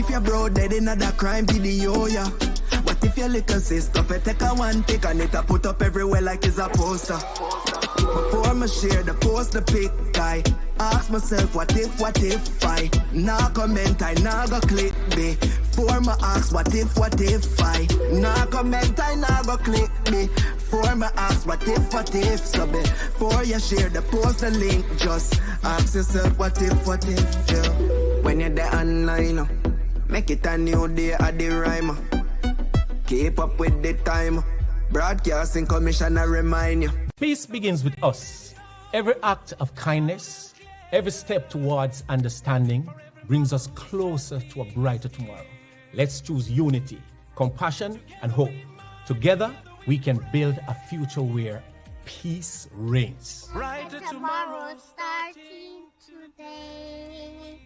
if your bro dead in another crime video, yeah? What if your little sister fi take a one pic and it a put up everywhere like it's a poster? Before I share the post, the pic, I ask myself, what if I nah comment, I nah go click me. Before I ask, what if I nah comment, I nah go click me. Before I ask, what if, so before you share the post, the link, just ask yourself, what if, yeah. When you're there online, make it a new day at the rhyme. Keep up with the time. Broadcasting Commission, I remind you. Peace begins with us. Every act of kindness, every step towards understanding brings us closer to a brighter tomorrow. Let's choose unity, compassion, and hope. Together, we can build a future where peace reigns. Brighter tomorrow starting today.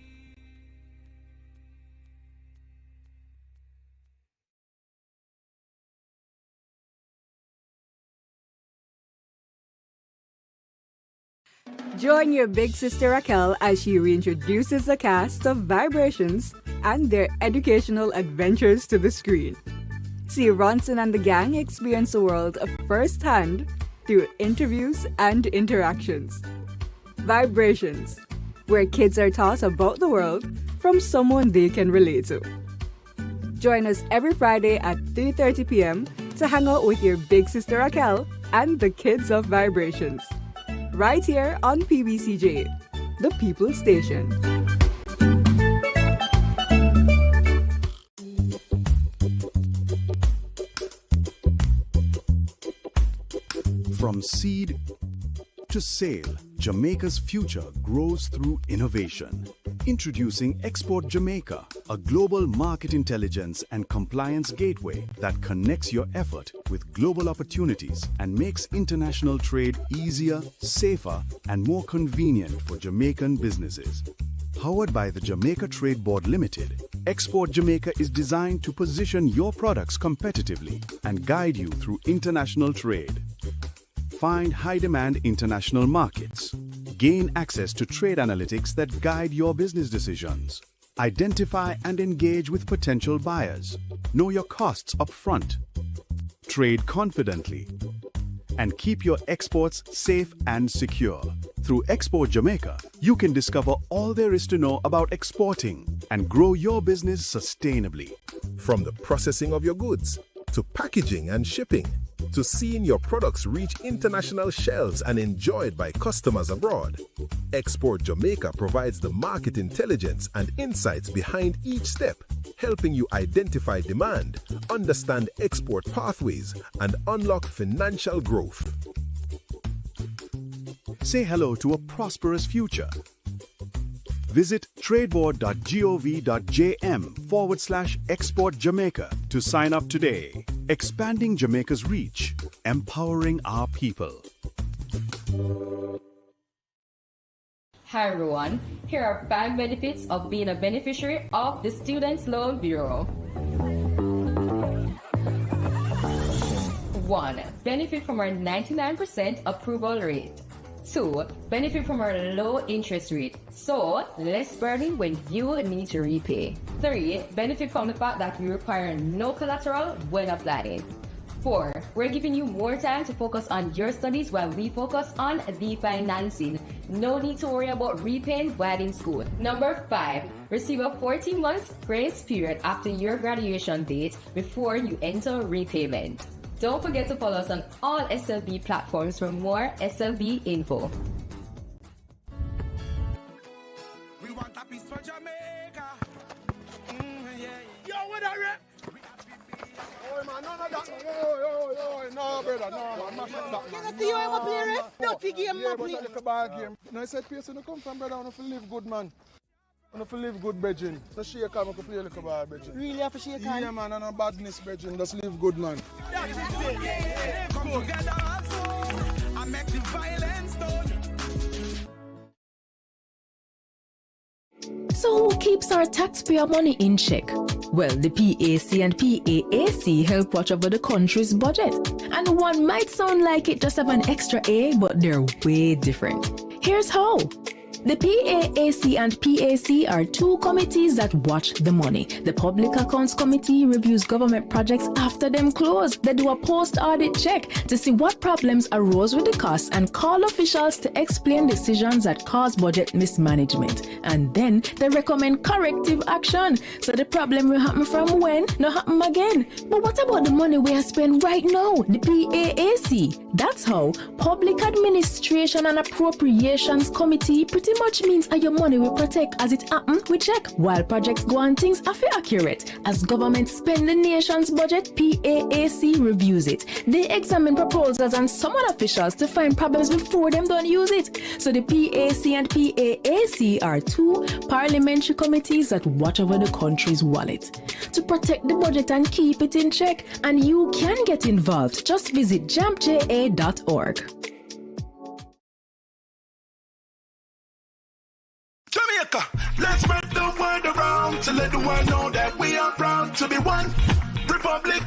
Join your big sister Raquel as she reintroduces the cast of Vibrations and their educational adventures to the screen. See Ronson and the gang experience the world firsthand through interviews and interactions. Vibrations, where kids are taught about the world from someone they can relate to. Join us every Friday at 3:30 p.m. to hang out with your big sister Raquel and the kids of Vibrations. Right here on PBCJ, the People Station. From seed to sail, Jamaica's future grows through innovation. Introducing Export Jamaica, a global market intelligence and compliance gateway that connects your effort with global opportunities and makes international trade easier, safer, and more convenient for Jamaican businesses. Powered by the Jamaica Trade Board Limited, Export Jamaica is designed to position your products competitively and guide you through international trade. Find high-demand international markets. Gain access to trade analytics that guide your business decisions. Identify and engage with potential buyers. Know your costs up front. Trade confidently. And keep your exports safe and secure. Through Export Jamaica, you can discover all there is to know about exporting and grow your business sustainably. From the processing of your goods, to packaging and shipping, to seeing your products reach international shelves and enjoyed by customers abroad, Export Jamaica provides the market intelligence and insights behind each step, helping you identify demand, understand export pathways, and unlock financial growth. Say hello to a prosperous future. Visit tradeboard.gov.jm/Export Jamaica to sign up today. Expanding Jamaica's reach, empowering our people. Hi everyone, here are 5 benefits of being a beneficiary of the Students' Loan Bureau. 1. Benefit from our 99% approval rate. 2. Benefit from our low interest rate, so less burden when you need to repay. 3. Benefit from the fact that we require no collateral when applying. 4. We're giving you more time to focus on your studies while we focus on the financing. No need to worry about repaying while in school. Number 5. Receive a 14 months grace period after your graduation date before you enter repayment. Don't forget to follow us on all SLB platforms for more SLB info. We want a piece for Jamaica. Yo, what are you? Oh, man, none of that. Yo, no, brother, no, man. Mash up that, man. Can I see you ever play ref? Dirty game, man, please. Yeah, but I bad game. No, I said, Pierce, you come from, brother, I want to live good, man. I want to live good, Bridging. Just shake hands, I can play a little bit, Bridging. Really have to shake hands? Yeah, man, and no badness, Bridging. Just live good, man. Come together and make the violence done. So who keeps our taxpayer money in check? Well, the PAC and PAAC help watch over the country's budget. And one might sound like it just have an extra A, but they're way different. Here's how. The PAAC and PAC are two committees that watch the money. The Public Accounts Committee reviews government projects after them close. They do a post-audit check to see what problems arose with the costs and call officials to explain decisions that cause budget mismanagement. And then they recommend corrective action. So the problem will happen from when, not happen again. But what about the money we are spending right now? The PAAC. That's how Public Administration and Appropriations Committee pretty much means how your money will protect as it happen, we check. While projects go on, things are accurate. As government spend the nation's budget, PAAC reviews it. They examine proposals and summon officials to find problems before them don't use it. So the PAC and PAAC are two parliamentary committees that watch over the country's wallet to protect the budget and keep it in check. And you can get involved. Just visit jampja.org. Jamaica, let's spread the word around to let the world know that we are proud to be one republic.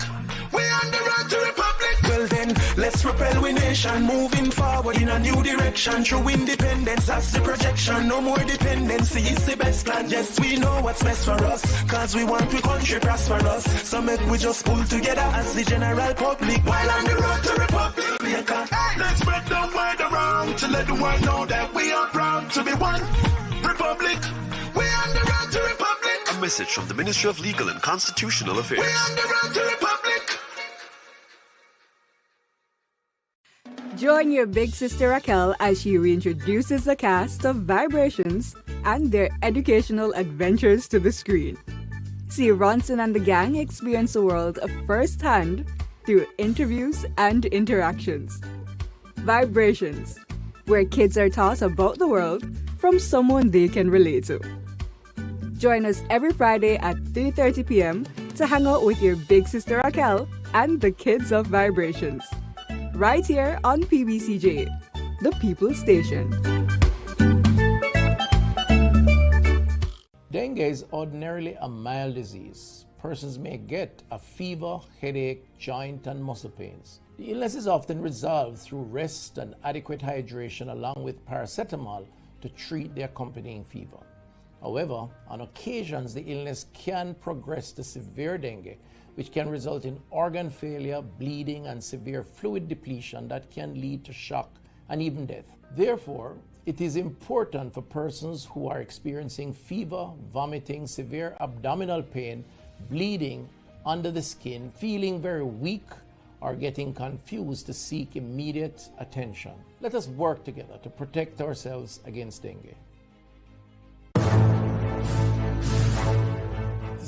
We on the road to republic. Well then, let's propel we nation, moving forward in a new direction. True independence, that's the projection. No more dependency, it's the best plan. Yes, we know what's best for us, cause we want the country prosperous. So make we just pull together as the general public while on the road to republic. Let's spread the word around to let the world know that we are proud to be one republic. We on the road to republic. A message from the Ministry of Legal and Constitutional Affairs. We on the road to republic. Join your big sister Raquel as she reintroduces the cast of Vibrations and their educational adventures to the screen. See Ronson and the gang experience the world of first-hand through interviews and interactions. Vibrations, where kids are taught about the world from someone they can relate to. Join us every Friday at 3:30 p.m. to hang out with your big sister Raquel and the kids of Vibrations. Right here on PBCJ, the People's Station. Dengue is ordinarily a mild disease. Persons may get a fever, headache, joint and muscle pains. The illness is often resolved through rest and adequate hydration along with paracetamol to treat the accompanying fever. However, on occasions the illness can progress to severe dengue, which can result in organ failure, bleeding, and severe fluid depletion that can lead to shock and even death. Therefore, it is important for persons who are experiencing fever, vomiting, severe abdominal pain, bleeding under the skin, feeling very weak, or getting confused to seek immediate attention. Let us work together to protect ourselves against dengue.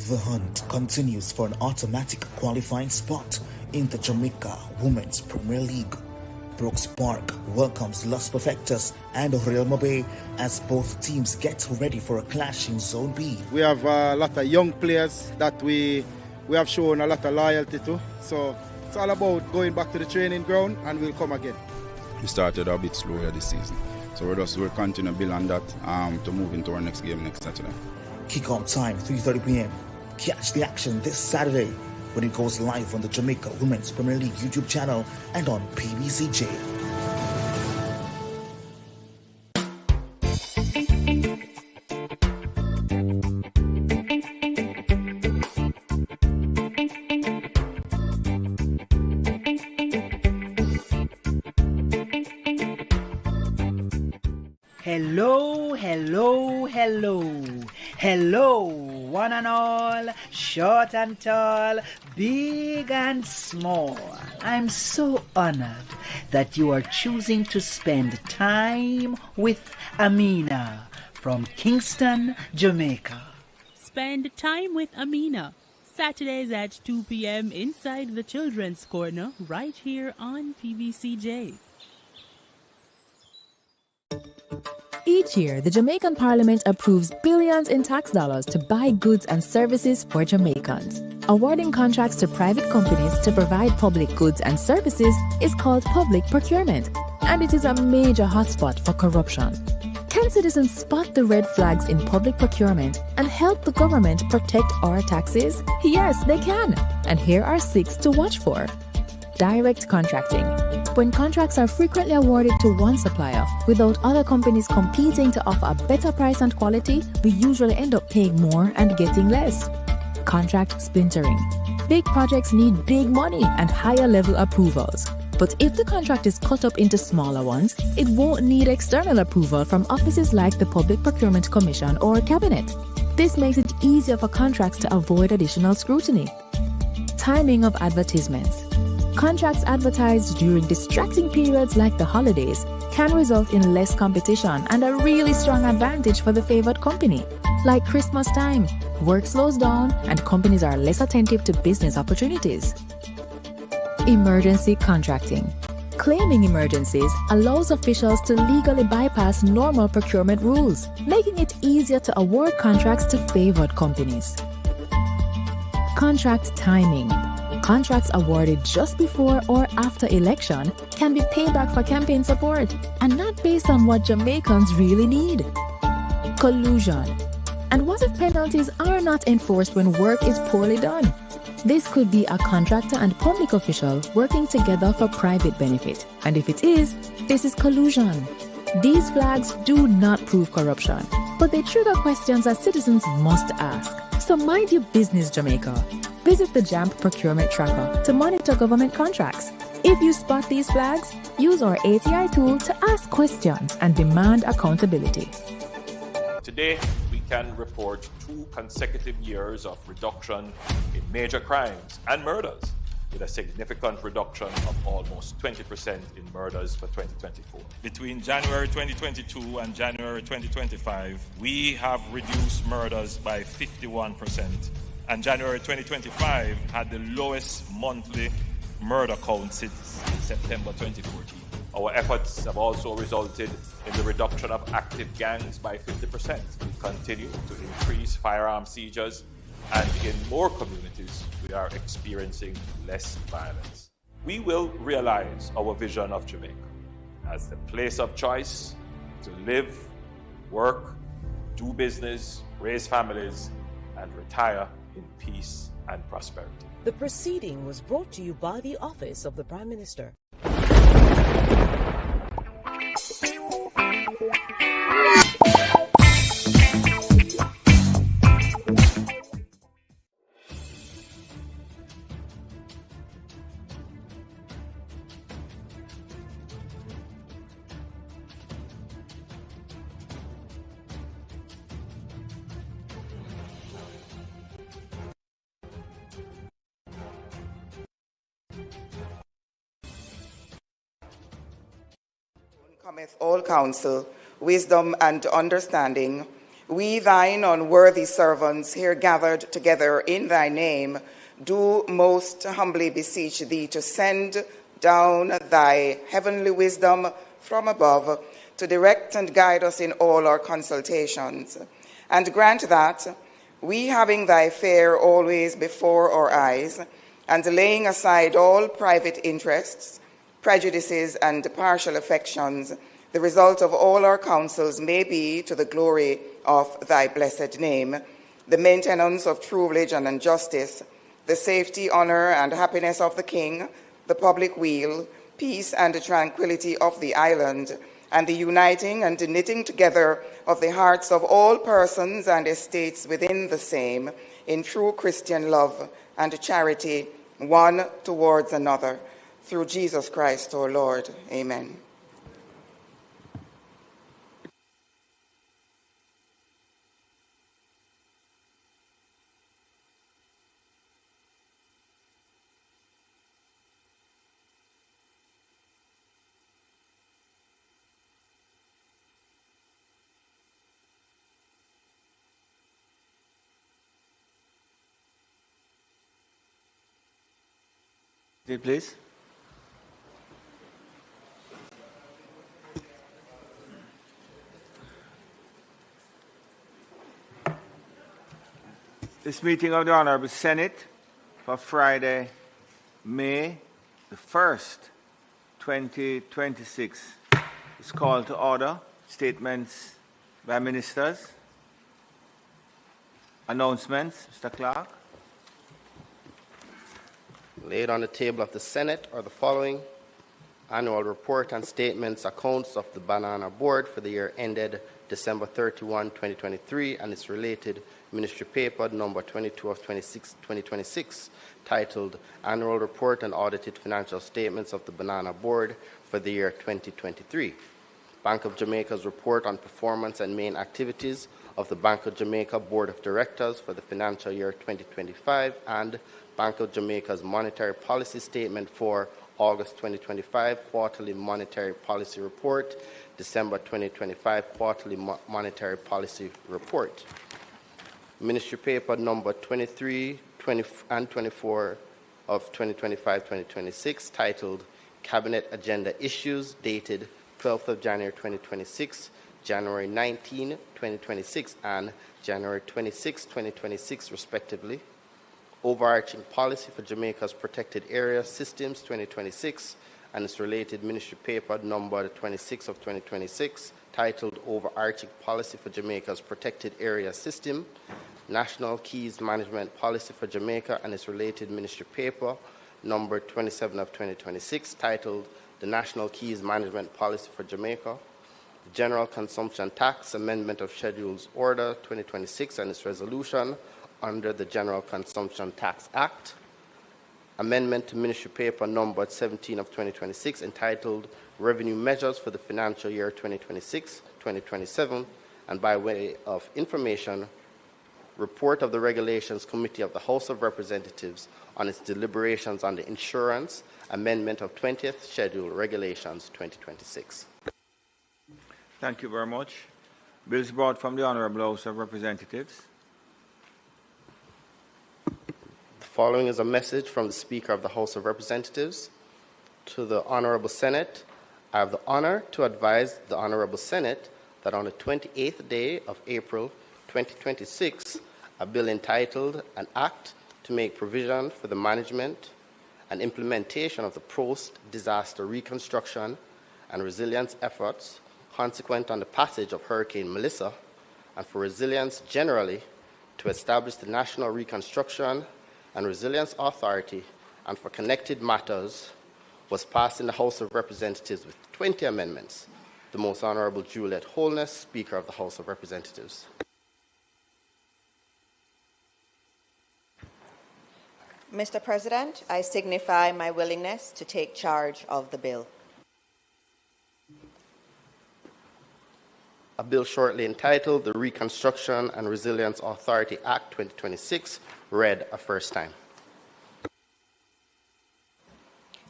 The hunt continues for an automatic qualifying spot in the Jamaica Women's Premier League. Brooks Park welcomes Los Perfectos and Real Mobay as both teams get ready for a clash in Zone B. We have a lot of young players that we have shown a lot of loyalty to. So it's all about going back to the training ground and we'll come again. We started a bit slower this season. So we'll continue to build on that to move into our next game next Saturday. Kick-off time, 3:30 p.m. Catch the action this Saturday when it goes live on the Jamaica Women's Premier League YouTube channel and on PBCJ. Hello, hello, hello. Hello, one and all, short and tall, big and small. I'm so honored that you are choosing to spend time with Amina from Kingston, Jamaica. Spend time with Amina. Saturdays at 2 p.m. inside the Children's Corner, right here on PBCJ. Each year, the Jamaican Parliament approves billions in tax dollars to buy goods and services for Jamaicans. Awarding contracts to private companies to provide public goods and services is called public procurement, and it is a major hotspot for corruption. Can citizens spot the red flags in public procurement and help the government protect our taxes? Yes, they can, and here are 6 to watch for. direct contracting. When contracts are frequently awarded to one supplier without other companies competing to offer a better price and quality, we usually end up paying more and getting less. Contract splintering. Big projects need big money and higher level approvals. But if the contract is cut up into smaller ones, it won't need external approval from offices like the Public Procurement Commission or Cabinet. This makes it easier for contracts to avoid additional scrutiny. Timing of advertisements. Contracts advertised during distracting periods like the holidays can result in less competition and a really strong advantage for the favored company. Like Christmas time, work slows down and companies are less attentive to business opportunities. Emergency contracting. Claiming emergencies allows officials to legally bypass normal procurement rules, making it easier to award contracts to favored companies. Contract timing. Contracts awarded just before or after election can be payback for campaign support and not based on what Jamaicans really need. Collusion. And what if penalties are not enforced when work is poorly done? This could be a contractor and public official working together for private benefit. And if it is, this is collusion. These flags do not prove corruption, but they trigger questions that citizens must ask. So mind your business, Jamaica. Visit the JAMP Procurement Tracker to monitor government contracts. If you spot these flags, use our ATI tool to ask questions and demand accountability. Today, we can report 2 consecutive years of reduction in major crimes and murders, with a significant reduction of almost 20% in murders for 2024. Between January 2022 and January 2025, we have reduced murders by 51%, and January 2025 had the lowest monthly murder count since September 2014. Our efforts have also resulted in the reduction of active gangs by 50%. We continue to increase firearm seizures, and in more communities, we are experiencing less violence. We will realize our vision of Jamaica as the place of choice to live, work, do business, raise families, and retire in peace and prosperity. The proceeding was brought to you by the Office of the Prime Minister. Cometh all counsel, wisdom, and understanding. We, thine unworthy servants, here gathered together in thy name, do most humbly beseech thee to send down thy heavenly wisdom from above to direct and guide us in all our consultations. And grant that, we having thy fear always before our eyes, and laying aside all private interests, prejudices, and partial affections, the result of all our counsels may be to the glory of thy blessed name, the maintenance of true religion and justice, the safety, honor, and happiness of the king, the public weal, peace and tranquility of the island, and the uniting and knitting together of the hearts of all persons and estates within the same, in true Christian love and charity, one towards another. Through Jesus Christ, our Lord. Amen. Please. This meeting of the Honorable Senate for Friday, May the 1st, 2026 is called to order. Statements by ministers. Announcements, Mr. Clark. Laid on the table of the Senate are the following: annual report and statements, accounts of the Banana Board for the year ended December 31, 2023, and its related ministry paper number 22 of 2026, titled Annual Report and Audited Financial Statements of the Banana Board for the year 2023. Bank of Jamaica's report on performance and main activities of the Bank of Jamaica Board of Directors for the financial year 2025, and Bank of Jamaica's monetary policy statement for August 2025 quarterly monetary policy report, December 2025 quarterly monetary policy report. Ministry paper number 23, 20, and 24 of 2025-2026, titled Cabinet Agenda Issues, dated 12th of January 2026, January 19, 2026, and January 26, 2026, respectively. Overarching Policy for Jamaica's Protected Area Systems 2026, and its related ministry paper number 26 of 2026, titled Overarching Policy for Jamaica's Protected Area System, National Keys Management Policy for Jamaica, and its related ministry paper number 27 of 2026, titled The National Keys Management Policy for Jamaica, the General Consumption Tax Amendment of Schedules Order 2026 and its resolution under the General Consumption Tax Act, amendment to Ministry Paper number 17 of 2026, entitled Revenue Measures for the Financial Year 2026-2027, and by way of information, report of the Regulations Committee of the House of Representatives on its deliberations on the Insurance Amendment of 20th Schedule Regulations 2026. Thank you very much. Bills brought from the Honourable House of Representatives. The following is a message from the Speaker of the House of Representatives to the Honourable Senate. I have the honour to advise the Honourable Senate that on the 28th day of April 2026, a bill entitled An Act to Make Provision for the Management and Implementation of the Post-Disaster Reconstruction and Resilience Efforts consequent on the passage of Hurricane Melissa, and for resilience generally, to establish the National Reconstruction and Resilience Authority, and for connected matters, was passed in the House of Representatives with 20 amendments. The Most Honourable Juliet Holness, Speaker of the House of Representatives. Mr. President, I signify my willingness to take charge of the bill. A bill shortly entitled the Reconstruction and Resilience Authority Act 2026, read a first time.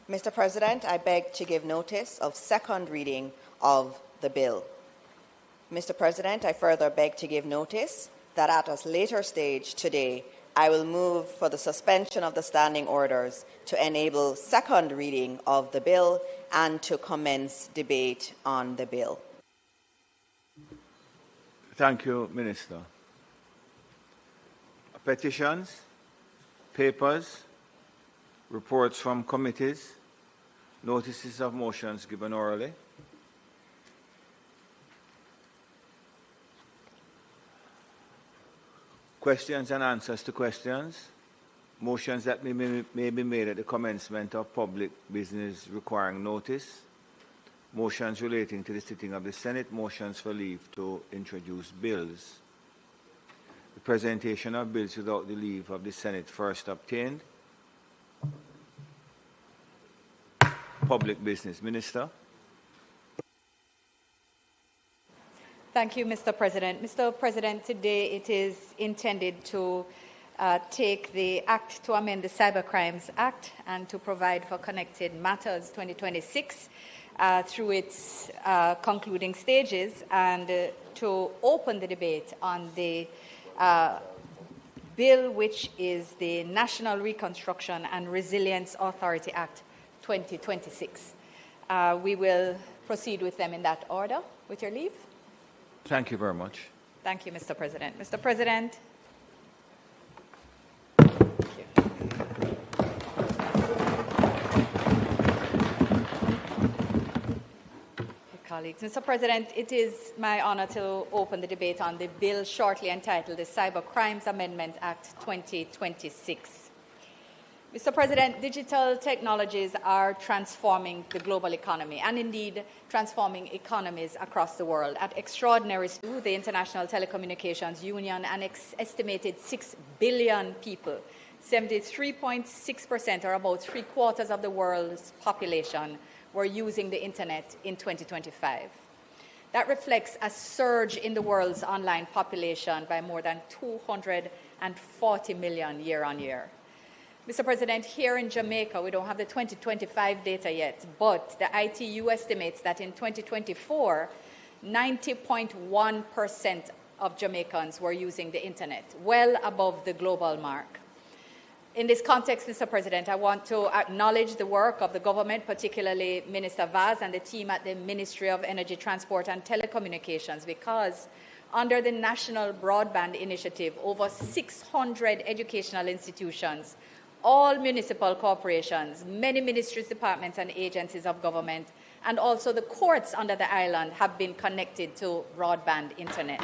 Mr. President, I beg to give notice of second reading of the bill. Mr. President, I further beg to give notice that at a later stage today, I will move for the suspension of the standing orders to enable second reading of the bill and to commence debate on the bill. Thank you, Minister. Petitions, papers, reports from committees, notices of motions given orally. Questions and answers to questions. Motions that may be made at the commencement of public business requiring notice. Motions relating to the sitting of the Senate. Motions for leave to introduce bills. The presentation of bills without the leave of the Senate first obtained. Public business. Minister. Thank you, Mr. President. Mr. President, today it is intended to take the Act to amend the Cybercrimes Act and to provide for Connected Matters 2026 through its concluding stages, and to open the debate on the bill, which is the National Reconstruction and Resilience Authority Act 2026. We will proceed with them in that order, with your leave. Thank you very much. Thank you, Mr. President. Mr. President. Colleagues. Mr. President, it is my honor to open the debate on the bill shortly entitled the Cyber Crimes Amendment Act 2026. Mr. President, digital technologies are transforming the global economy and indeed transforming economies across the world. At extraordinary speed, the International Telecommunications Union, an estimated 6 billion people, 73.6%, or about 3/4 of the world's population, were using the internet in 2025. That reflects a surge in the world's online population by more than 240 million year on year. Mr. President, here in Jamaica, we don't have the 2025 data yet, but the ITU estimates that in 2024, 90.1% of Jamaicans were using the internet, well above the global mark. In this context, Mr. President, I want to acknowledge the work of the government, particularly Minister Vaz and the team at the Ministry of Energy, Transport and Telecommunications, because under the National Broadband Initiative, over 600 educational institutions, all municipal corporations, many ministries, departments, and agencies of government, and also the courts under the island have been connected to broadband internet.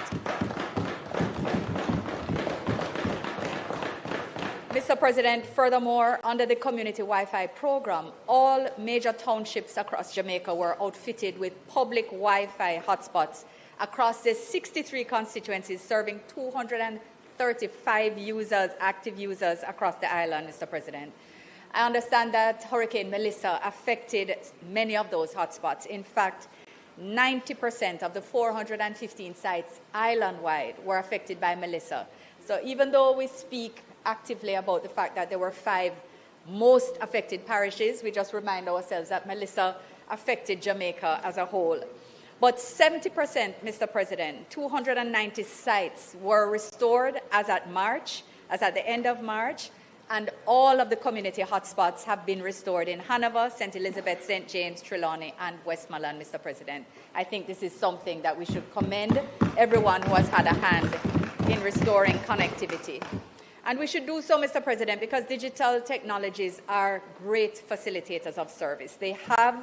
Mr. President, furthermore, under the Community Wi-Fi program, all major townships across Jamaica were outfitted with public Wi-Fi hotspots across the 63 constituencies, serving 235 users, active users across the island, Mr. President. I understand that Hurricane Melissa affected many of those hotspots. In fact, 90% of the 415 sites island-wide were affected by Melissa. So even though we speak actively about the fact that there were 5 most affected parishes, we just remind ourselves that Melissa affected Jamaica as a whole. But 70%, Mr. President, 290 sites were restored as at the end of March, and all of the community hotspots have been restored in Hanover, St. Elizabeth, St. James, Trelawney, and Westmoreland, Mr. President. I think this is something that we should commend everyone who has had a hand in restoring connectivity. And we should do so, Mr. President, because digital technologies are great facilitators of service. They have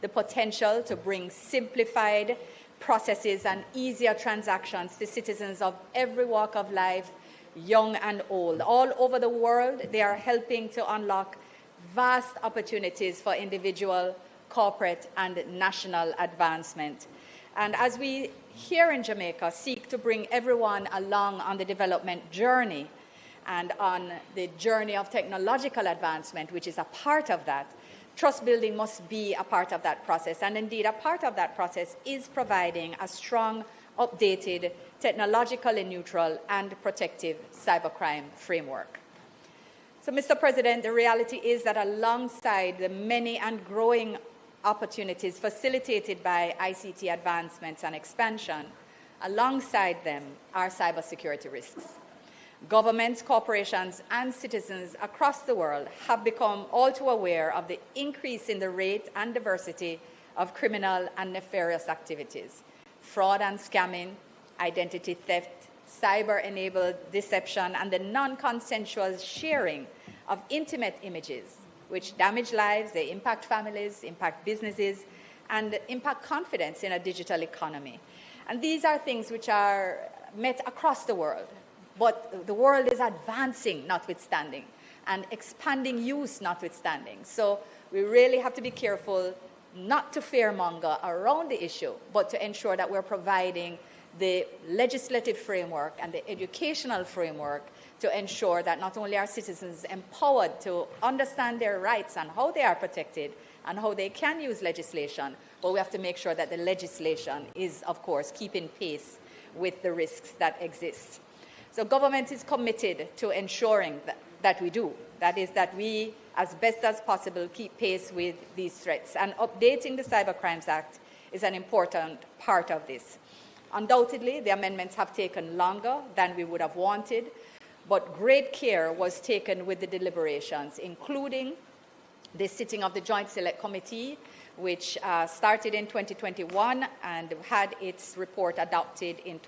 the potential to bring simplified processes and easier transactions to citizens of every walk of life, young and old. All over the world, they are helping to unlock vast opportunities for individual, corporate, and national advancement. And as we here in Jamaica seek to bring everyone along on the development journey, and on the journey of technological advancement, which is a part of that, trust building must be a part of that process. And indeed, a part of that process is providing a strong, updated, technologically neutral, and protective cybercrime framework. So, Mr. President, the reality is that alongside the many and growing opportunities facilitated by ICT advancements and expansion, alongside them are cybersecurity risks. Governments, corporations, and citizens across the world have become all too aware of the increase in the rate and diversity of criminal and nefarious activities. Fraud and scamming, identity theft, cyber-enabled deception, and the non-consensual sharing of intimate images, which damage lives, they impact families, impact businesses, and impact confidence in a digital economy. And these are things which are met across the world. But the world is advancing notwithstanding and expanding use notwithstanding. So we really have to be careful not to fearmonger around the issue, but to ensure that we're providing the legislative framework and the educational framework to ensure that not only are citizens empowered to understand their rights and how they are protected and how they can use legislation, but we have to make sure that the legislation is, of course, keeping pace with the risks that exist. So government is committed to ensuring that we do. That is, that we, as best as possible, keep pace with these threats. And updating the Cybercrimes Act is an important part of this. Undoubtedly, the amendments have taken longer than we would have wanted, but great care was taken with the deliberations, including the sitting of the Joint Select Committee, which started in 2021 and had its report adopted in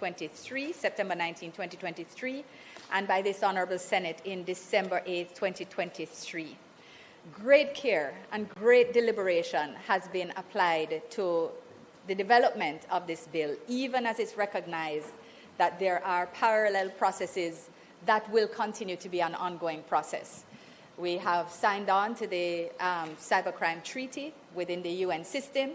September 19, 2023, and by this Honourable Senate in December 8, 2023. Great care and great deliberation has been applied to the development of this bill, even as it's recognized that there are parallel processes that will continue to be an ongoing process. We have signed on to the Cybercrime Treaty within the UN system,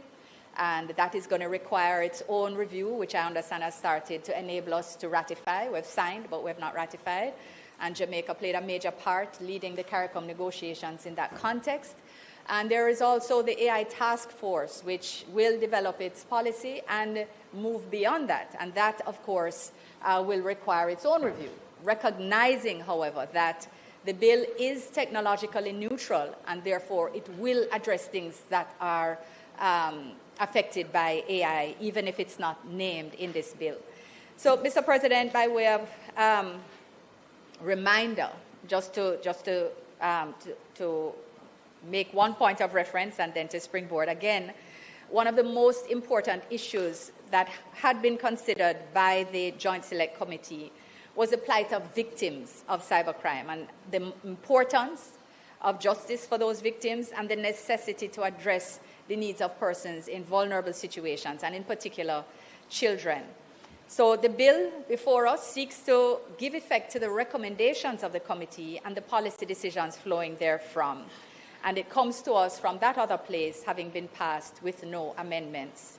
and that is going to require its own review, which I understand has started to enable us to ratify. We've signed, but we've not ratified. And Jamaica played a major part leading the CARICOM negotiations in that context. And there is also the AI task force, which will develop its policy and move beyond that. And that, of course, will require its own review, recognizing, however, that the bill is technologically neutral, and therefore it will address things that are affected by AI, even if it's not named in this bill. So, Mr. President, by way of reminder, just to make one point of reference and then to springboard again, one of the most important issues that had been considered by the Joint Select Committee was the plight of victims of cybercrime and the importance of justice for those victims and the necessity to address the needs of persons in vulnerable situations, and in particular, children. So the bill before us seeks to give effect to the recommendations of the committee and the policy decisions flowing therefrom. And it comes to us from that other place, having been passed with no amendments.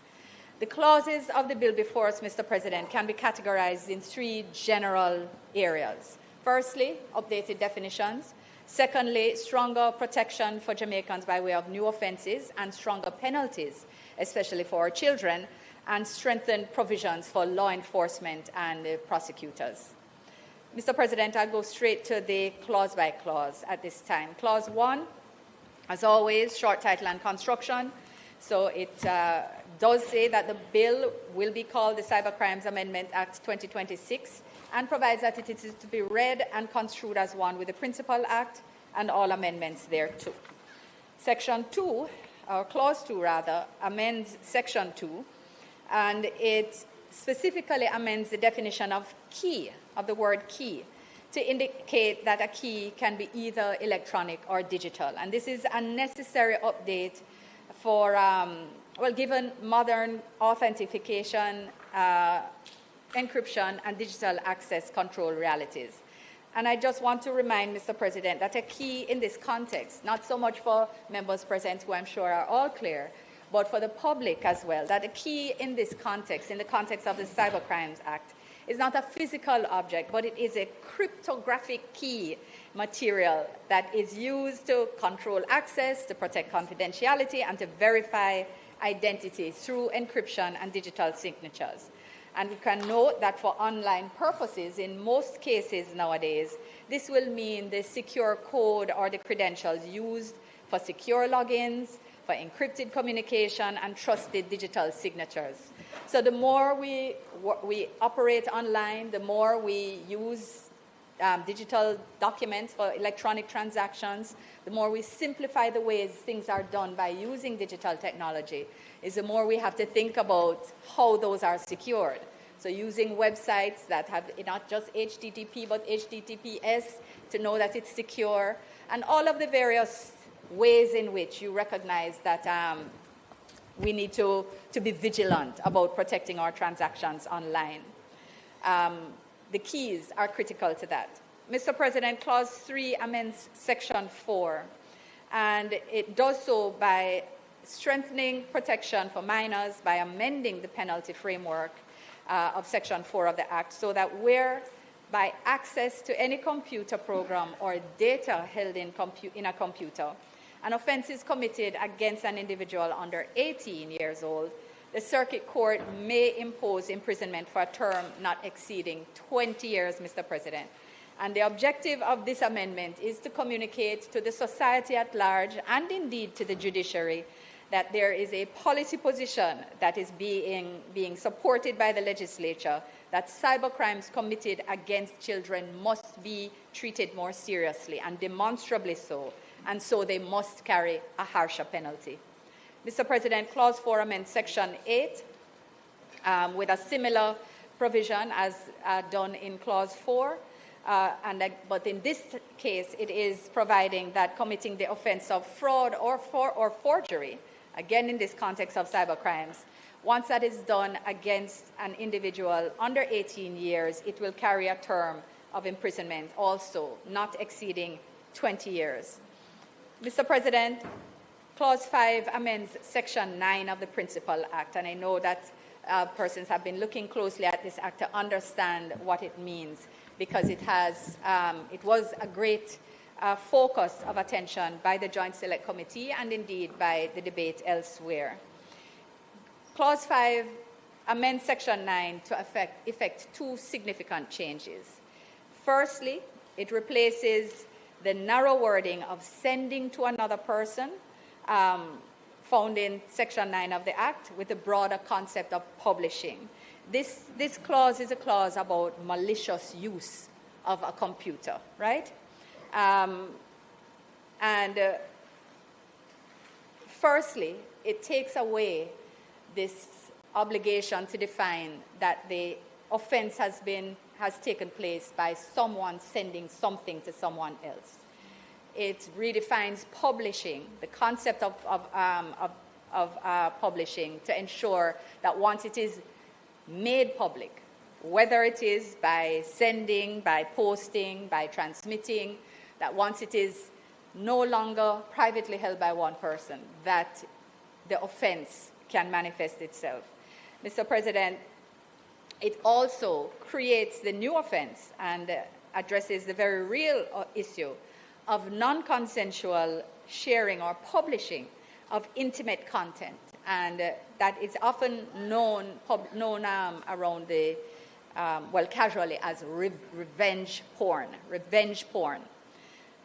The clauses of the bill before us, Mr. President, can be categorized in three general areas. Firstly, updated definitions. Secondly, stronger protection for Jamaicans by way of new offenses and stronger penalties, especially for our children, and strengthened provisions for law enforcement and prosecutors. Mr. President, I'll go straight to the clause by clause at this time. Clause 1, as always, short title and construction. So it does say that the bill will be called the Cybercrimes Amendment Act 2026 and provides that it is to be read and construed as one with the Principal Act and all amendments thereto. Section 2, or Clause 2 rather, amends Section 2, and it specifically amends the definition of key, of the word key, to indicate that a key can be either electronic or digital. And this is a necessary update for, given modern authentication, encryption, and digital access control realities. And I just want to remind Mr. President that a key in this context, not so much for members present who I'm sure are all clear, but for the public as well, that a key in this context, in the context of the Cybercrimes Act, is not a physical object, but it is a cryptographic key material that is used to control access, to protect confidentiality, and to verify identity through encryption and digital signatures. And we can note that for online purposes, in most cases nowadays, this will mean the secure code or the credentials used for secure logins, for encrypted communication, and trusted digital signatures. So the more we operate online, the more we use digital documents for electronic transactions, the more we simplify the ways things are done by using digital technology, is the more we have to think about how those are secured. So using websites that have not just HTTP, but HTTPS to know that it's secure, and all of the various ways in which you recognize that we need to be vigilant about protecting our transactions online. The keys are critical to that. Mr. President, Clause 3 amends Section 4, and it does so by strengthening protection for minors by amending the penalty framework of Section 4 of the Act, so that where by access to any computer program or data held in a computer, an offense is committed against an individual under 18 years old, the circuit court may impose imprisonment for a term not exceeding 20 years, Mr. President. And the objective of this amendment is to communicate to the society at large, and indeed to the judiciary, that there is a policy position that is being supported by the legislature, that cybercrimes committed against children must be treated more seriously, and demonstrably so, and so they must carry a harsher penalty. Mr. President, Clause 4 amends Section 8 with a similar provision as done in Clause 4, but in this case, it is providing that committing the offense of fraud or forgery, again in this context of cybercrimes, once that is done against an individual under 18 years, it will carry a term of imprisonment also not exceeding 20 years. Mr. President, Clause 5 amends Section 9 of the Principal Act, and I know that persons have been looking closely at this act to understand what it means, because it was a great focus of attention by the Joint Select Committee and indeed by the debate elsewhere. Clause 5 amends Section 9 to effect two significant changes. Firstly, it replaces the narrow wording of sending to another person found in Section 9 of the Act with the broader concept of publishing. This clause is a clause about malicious use of a computer, right? Firstly, it takes away this obligation to define that the offense has taken place by someone sending something to someone else. It redefines publishing, the concept of publishing, to ensure that once it is made public, whether it is by sending, by posting, by transmitting, that once it is no longer privately held by one person, that the offense can manifest itself. Mr. President, it also creates the new offense and addresses the very real issue of non-consensual sharing or publishing of intimate content, and that is often known around the, casually as revenge porn.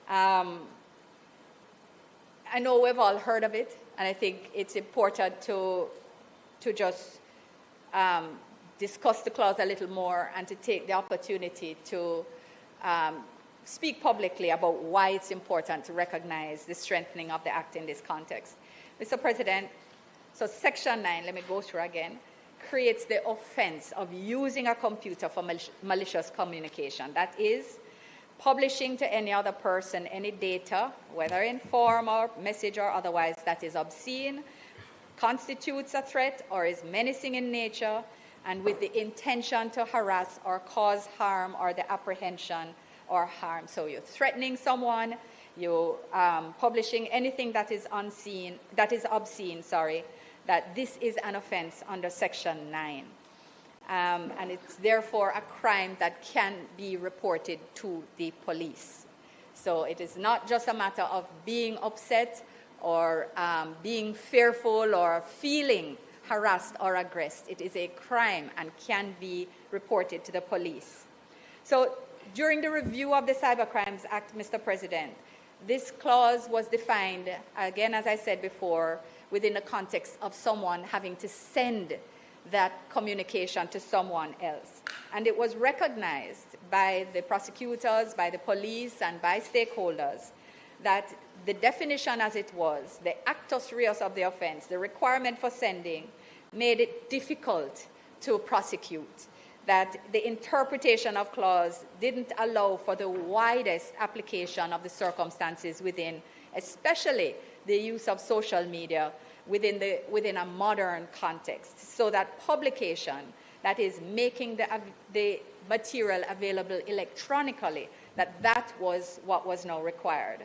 I know we've all heard of it, and I think it's important to just discuss the clause a little more and to take the opportunity to speak publicly about why it's important to recognize the strengthening of the Act in this context. Mr. President, so Section 9, let me go through again, creates the offense of using a computer for malicious communication. That is, publishing to any other person any data, whether in form or message or otherwise, that is obscene, constitutes a threat or is menacing in nature, and with the intention to harass or cause harm or the apprehension or harm. So you're threatening someone, you're publishing anything that is obscene, that this is an offense under Section 9. And it's therefore a crime that can be reported to the police. So it is not just a matter of being upset or being fearful or feeling harassed or aggressed. It is a crime and can be reported to the police. So during the review of the Cybercrimes Act, Mr. President, this clause was defined, again, as I said before, within the context of someone having to send that communication to someone else. And it was recognized by the prosecutors, by the police, and by stakeholders that the definition as it was, the actus reus of the offense, the requirement for sending, made it difficult to prosecute, that the interpretation of clause didn't allow for the widest application of the circumstances within, especially the use of social media within a modern context, so that publication, that is making the material available electronically, that was what was now required.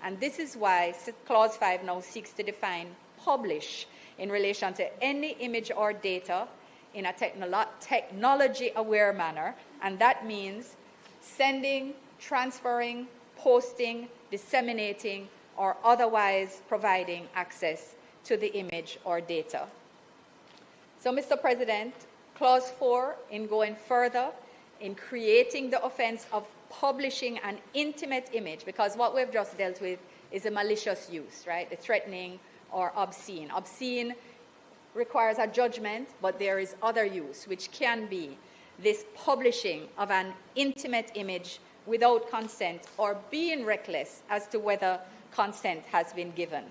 And this is why Clause 5 now seeks to define publish in relation to any image or data in a technology-aware manner, and that means sending, transferring, posting, disseminating, or otherwise providing access to the image or data. So, Mr. President, Clause 4, in going further, in creating the offense of publishing an intimate image, because what we've just dealt with is a malicious use, right? The threatening or obscene. Obscene requires a judgment, but there is other use, which can be this publishing of an intimate image without consent or being reckless as to whether consent has been given.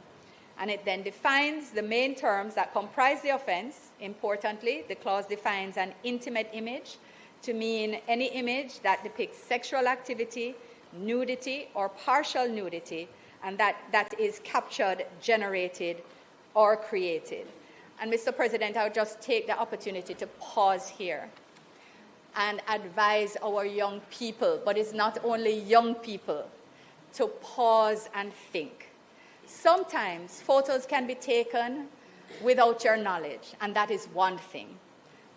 And it then defines the main terms that comprise the offense. Importantly, the clause defines an intimate image to mean any image that depicts sexual activity, nudity, or partial nudity, and that is captured, generated, or created. And Mr. President, I would just take the opportunity to pause here and advise our young people, but it's not only young people, to pause and think. Sometimes photos can be taken without your knowledge, and that is one thing.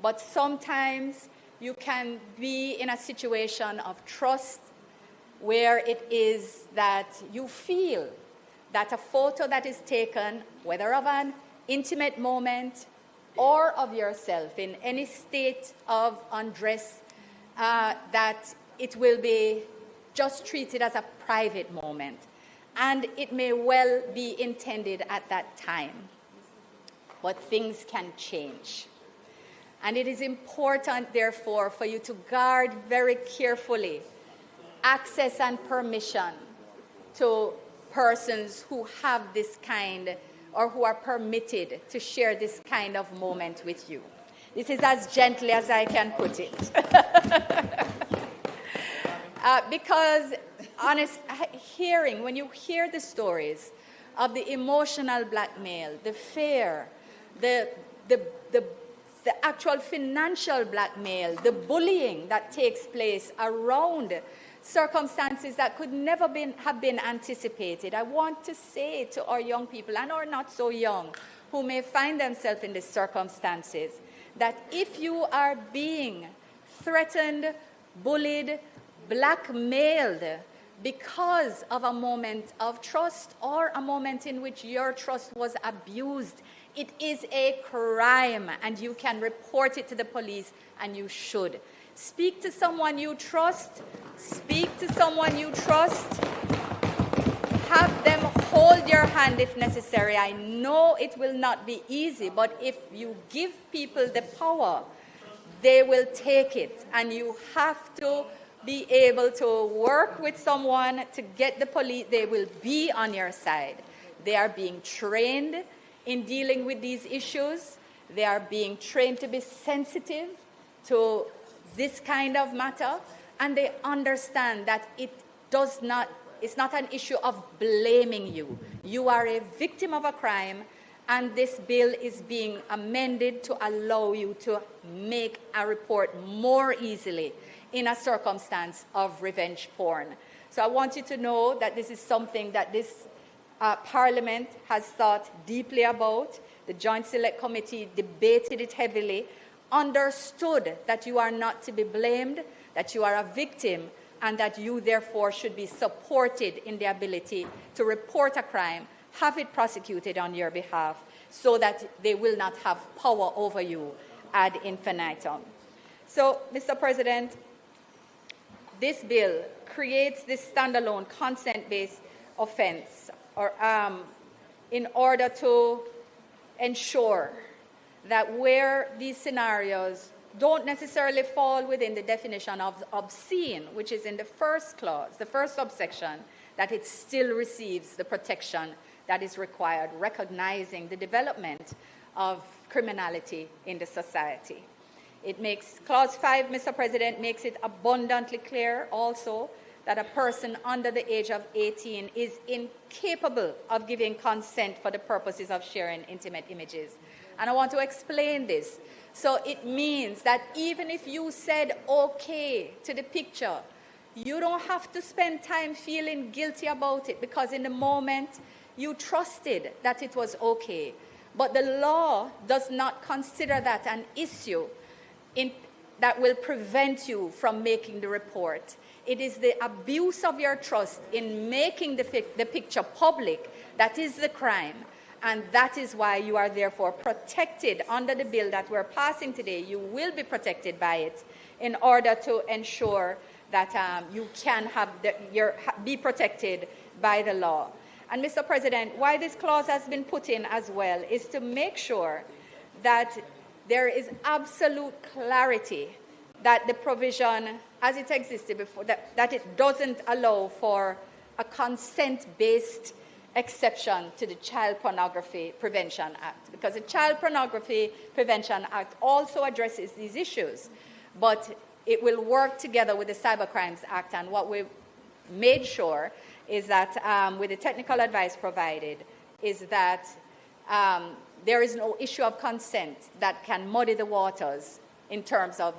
But sometimes you can be in a situation of trust where it is that you feel that a photo that is taken, whether of an intimate moment or of yourself in any state of undress, that it will be just treated as a private moment. And it may well be intended at that time. But things can change. And it is important, therefore, for you to guard very carefully access and permission to persons who have this kind or who are permitted to share this kind of moment with you. This is as gently as I can put it. Because when you hear the stories of the emotional blackmail, the fear, the actual financial blackmail, the bullying that takes place around circumstances that could never have been anticipated, I want to say to our young people, and our not so young, who may find themselves in these circumstances, that if you are being threatened, bullied, blackmailed because of a moment of trust or a moment in which your trust was abused, it is a crime, and you can report it to the police, and you should. Speak to someone you trust. Speak to someone you trust. Have them hold your hand if necessary. I know it will not be easy, but if you give people the power, they will take it, and you have to be able to work with someone to get the police. They will be on your side. They are being trained in dealing with these issues. They are being trained to be sensitive to this kind of matter, and they understand that it's not an issue of blaming you. You are a victim of a crime, and this bill is being amended to allow you to make a report more easily in a circumstance of revenge porn. So I want you to know that this is something that this Parliament has thought deeply about. The Joint Select Committee debated it heavily, understood that you are not to be blamed, that you are a victim, and that you therefore should be supported in the ability to report a crime, have it prosecuted on your behalf, so that they will not have power over you ad infinitum. So, Mr. President, this bill creates this standalone consent-based offense in order to ensure that where these scenarios don't necessarily fall within the definition of obscene, which is in the first clause, the first subsection, that it still receives the protection that is required, recognizing the development of criminality in the society. It makes, Clause 5, Mr. President, makes it abundantly clear also that a person under the age of 18 is incapable of giving consent for the purposes of sharing intimate images. And I want to explain this. So it means that even if you said okay to the picture, you don't have to spend time feeling guilty about it, because in the moment you trusted that it was okay. But the law does not consider that an issue that will prevent you from making the report. It is the abuse of your trust in making the picture public that is the crime. And that is why you are therefore protected under the bill that we're passing today. You will be protected by it in order to ensure that you can be protected by the law. And Mr. President, why this clause has been put in as well is to make sure that there is absolute clarity that the provision, as it existed before, that it doesn't allow for a consent-based exception to the Child Pornography Prevention Act, because the Child Pornography Prevention Act also addresses these issues, but it will work together with the Cybercrimes Act. And what we've made sure is that with the technical advice provided, is that there is no issue of consent that can muddy the waters in terms of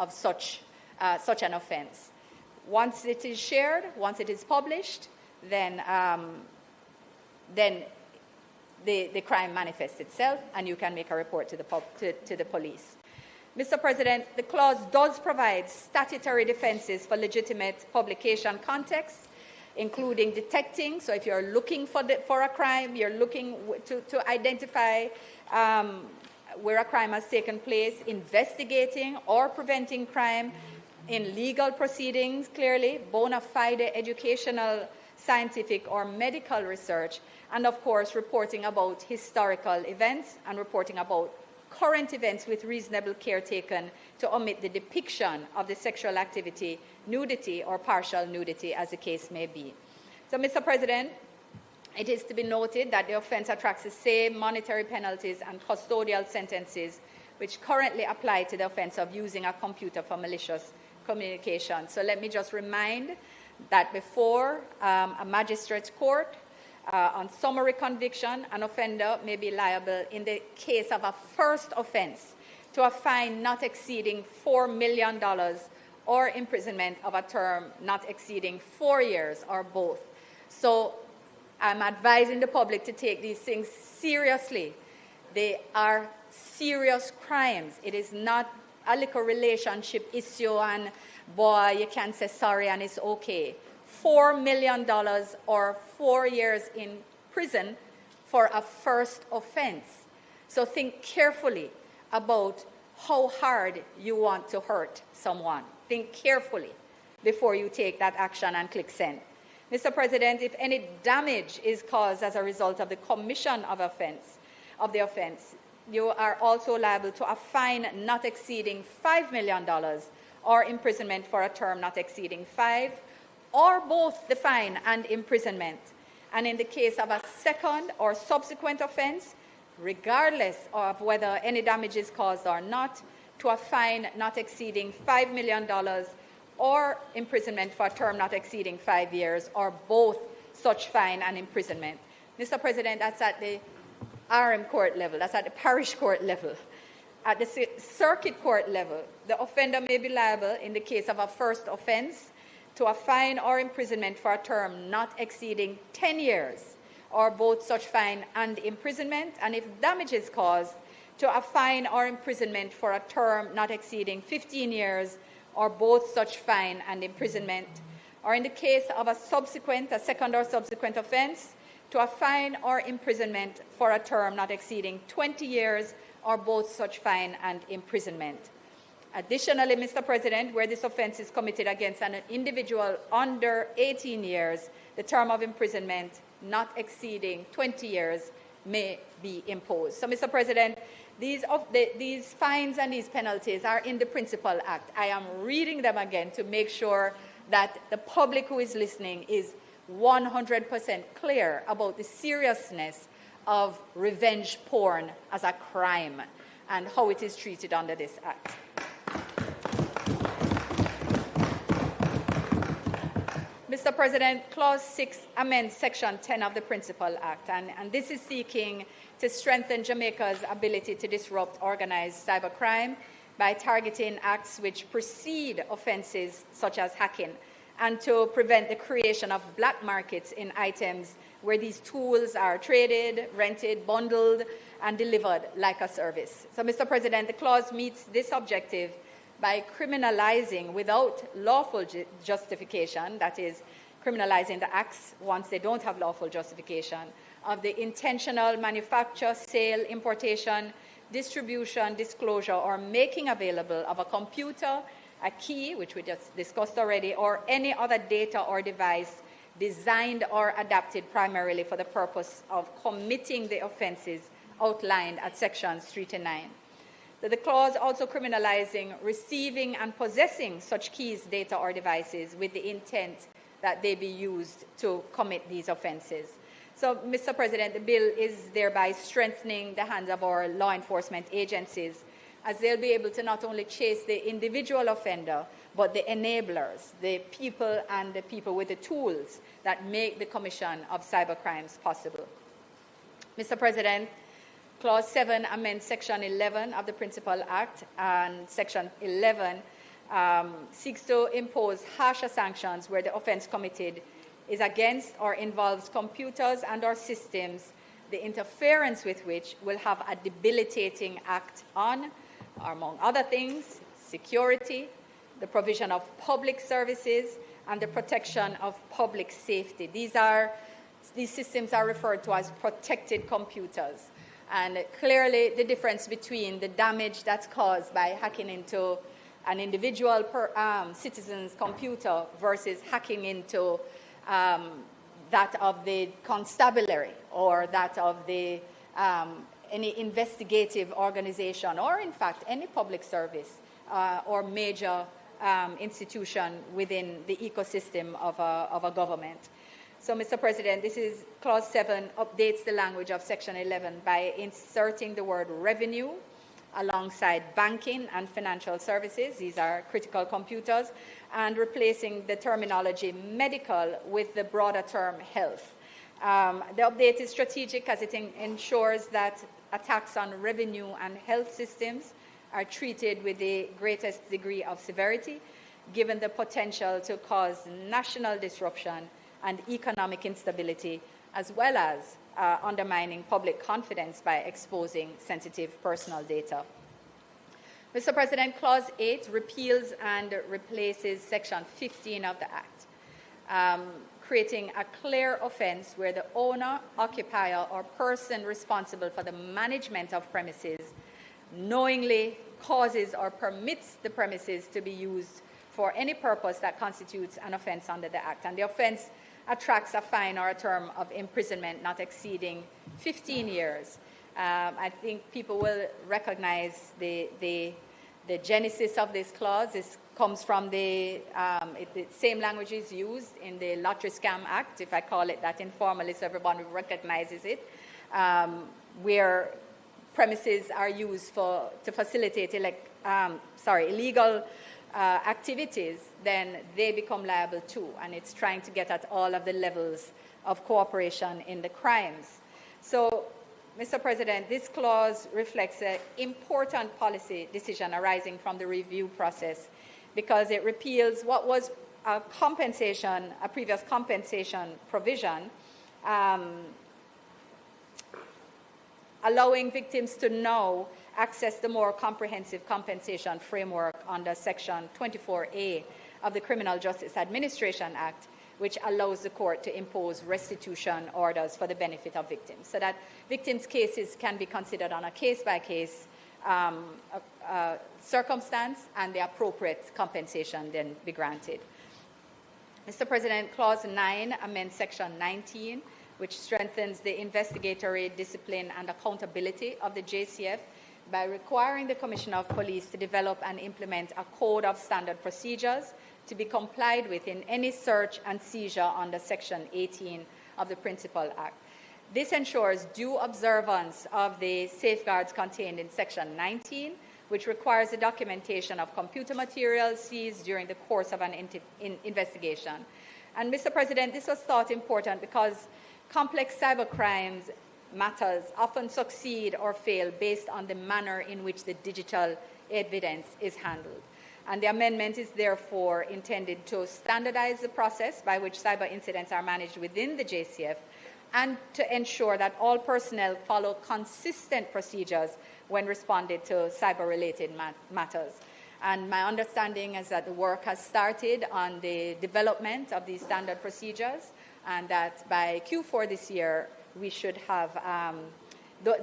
such an offense. Once it is shared, once it is published, then the crime manifests itself, and you can make a report to the police. Mr. President, the clause does provide statutory defenses for legitimate publication context, including detecting. So if you're looking for a crime, you're looking to identify where a crime has taken place, investigating or preventing crime in legal proceedings, clearly, bona fide educational, scientific, or medical research, and of course, reporting about historical events and reporting about current events with reasonable care taken to omit the depiction of the sexual activity, nudity, or partial nudity, as the case may be. So, Mr. President, it is to be noted that the offense attracts the same monetary penalties and custodial sentences which currently apply to the offense of using a computer for malicious communication. So let me just remind that before a magistrate's court, on summary conviction, an offender may be liable in the case of a first offense to a fine not exceeding $4 million or imprisonment of a term not exceeding 4 years or both. So I'm advising the public to take these things seriously. They are serious crimes. It is not a little relationship issue and, boy, you can say sorry and it's okay. $4 million or 4 years in prison for a first offense. So think carefully about how hard you want to hurt someone. Think carefully before you take that action and click send. Mr. President, if any damage is caused as a result of the commission of the offense, you are also liable to a fine not exceeding $5 million or imprisonment for a term not exceeding 5, or both the fine and imprisonment. And in the case of a second or subsequent offense, regardless of whether any damage is caused or not, to a fine not exceeding $5 million or imprisonment for a term not exceeding 5 years, or both such fine and imprisonment. Mr. President, that's at the RM court level, that's at the parish court level. At the circuit court level, the offender may be liable in the case of a first offense to a fine or imprisonment for a term not exceeding 10 years, or both such fine and imprisonment, and if damage is caused, to a fine or imprisonment for a term not exceeding 15 years, or both such fine and imprisonment, or in the case of a second or subsequent offense, to a fine or imprisonment for a term not exceeding 20 years, or both such fine and imprisonment. Additionally, Mr. President, where this offense is committed against an individual under 18 years, the term of imprisonment not exceeding 20 years may be imposed. So, Mr. President, these fines and these penalties are in the Principal Act. I am reading them again to make sure that the public who is listening is 100% clear about the seriousness of revenge porn as a crime and how it is treated under this Act. Mr. President, Clause 6 amends Section 10 of the Principal Act, and this is seeking to strengthen Jamaica's ability to disrupt organized cybercrime by targeting acts which precede offenses such as hacking, and to prevent the creation of black markets in items where these tools are traded, rented, bundled, and delivered like a service. So, Mr. President, the clause meets this objective by criminalizing without lawful justification, that is, criminalizing the acts once they don't have lawful justification, of the intentional manufacture, sale, importation, distribution, disclosure, or making available of a computer, a key, which we just discussed already, or any other data or device designed or adapted primarily for the purpose of committing the offenses outlined at Sections 3 to 9. The clause also criminalizing receiving and possessing such keys, data, or devices with the intent that they be used to commit these offenses. So, Mr. President, the bill is thereby strengthening the hands of our law enforcement agencies, as they'll be able to not only chase the individual offender, but the enablers, the people and the people with the tools that make the commission of cybercrimes possible. Mr. President, Clause 7 amends Section 11 of the Principal Act, and Section 11 seeks to impose harsher sanctions where the offense committed is against or involves computers and/or systems, the interference with which will have a debilitating act on, or among other things, security, the provision of public services, and the protection of public safety. These systems are referred to as protected computers. And clearly, the difference between the damage that's caused by hacking into an individual citizen's computer versus hacking into that of the constabulary or that of the any investigative organization, or in fact any public service or major institution within the ecosystem of a government. So, Mr. President, this is Clause 7 updates the language of Section 11 by inserting the word revenue alongside banking and financial services. These are critical computers, and replacing the terminology medical with the broader term health. The update is strategic as it ensures that attacks on revenue and health systems are treated with the greatest degree of severity, given the potential to cause national disruption and economic instability, as well as undermining public confidence by exposing sensitive personal data. Mr. President, Clause 8 repeals and replaces Section 15 of the Act, creating a clear offense where the owner, occupier, or person responsible for the management of premises knowingly causes or permits the premises to be used for any purpose that constitutes an offense under the Act. And the offense attracts a fine or a term of imprisonment not exceeding 15 years. I think people will recognize the genesis of this clause. This comes from the same language is used in the Lottery Scam Act, if I call it that informally so everyone recognizes it, where premises are used to facilitate illegal activities, then they become liable too. And it's trying to get at all of the levels of cooperation in the crimes. So, Mr. President, this clause reflects an important policy decision arising from the review process, because it repeals what was a previous compensation provision, allowing victims to now access the more comprehensive compensation framework under Section 24A of the Criminal Justice Administration Act, which allows the court to impose restitution orders for the benefit of victims, so that victims' cases can be considered on a case-by-case circumstance, and the appropriate compensation then be granted. Mr. President, Clause 9 amends Section 19, which strengthens the investigatory discipline and accountability of the JCF by requiring the Commissioner of Police to develop and implement a code of standard procedures to be complied with in any search and seizure under Section 18 of the Principal Act. This ensures due observance of the safeguards contained in Section 19, which requires the documentation of computer materials seized during the course of an investigation. And, Mr. President, this was thought important because complex cybercrimes matters often succeed or fail based on the manner in which the digital evidence is handled. And the amendment is therefore intended to standardize the process by which cyber incidents are managed within the JCF, and to ensure that all personnel follow consistent procedures when responding to cyber-related matters. And my understanding is that the work has started on the development of these standard procedures, and that by Q4 this year, we should have,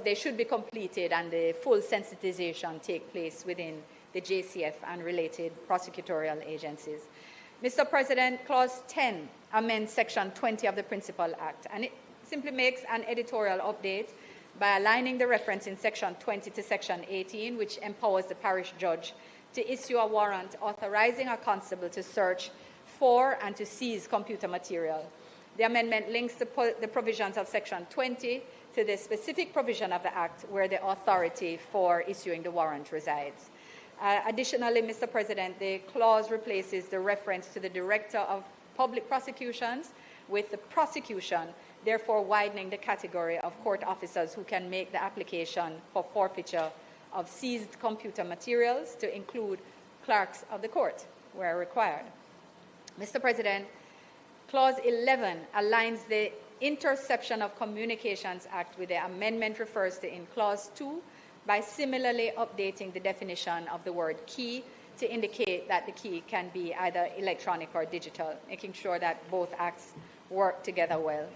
they should be completed and the full sensitization take place within the JCF and related prosecutorial agencies. Mr. President, Clause 10 amends Section 20 of the Principal Act, and it simply makes an editorial update by aligning the reference in Section 20 to Section 18, which empowers the parish judge to issue a warrant authorizing a constable to search for and to seize computer material. The amendment links the provisions of Section 20 to the specific provision of the Act where the authority for issuing the warrant resides. Additionally, Mr. President, the clause replaces the reference to the Director of Public Prosecutions with the prosecution, therefore widening the category of court officers who can make the application for forfeiture of seized computer materials to include clerks of the court where required. Mr. President, Clause 11 aligns the Interception of Communications Act with the amendment refers to in Clause 2 by similarly updating the definition of the word key to indicate that the key can be either electronic or digital, making sure that both acts work together well.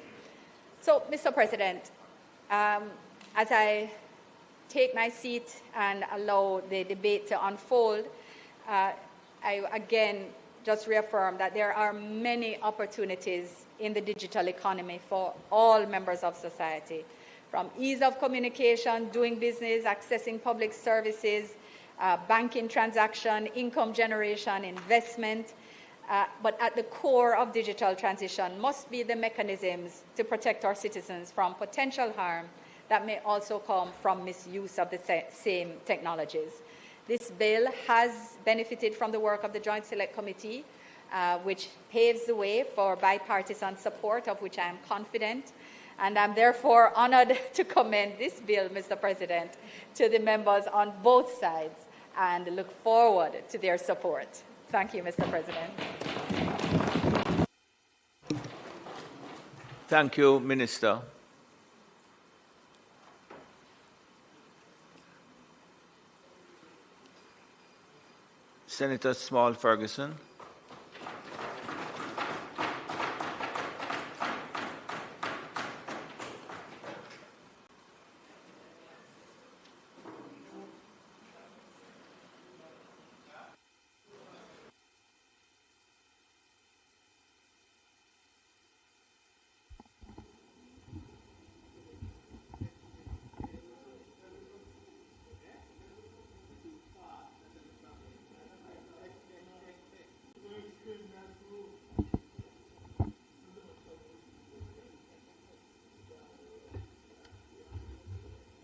So, Mr. President, as I take my seat and allow the debate to unfold, I again just reaffirm that there are many opportunities in the digital economy for all members of society, from ease of communication, doing business, accessing public services, banking transaction, income generation, investment. But at the core of digital transition must be the mechanisms to protect our citizens from potential harm that may also come from misuse of the same technologies. This bill has benefited from the work of the Joint Select Committee, which paves the way for bipartisan support, of which I am confident. And I'm therefore honored to commend this bill, Mr. President, to the members on both sides and look forward to their support. Thank you, Mr. President. Thank you, Minister. Senator Small Ferguson.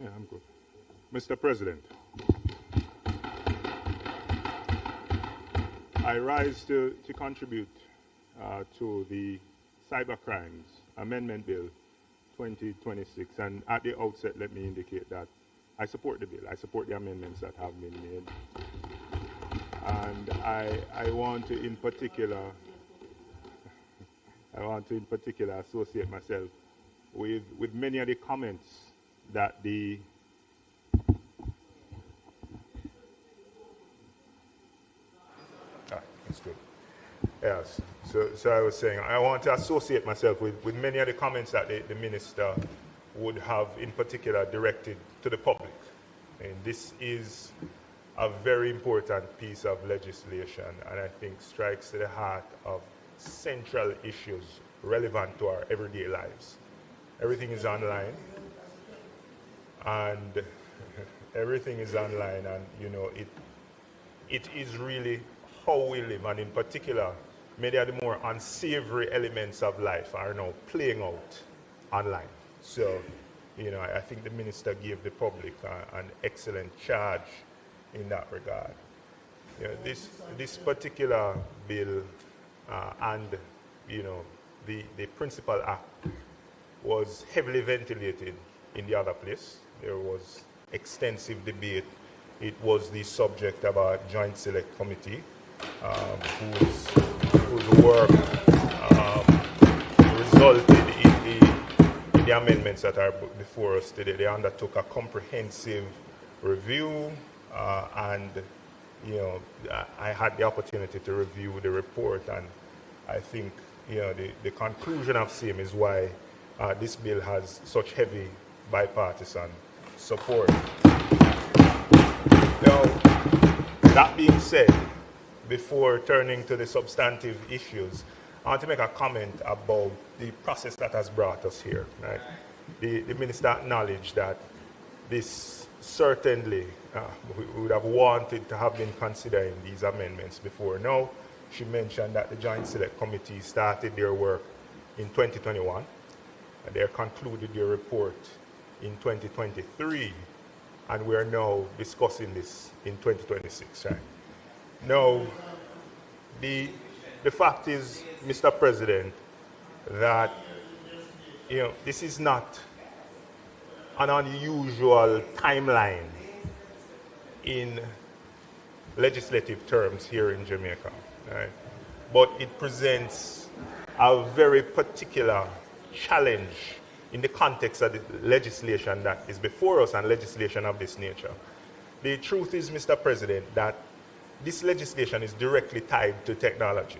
Yeah, I'm good. Mr. President, I rise to contribute to the Cybercrimes Amendment Bill 2026. And at the outset, let me indicate that I support the bill. I support the amendments that have been made. And I want to in particular associate myself with many of the comments that the that's good. Yes. So I was saying I want to associate myself with many of the comments that the minister would have in particular directed to the public. And this is a very important piece of legislation, and I think strikes to the heart of central issues relevant to our everyday lives. Everything is online, and everything is online, and you know it is really how we live, and in particular, many of the more unsavory elements of life are now playing out online. So, you know, I think the minister gave the public an excellent charge in that regard. You know, this particular bill and you know the principal act was heavily ventilated in the other place. There was extensive debate. It was the subject of a Joint Select Committee whose work resulted in the amendments that are before us today. They undertook a comprehensive review, and you know, I had the opportunity to review the report, and I think you know the conclusion of same is why this bill has such heavy bipartisan support. Now, that being said, before turning to the substantive issues, I want to make a comment about the process that has brought us here. Right? The minister acknowledged that this certainly we would have wanted to have been considering these amendments before now. She mentioned that the Joint Select Committee started their work in 2021, and they concluded their report in 2023, and we are now discussing this in 2026. Right? Now, the fact is, Mr. President, that you know this is not an unusual timeline in legislative terms here in Jamaica, right? But it presents a very particular challenge in the context of the legislation that is before us and legislation of this nature. The truth is, Mr. President, that this legislation is directly tied to technology.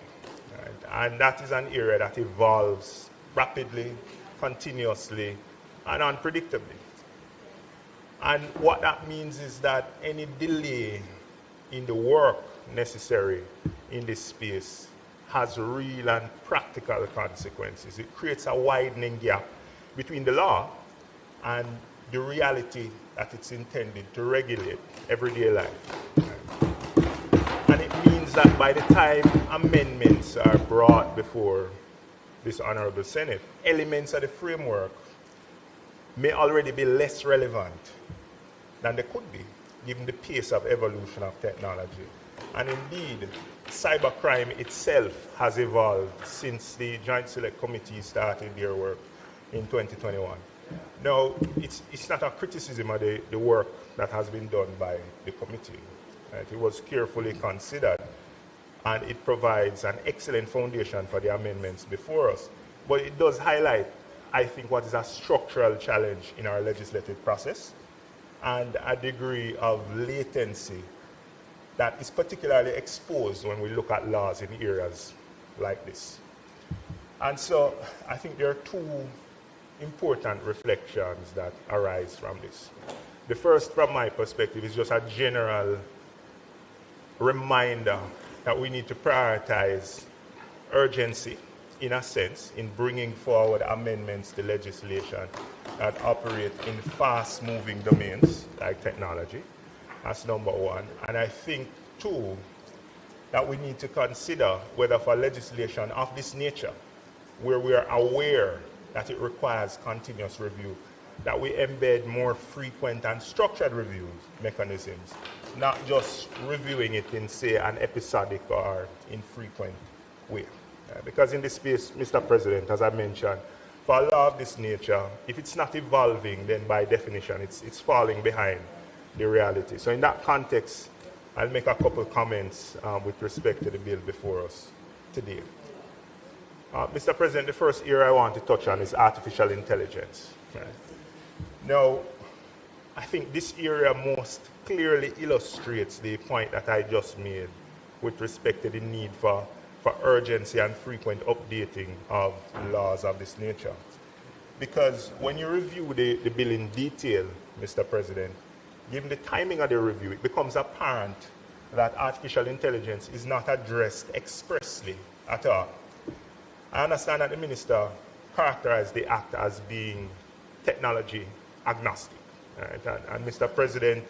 Right? And that is an area that evolves rapidly, continuously, and unpredictably. And what that means is that any delay in the work necessary in this space has real and practical consequences. It creates a widening gap between the law and the reality that it's intended to regulate everyday life. And it means that by the time amendments are brought before this Honorable Senate, elements of the framework may already be less relevant than they could be, given the pace of evolution of technology. And indeed, cybercrime itself has evolved since the Joint Select Committee started their work in 2021. Now, it's not a criticism of the work that has been done by the committee. Right? It was carefully considered, and it provides an excellent foundation for the amendments before us. But it does highlight, I think, what is a structural challenge in our legislative process and a degree of latency that is particularly exposed when we look at laws in areas like this. And so I think there are two important reflections that arise from this. The first, from my perspective, is just a general reminder that we need to prioritize urgency, in a sense, in bringing forward amendments to legislation that operate in fast-moving domains like technology. That's number one. And I think, two, that we need to consider whether for legislation of this nature, where we are aware that it requires continuous review, that we embed more frequent and structured review mechanisms, not just reviewing it in, say, an episodic or infrequent way. Because in this space, Mr. President, as I mentioned, for a law of this nature, if it's not evolving, then by definition, it's falling behind the reality. So in that context, I'll make a couple comments with respect to the bill before us today. Mr. President, the first area I want to touch on is artificial intelligence. Right? Now, I think this area most clearly illustrates the point that I just made with respect to the need for urgency and frequent updating of laws of this nature. Because when you review the bill in detail, Mr. President, given the timing of the review, it becomes apparent that artificial intelligence is not addressed expressly at all. I understand that the Minister characterized the act as being technology agnostic. Right? And Mr. President,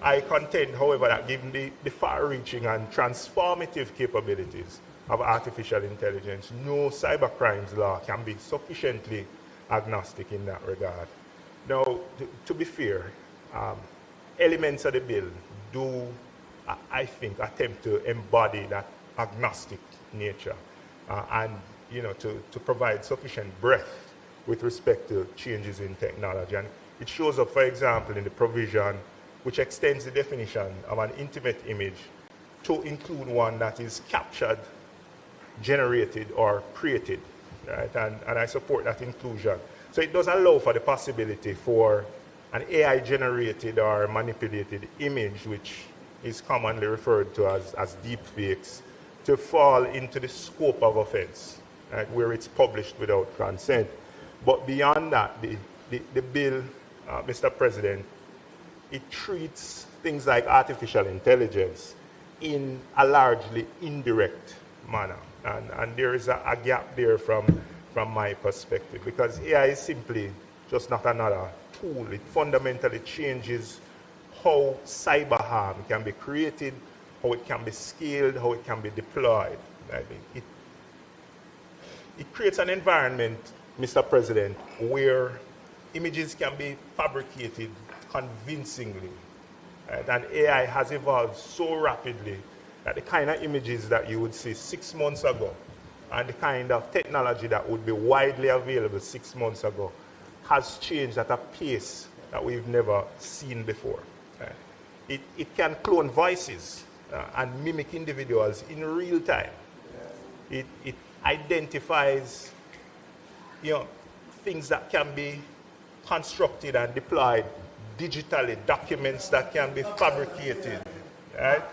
I contend, however, that given the far-reaching and transformative capabilities of artificial intelligence, no cybercrimes law can be sufficiently agnostic in that regard. Now, to be fair, elements of the bill do, I think, attempt to embody that agnostic nature and, to provide sufficient breadth with respect to changes in technology. And it shows up, for example, in the provision which extends the definition of an intimate image to include one that is captured, generated, or created. Right? And I support that inclusion. So it does allow for the possibility for an AI-generated or manipulated image, which is commonly referred to as deepfakes, to fall into the scope of offense, right, where it's published without consent. But beyond that, the bill, Mr. President, it treats things like artificial intelligence in a largely indirect manner. And there is a gap there from my perspective, because AI is simply just not another tool. It fundamentally changes how cyber harm can be created, how it can be scaled, how it can be deployed. Right? It creates an environment, Mr. President, where images can be fabricated convincingly. Right? And AI has evolved so rapidly that the kind of images that you would see 6 months ago and the kind of technology that would be widely available 6 months ago has changed at a pace that we've never seen before. Right? It can clone voices and mimic individuals in real time. It identifies, things that can be constructed and deployed digitally, documents that can be fabricated, right?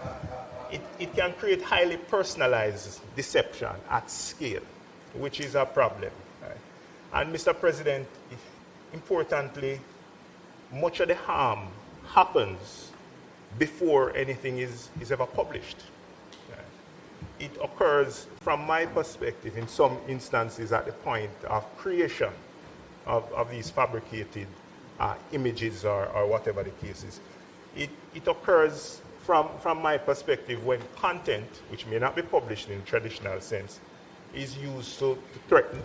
It can create highly personalized deception at scale, which is a problem. Right? And Mr. President, importantly, much of the harm happens before anything is ever published. Right? It occurs, from my perspective, in some instances at the point of creation of these fabricated images or whatever the case is. It occurs from my perspective when content, which may not be published in the traditional sense, is used to threaten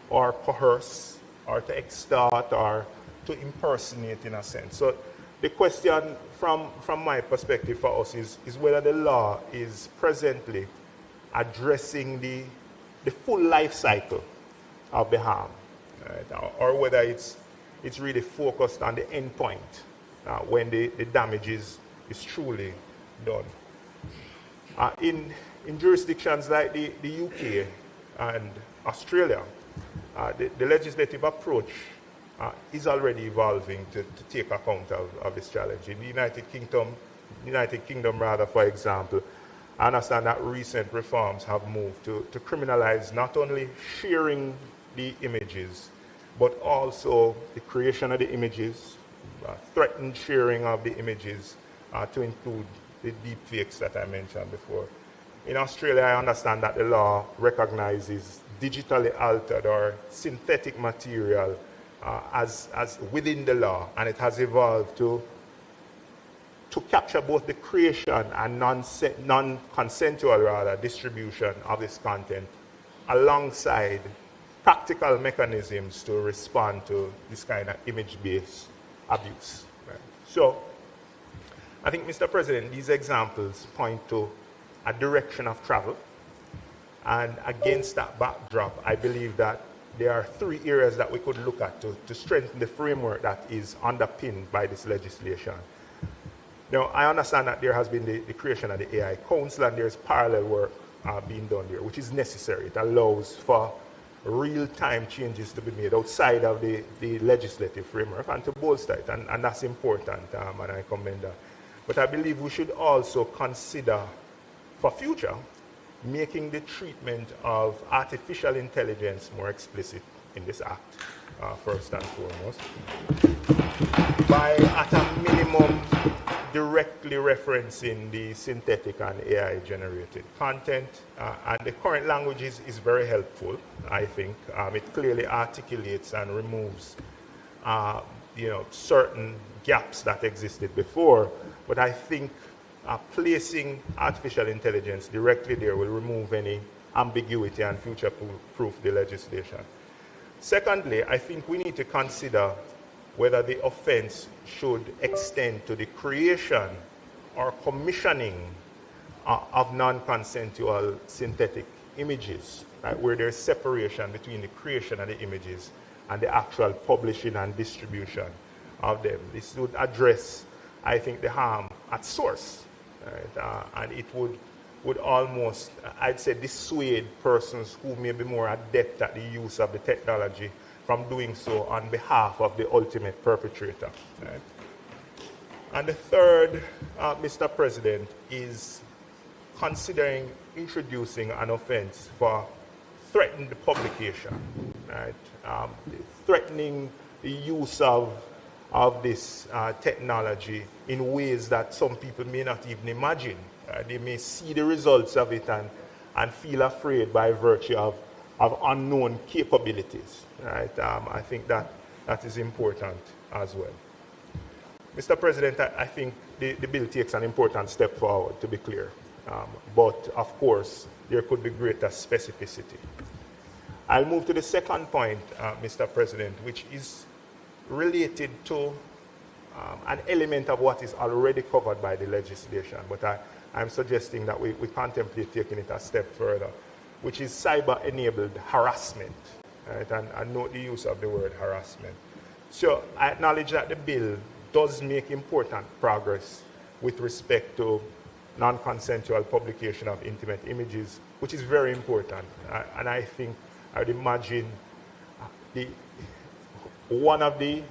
or coerce or to extort or to impersonate in a sense. So the question from my perspective for us is whether the law is presently addressing the full life cycle of the harm, right? Or whether it's really focused on the end point when the damage is truly done. In jurisdictions like the UK and Australia, the legislative approach is already evolving to take account of this challenge. In the United Kingdom, for example, I understand that recent reforms have moved to criminalize not only sharing the images, but also the creation of the images, threatened sharing of the images, to include the deep fakes that I mentioned before. In Australia, I understand that the law recognizes digitally altered or synthetic material as within the law, and it has evolved to capture both the creation and non-consensual distribution of this content alongside practical mechanisms to respond to this kind of image-based abuse. Right? So I think, Mr. President, these examples point to a direction of travel. And against that backdrop, I believe that there are three areas that we could look at to strengthen the framework that is underpinned by this legislation. Now, I understand that there has been the creation of the AI Council, and there's parallel work being done there, which is necessary. It allows for real-time changes to be made outside of the legislative framework and to bolster it, and that's important, and I commend that. But I believe we should also consider, for future, making the treatment of artificial intelligence more explicit in this act, first and foremost, by, at a minimum, directly referencing the synthetic and AI-generated content. And the current language is very helpful, I think. It clearly articulates and removes certain gaps that existed before. But I think placing artificial intelligence directly there will remove any ambiguity and future-proof the legislation. Secondly, I think we need to consider whether the offense should extend to the creation or commissioning of non-consensual synthetic images, right, where there's separation between the creation of the images and the actual publishing and distribution of them. This would address, I think, the harm at source, right? And it would almost, I'd say, dissuade persons who may be more adept at the use of the technology from doing so on behalf of the ultimate perpetrator. Right? And the third, Mr. President, is considering introducing an offense for threatened publication, right? Threatening the use of this technology in ways that some people may not even imagine. They may see the results of it and feel afraid by virtue of unknown capabilities. Right? I think that is important as well. Mr. President, I think the bill takes an important step forward, to be clear. But, of course, there could be greater specificity. I'll move to the second point, Mr. President, which is related to an element of what is already covered by the legislation. But I'm suggesting that we contemplate taking it a step further, which is cyber-enabled harassment. Right? And note the use of the word harassment. So I acknowledge that the bill does make important progress with respect to non-consensual publication of intimate images, which is very important. And I think, I would imagine, one of the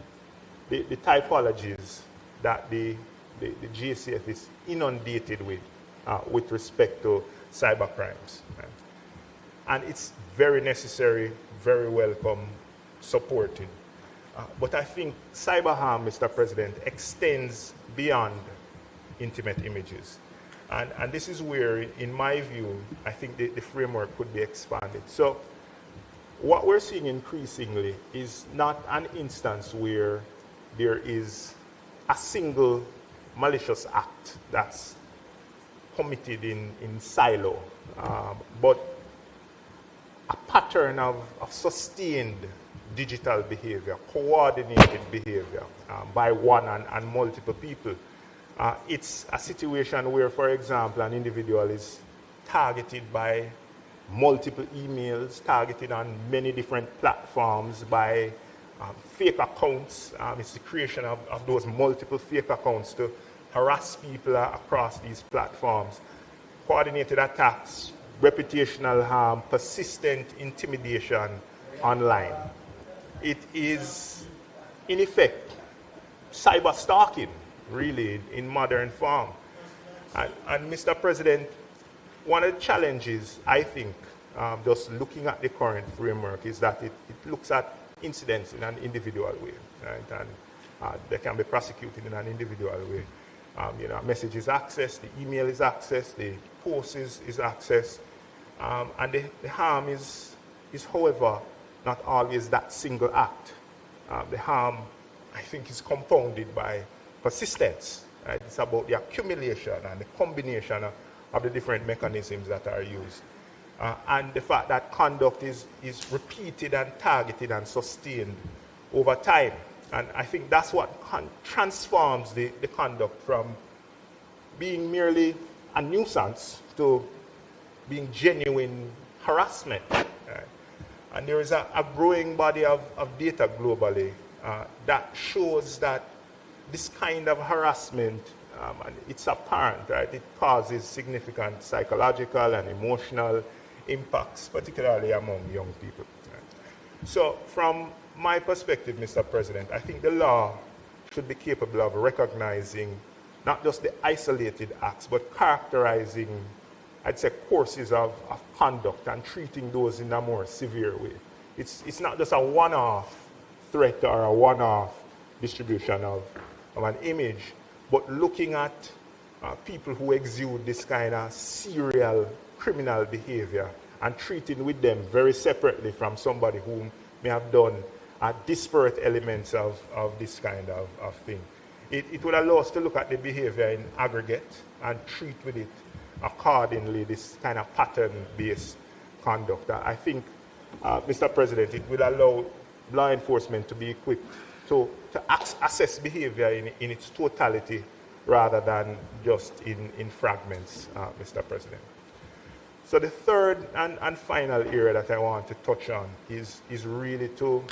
typologies that the GCF is inundated with respect to cyber crimes. Right? And it's very necessary, very welcome, supported. But I think cyber harm, Mr. President, extends beyond intimate images. And this is where, in my view, I think the framework could be expanded. So what we're seeing increasingly is not an instance where there is a single malicious act that's committed in silo, but a pattern of sustained digital behavior, coordinated behavior by one and multiple people. It's a situation where, for example, an individual is targeted by multiple emails, targeted on many different platforms by fake accounts. It's the creation of those multiple fake accounts to harass people across these platforms. Coordinated attacks, reputational harm, persistent intimidation online. It is, in effect, cyber stalking, really, in modern form. And Mr. President, one of the challenges, I think, just looking at the current framework is that it looks at incidents in an individual way, right? And they can be prosecuted in an individual way. A message is accessed, the email is accessed, the post is accessed, and the harm is, however, not always that single act. The harm, I think, is compounded by persistence. Right? It's about the accumulation and the combination of the different mechanisms that are used. And the fact that conduct is repeated and targeted and sustained over time. And I think that's what transforms the conduct from being merely a nuisance to being genuine harassment. Right? And there is a growing body of data globally that shows that this kind of harassment, and it's apparent, right? It causes significant psychological and emotional impacts, particularly among young people. Right? So from my perspective, Mr. President, I think the law should be capable of recognizing not just the isolated acts, but characterizing, I'd say, courses of conduct and treating those in a more severe way. It's not just a one-off threat or a one-off distribution of an image, but looking at people who exude this kind of serial criminal behavior and treating with them very separately from somebody who may have done disparate elements of this kind of thing. It would allow us to look at the behavior in aggregate and treat with it accordingly, this kind of pattern-based conduct. I think, Mr. President, it will allow law enforcement to be equipped to assess behavior in its totality rather than just in fragments, Mr. President. So the third and final area that I want to touch on is really to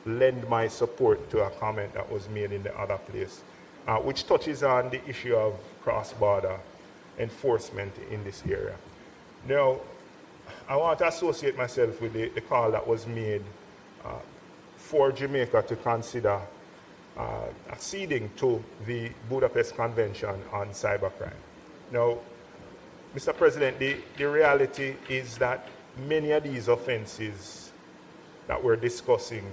lend my support to a comment that was made in the other place, which touches on the issue of cross-border enforcement in this area. Now, I want to associate myself with the call that was made for Jamaica to consider acceding to the Budapest Convention on Cybercrime. Now, Mr. President, the reality is that many of these offenses that we're discussing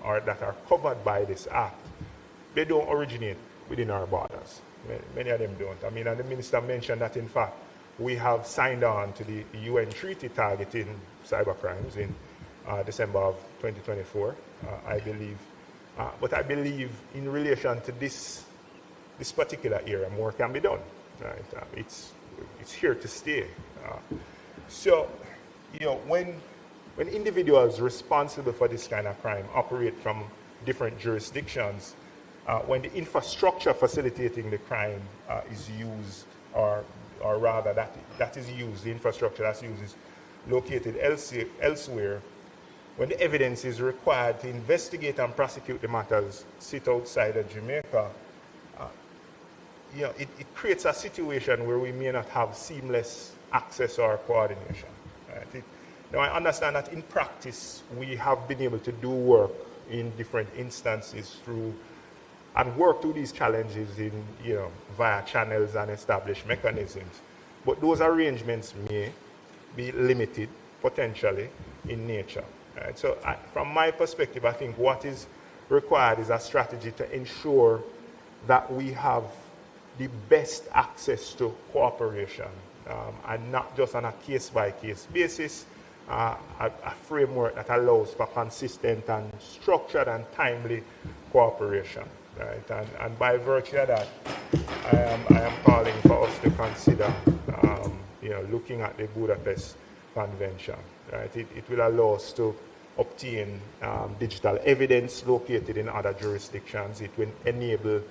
or that are covered by this act, they don't originate within our borders. Many of them don't. I mean, and the minister mentioned that, in fact, we have signed on to the UN treaty targeting cybercrimes in December of 2024, I believe. But I believe in relation to this particular area, more can be done. Right? It's here to stay. So, when individuals responsible for this kind of crime operate from different jurisdictions, when the infrastructure facilitating the crime is used, or rather that is used, the infrastructure that's used is located elsewhere, when the evidence is required to investigate and prosecute the matters sit outside of Jamaica, it creates a situation where we may not have seamless access or coordination. Right? Now, I understand that in practice, we have been able to do work in different instances and work through these challenges in, via channels and established mechanisms. But those arrangements may be limited, potentially, in nature. Right? So from my perspective, I think what is required is a strategy to ensure that we have the best access to cooperation, and not just on a case-by-case basis, a framework that allows for consistent and structured and timely cooperation. Right? And by virtue of that, I am calling for us to consider looking at the Budapest Convention. Right? It will allow us to obtain digital evidence located in other jurisdictions. It will enable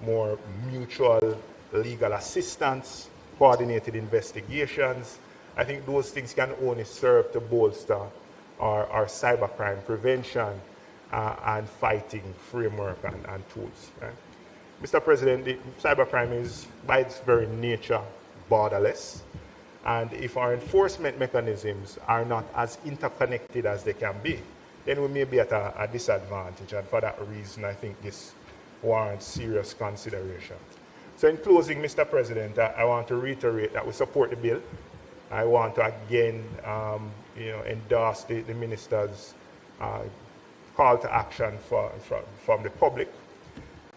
more mutual legal assistance, coordinated investigations. I think those things can only serve to bolster our cybercrime prevention and fighting framework and tools. Right? Mr. President, cybercrime is, by its very nature, borderless. And if our enforcement mechanisms are not as interconnected as they can be, then we may be at a disadvantage. And for that reason, I think this warrants serious consideration. So in closing, Mr. President, I want to reiterate that we support the bill. I want to again endorse the Minister's call to action from the public.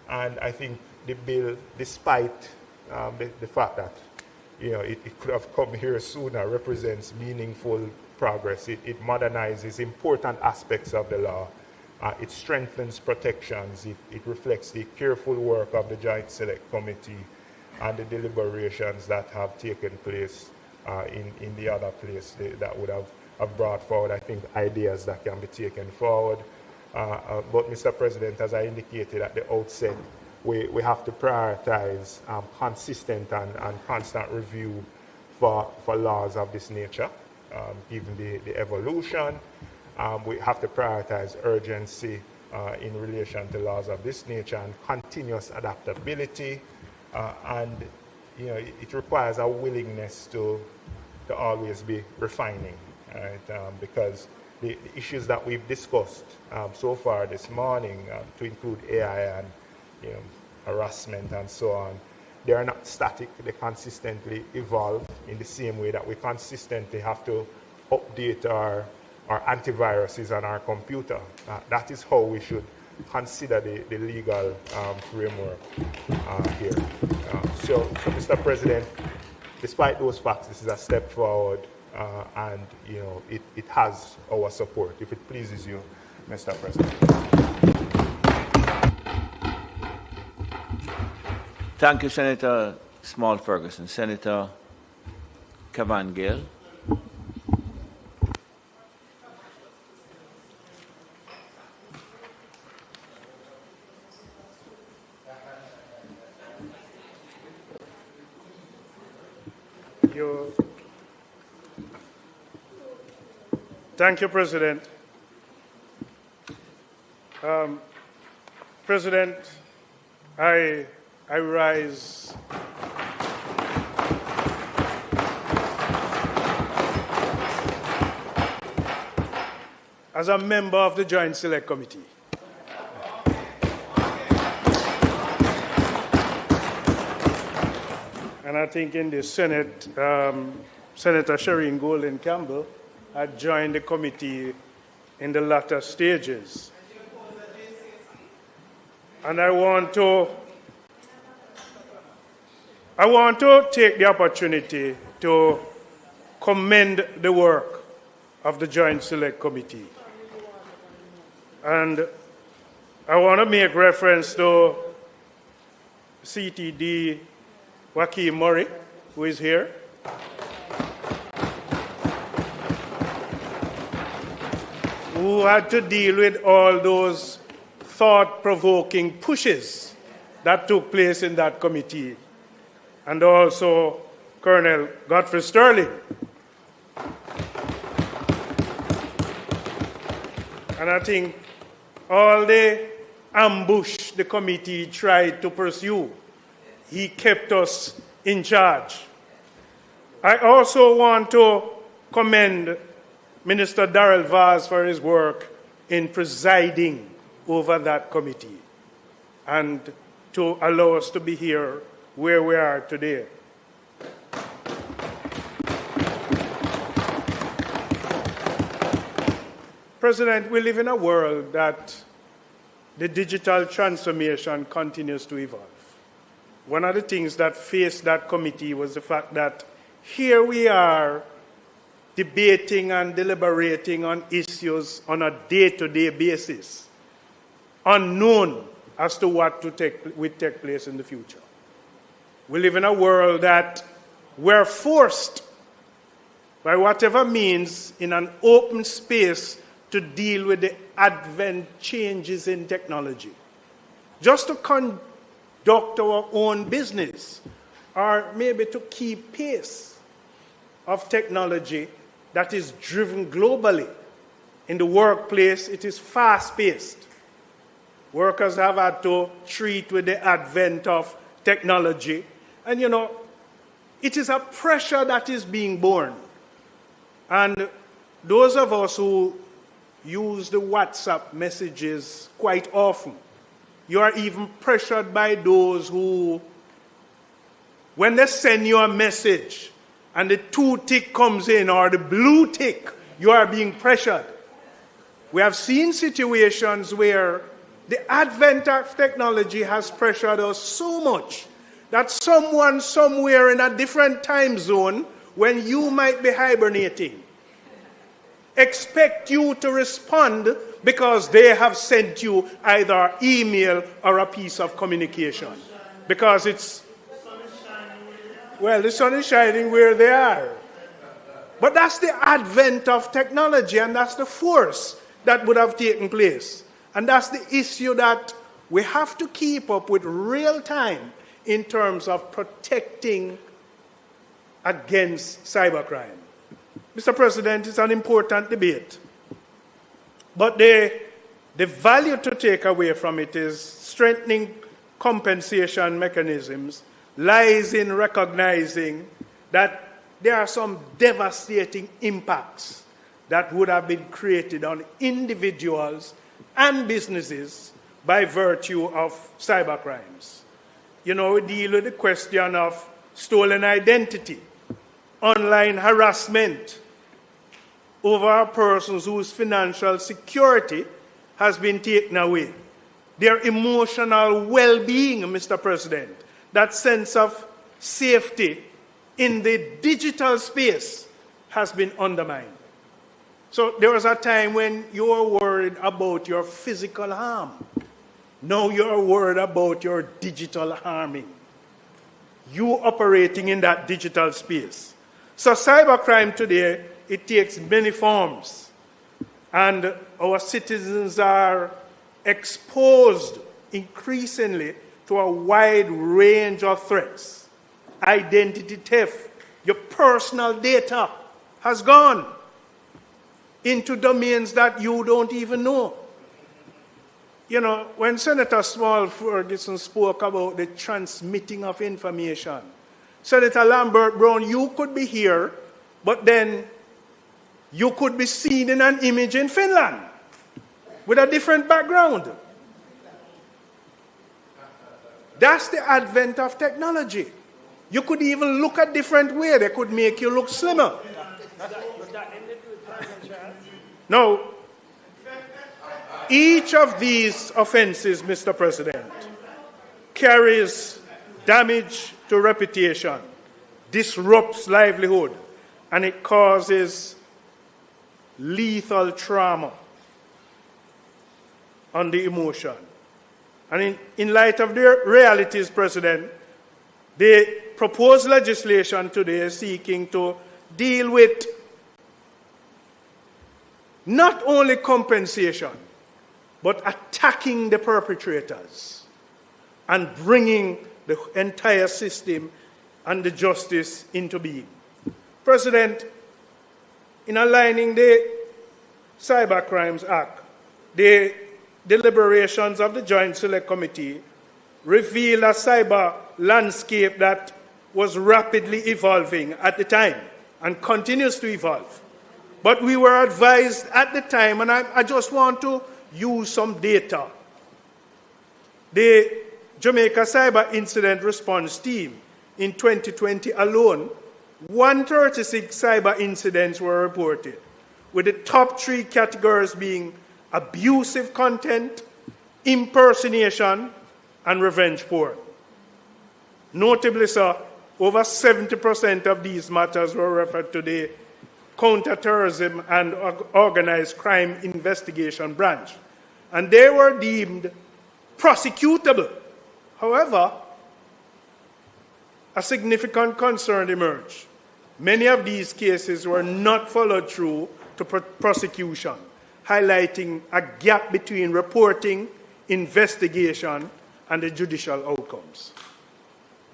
And I think the bill, despite the fact that it could have come here sooner, represents meaningful progress. It modernizes important aspects of the law. It strengthens protections. It reflects the careful work of the Joint Select Committee and the deliberations that have taken place in the other place that would have brought forward, I think, ideas that can be taken forward. But, Mr. President, as I indicated at the outset, we have to prioritize consistent and constant review for laws of this nature, given the evolution. We have to prioritize urgency in relation to laws of this nature and continuous adaptability. And it requires a willingness to always be refining, right? Because the issues that we've discussed so far this morning, to include AI and harassment and so on, they are not static. They consistently evolve in the same way that we consistently have to update our antiviruses on our computer. That is how we should consider the legal framework here. So, Mr. President, despite those facts, this is a step forward, and it has our support, if it pleases you, Mr. President. Thank you, Senator Small Ferguson. Senator Cavan Gale. Thank you, President. President, I rise as a member of the Joint Select Committee. And I think in the Senate, Senator Shireen Golden Campbell had joined the committee in the latter stages. And I want to take the opportunity to commend the work of the Joint Select Committee. And I want to make reference to CTD Joaquin Murray, who is here. Who had to deal with all those thought-provoking pushes that took place in that committee. And also Colonel Godfrey Sterling. And I think all the ambush the committee tried to pursue, he kept us in charge. I also want to commend Minister Darrell Vaz for his work in presiding over that committee and to allow us to be here where we are today. President, we live in a world that the digital transformation continues to evolve. One of the things that faced that committee was the fact that here we are debating and deliberating on issues on a day-to-day basis, unknown as to what will take place in the future. We live in a world that we're forced, by whatever means, in an open space to deal with the advent changes in technology. Just to conduct our own business, or maybe to keep pace of technology that is driven globally. In the workplace, it is fast-paced. Workers have had to treat with the advent of technology. And, it is a pressure that is being borne. And those of us who use the WhatsApp messages quite often, you are even pressured by those who, when they send you a message and the 2 tick comes in or the blue tick, you are being pressured. We have seen situations where the advent of technology has pressured us so much that someone somewhere in a different time zone, when you might be hibernating, expect you to respond because they have sent you either email or a piece of communication. Because the sun is shining where they are. But that's the advent of technology, and that's the force that would have taken place. And that's the issue that we have to keep up with real time in terms of protecting against cybercrime. Mr. President, it's an important debate. But the value to take away from it is strengthening compensation mechanisms lies in recognizing that there are some devastating impacts that would have been created on individuals and businesses by virtue of cybercrimes. We deal with the question of stolen identity, online harassment over persons whose financial security has been taken away, their emotional well-being, Mr. President, that sense of safety in the digital space has been undermined. So there was a time when you were worried about your physical harm. Now you're worried about your digital harming. You operating in that digital space. So cybercrime today, it takes many forms. And our citizens are exposed increasingly to a wide range of threats. Identity theft, your personal data has gone into domains that you don't even know. When Senator Small Ferguson spoke about the transmitting of information, Senator Lambert Brown, you could be here, but then you could be seen in an image in Finland with a different background. That's the advent of technology. You could even look a different way. They could make you look slimmer. Now, each of these offenses, Mr. President, carries damage to reputation, disrupts livelihood, and it causes lethal trauma on the emotion. And in light of the realities, President, the proposed legislation today is seeking to deal with not only compensation, but attacking the perpetrators and bringing the entire system and the justice into being. President, in aligning the Cybercrimes Act, the deliberations of the Joint Select Committee reveal a cyber landscape that was rapidly evolving at the time and continues to evolve. But we were advised at the time, and I just want to use some data. The Jamaica Cyber Incident Response Team, in 2020 alone, 136 cyber incidents were reported, with the top 3 categories being abusive content, impersonation, and revenge porn. Notably, sir, over 70% of these matters were referred to the Counterterrorism and Organized Crime Investigation Branch, and they were deemed prosecutable. However, a significant concern emerged. Many of these cases were not followed through to prosecution, highlighting a gap between reporting, investigation, and the judicial outcomes.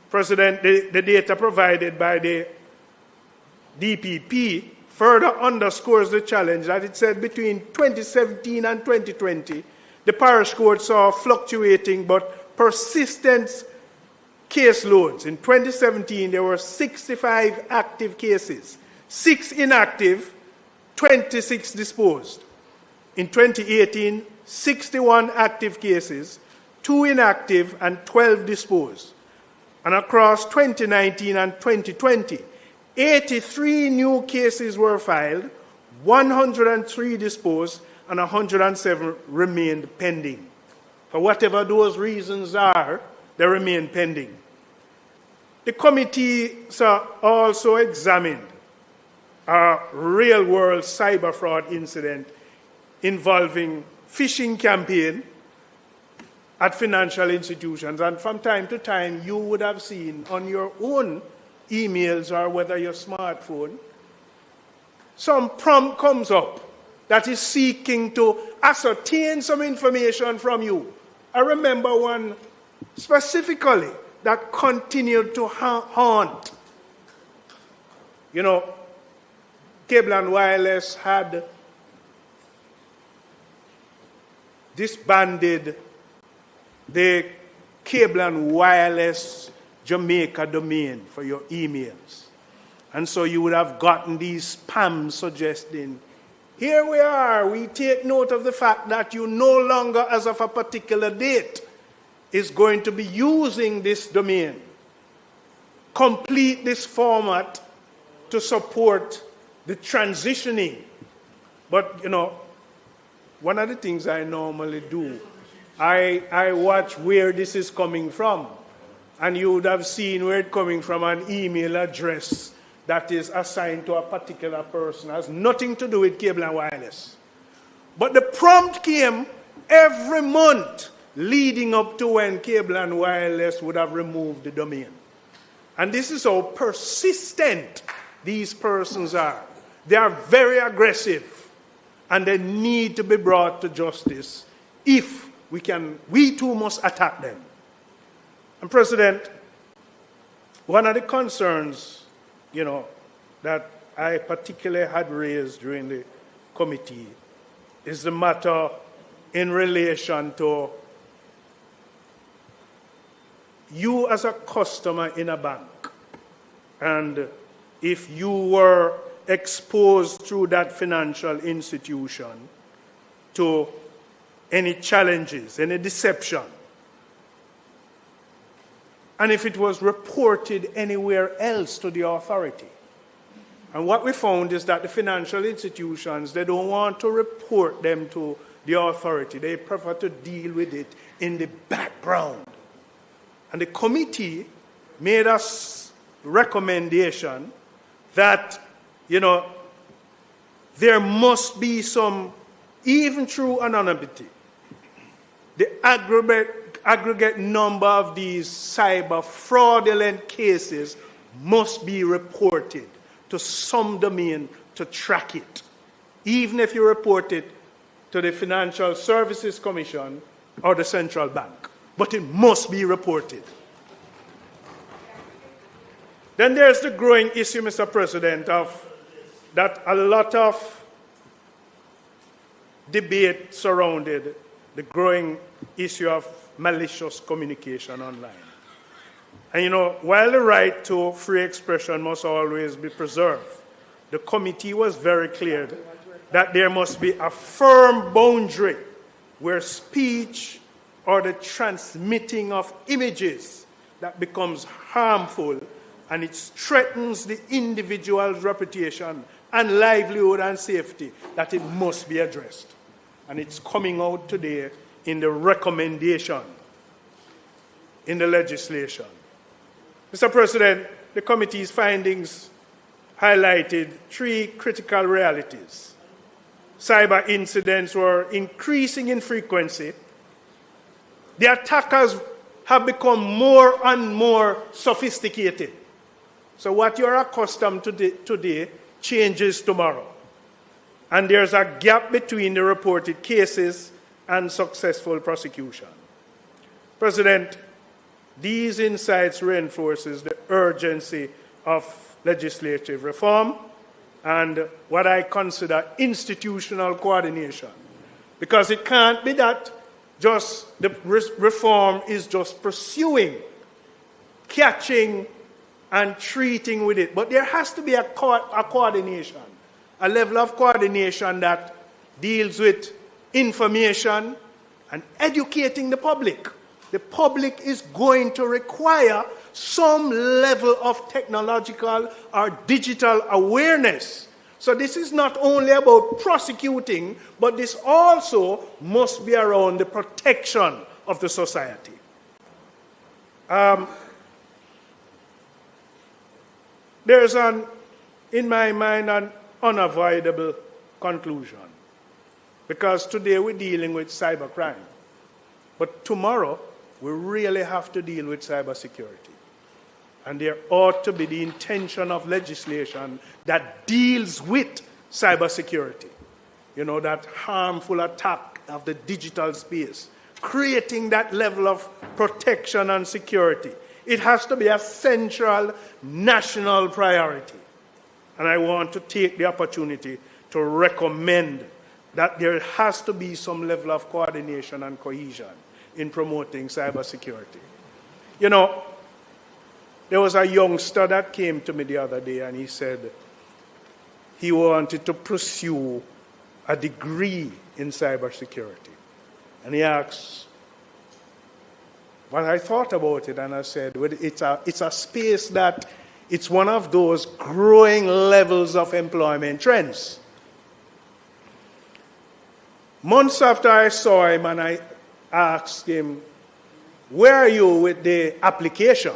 President, the data provided by the DPP further underscores the challenge that it said between 2017 and 2020, the parish court saw fluctuating but persistent case loads. In 2017, there were 65 active cases, 6 inactive, 26 disposed. In 2018, 61 active cases, 2 inactive, and 12 disposed. And across 2019 and 2020, 83 new cases were filed, 103 disposed, and 107 remained pending. For whatever those reasons are, they remain pending. The committee also examined a real-world cyber fraud incident involving phishing campaign at financial institutions. And from time to time, you would have seen on your own emails or whether your smartphone, some prompt comes up that is seeking to ascertain some information from you. I remember one specifically that continued to haunt. You know, Cable and Wireless had disbanded the Cable and Wireless Jamaica domain for your emails. And so you would have gotten these spams suggesting, here we are, we take note of the fact that you no longer, as of a particular date, is going to be using this domain. Complete this format to support the transitioning. But, you know, one of the things I normally do, I watch where this is coming from. And you would have seen where it's coming from, an email address that is assigned to a particular person. It has nothing to do with Cable and Wireless. But the prompt came every month leading up to when Cable and Wireless would have removed the domain. And this is how persistent these persons are. They are very aggressive, and they need to be brought to justice. If we too must attack them. And President, one of the concerns, you know, that I particularly had raised during the committee is the matter in relation to you as a customer in a bank. And if you were exposed through that financial institution to any challenges, any deception, and if it was reported anywhere else to the authority. And what we found is that the financial institutions, they don't want to report them to the authority. They prefer to deal with it in the background. And the committee made us recommendation that, you know, there must be some, even through anonymity, the aggregate number of these cyber fraudulent cases must be reported to some domain to track it, even if you report it to the Financial Services Commission or the Central Bank. But it must be reported. Then there's the growing issue, Mr. President, of that a lot of debate surrounded the growing issue of malicious communication online. And while the right to free expression must always be preserved, the committee was very clear that there must be a firm boundary where speech or the transmitting of images that becomes harmful and it threatens the individual's reputation and livelihood and safety, that it must be addressed. And it's coming out today in the recommendation in the legislation. Mr. President, the committee's findings highlighted three critical realities. Cyber incidents were increasing in frequency. The attackers have become more and more sophisticated. So what you're accustomed to today changes tomorrow. And there's a gap between the reported cases and successful prosecution. President, these insights reinforces the urgency of legislative reform and what I consider institutional coordination. Because it can't be that just the reform is just pursuing, catching, and treating with it. But there has to be a coordination, a level of coordination that deals with information and educating the public. The public is going to require some level of technological or digital awareness. So this is not only about prosecuting, but this also must be around the protection of the society. There's in my mind, an unavoidable conclusion. Because today we're dealing with cybercrime. But tomorrow, we really have to deal with cybersecurity. And there ought to be the intention of legislation that deals with cybersecurity. That harmful attack of the digital space, creating that level of protection and security. It has to be a central national priority. And I want to take the opportunity to recommend that there has to be some level of coordination and cohesion in promoting cybersecurity. There was a youngster that came to me the other day and he said he wanted to pursue a degree in cybersecurity. And he asked, well, I thought about it and I said, well, it's a space that it's one of those growing levels of employment trends. Months after I saw him and I asked him, where are you with the application?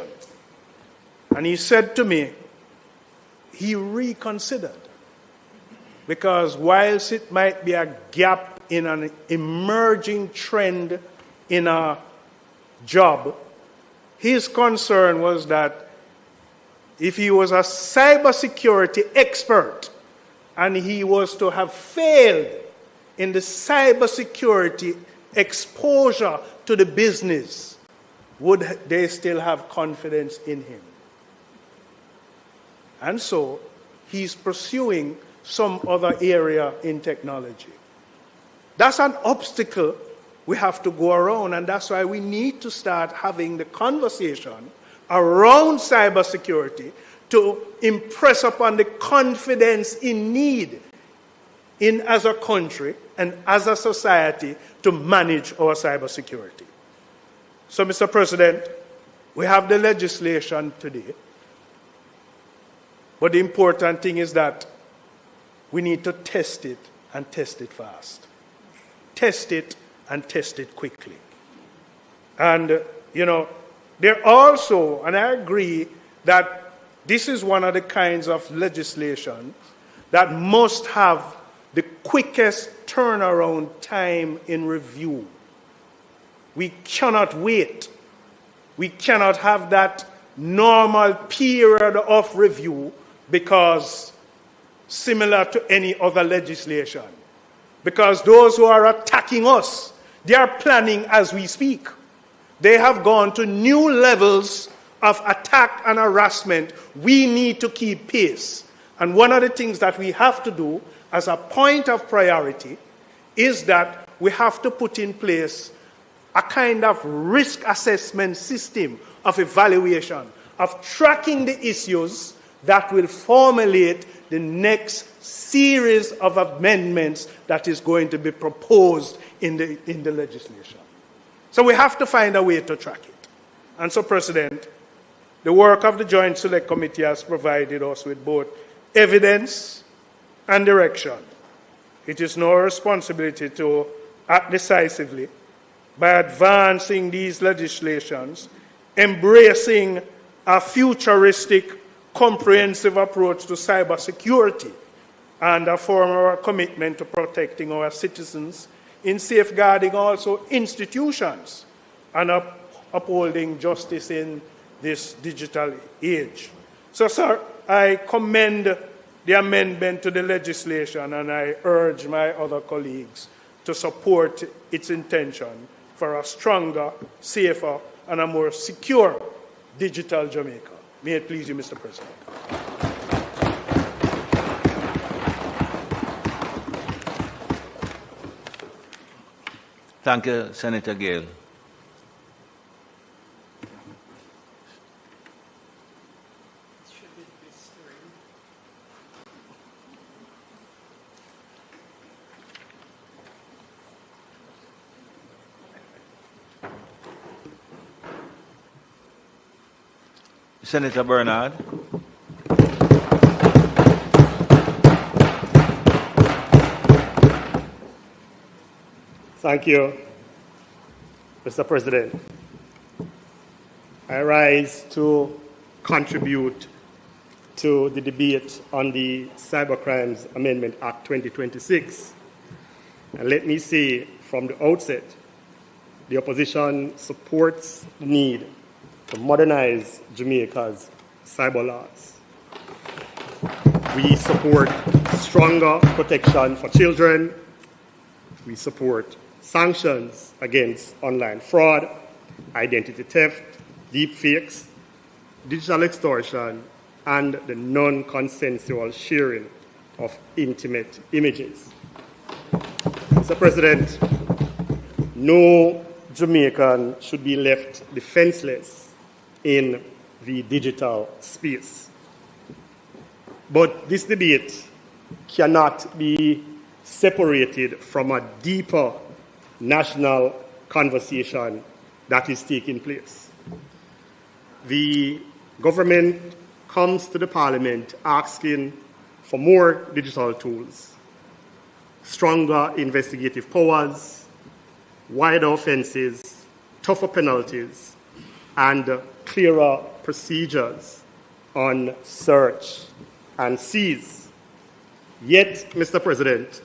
And he said to me, he reconsidered. Because whilst it might be a gap in an emerging trend in a job, his concern was that if he was a cybersecurity expert and he was to have failed in the cybersecurity exposure to the business, would they still have confidence in him? And so he's pursuing some other area in technology. That's an obstacle we have to go around, and that's why we need to start having the conversation around cybersecurity to impress upon the confidence in need as a country and as a society to manage our cybersecurity. So, Mr. President, we have the legislation today, but the important thing is that we need to test it and test it fast. Test it and test it quickly. And, there also, and I agree that this is one of the kinds of legislation that must have the quickest turnaround time in review. We cannot wait. We cannot have that normal period of review because similar to any other legislation. Because those who are attacking us, they are planning as we speak. They have gone to new levels of attack and harassment. We need to keep pace. And one of the things that we have to do as a point of priority is that we have to put in place a kind of risk assessment system of evaluation, of tracking the issues that will formulate the next series of amendments that is going to be proposed in the legislation. So we have to find a way to track it. And so, President, the work of the Joint Select Committee has provided us with both evidence and direction. It is now our responsibility to act decisively by advancing these legislations, embracing a futuristic, comprehensive approach to cybersecurity, and affirm our commitment to protecting our citizens in safeguarding also institutions and upholding justice in this digital age. So, sir, I commend the amendment to the legislation, and I urge my other colleagues to support its intention for a stronger, safer, and a more secure digital Jamaica. May it please you, Mr. President. Thank you, Senator Gale. Senator Bernard. Thank you, Mr. President. I rise to contribute to the debate on the Cybercrimes Amendment Act 2026. And let me say from the outset, the opposition supports the need to modernize Jamaica's cyber laws. We support stronger protection for children. We support sanctions against online fraud, identity theft, deepfakes, digital extortion, and the non-consensual sharing of intimate images. Mr. President, no Jamaican should be left defenseless in the digital space. But this debate cannot be separated from a deeper national conversation that is taking place. The government comes to the Parliament asking for more digital tools, stronger investigative powers, wider offences, tougher penalties, and clearer procedures on search and seize. Yet, Mr. President,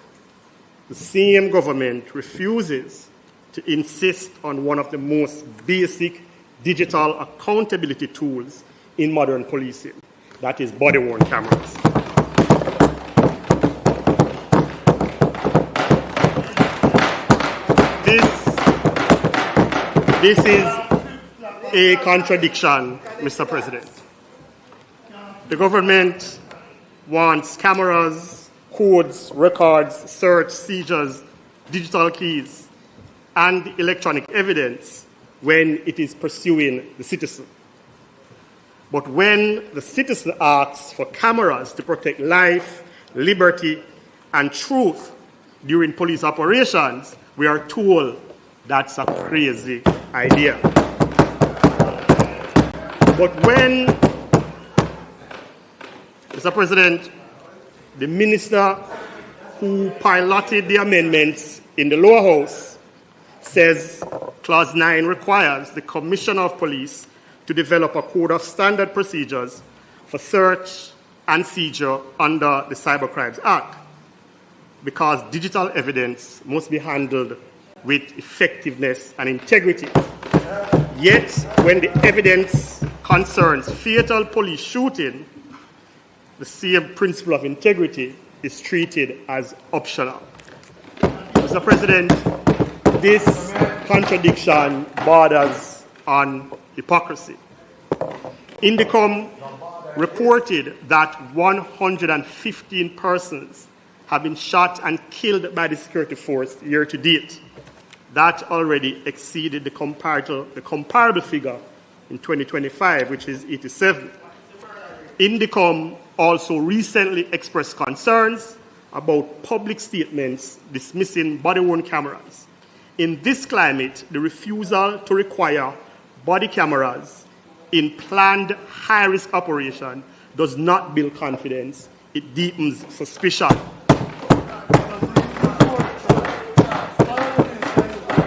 the same government refuses to insist on one of the most basic digital accountability tools in modern policing, that is body-worn cameras. This is a contradiction, Mr. President. The government wants cameras, codes, records, search, seizures, digital keys, and electronic evidence when it is pursuing the citizen. But when the citizen asks for cameras to protect life, liberty, and truth during police operations, we are told that's a crazy idea. But when, Mr. President, the minister who piloted the amendments in the lower house says Clause 9 requires the Commissioner of Police to develop a code of standard procedures for search and seizure under the Cybercrimes Act, because digital evidence must be handled with effectiveness and integrity. Yet, when the evidence concerns fatal police shooting, the same principle of integrity is treated as optional. Mr. President, this contradiction borders on hypocrisy. Indicom reported that 115 persons have been shot and killed by the security force year to date. that already exceeded the comparable figure in 2025, which is 87. Indicom also recently expressed concerns about public statements dismissing body-worn cameras. In this climate, the refusal to require body cameras in planned high-risk operation does not build confidence, it deepens suspicion.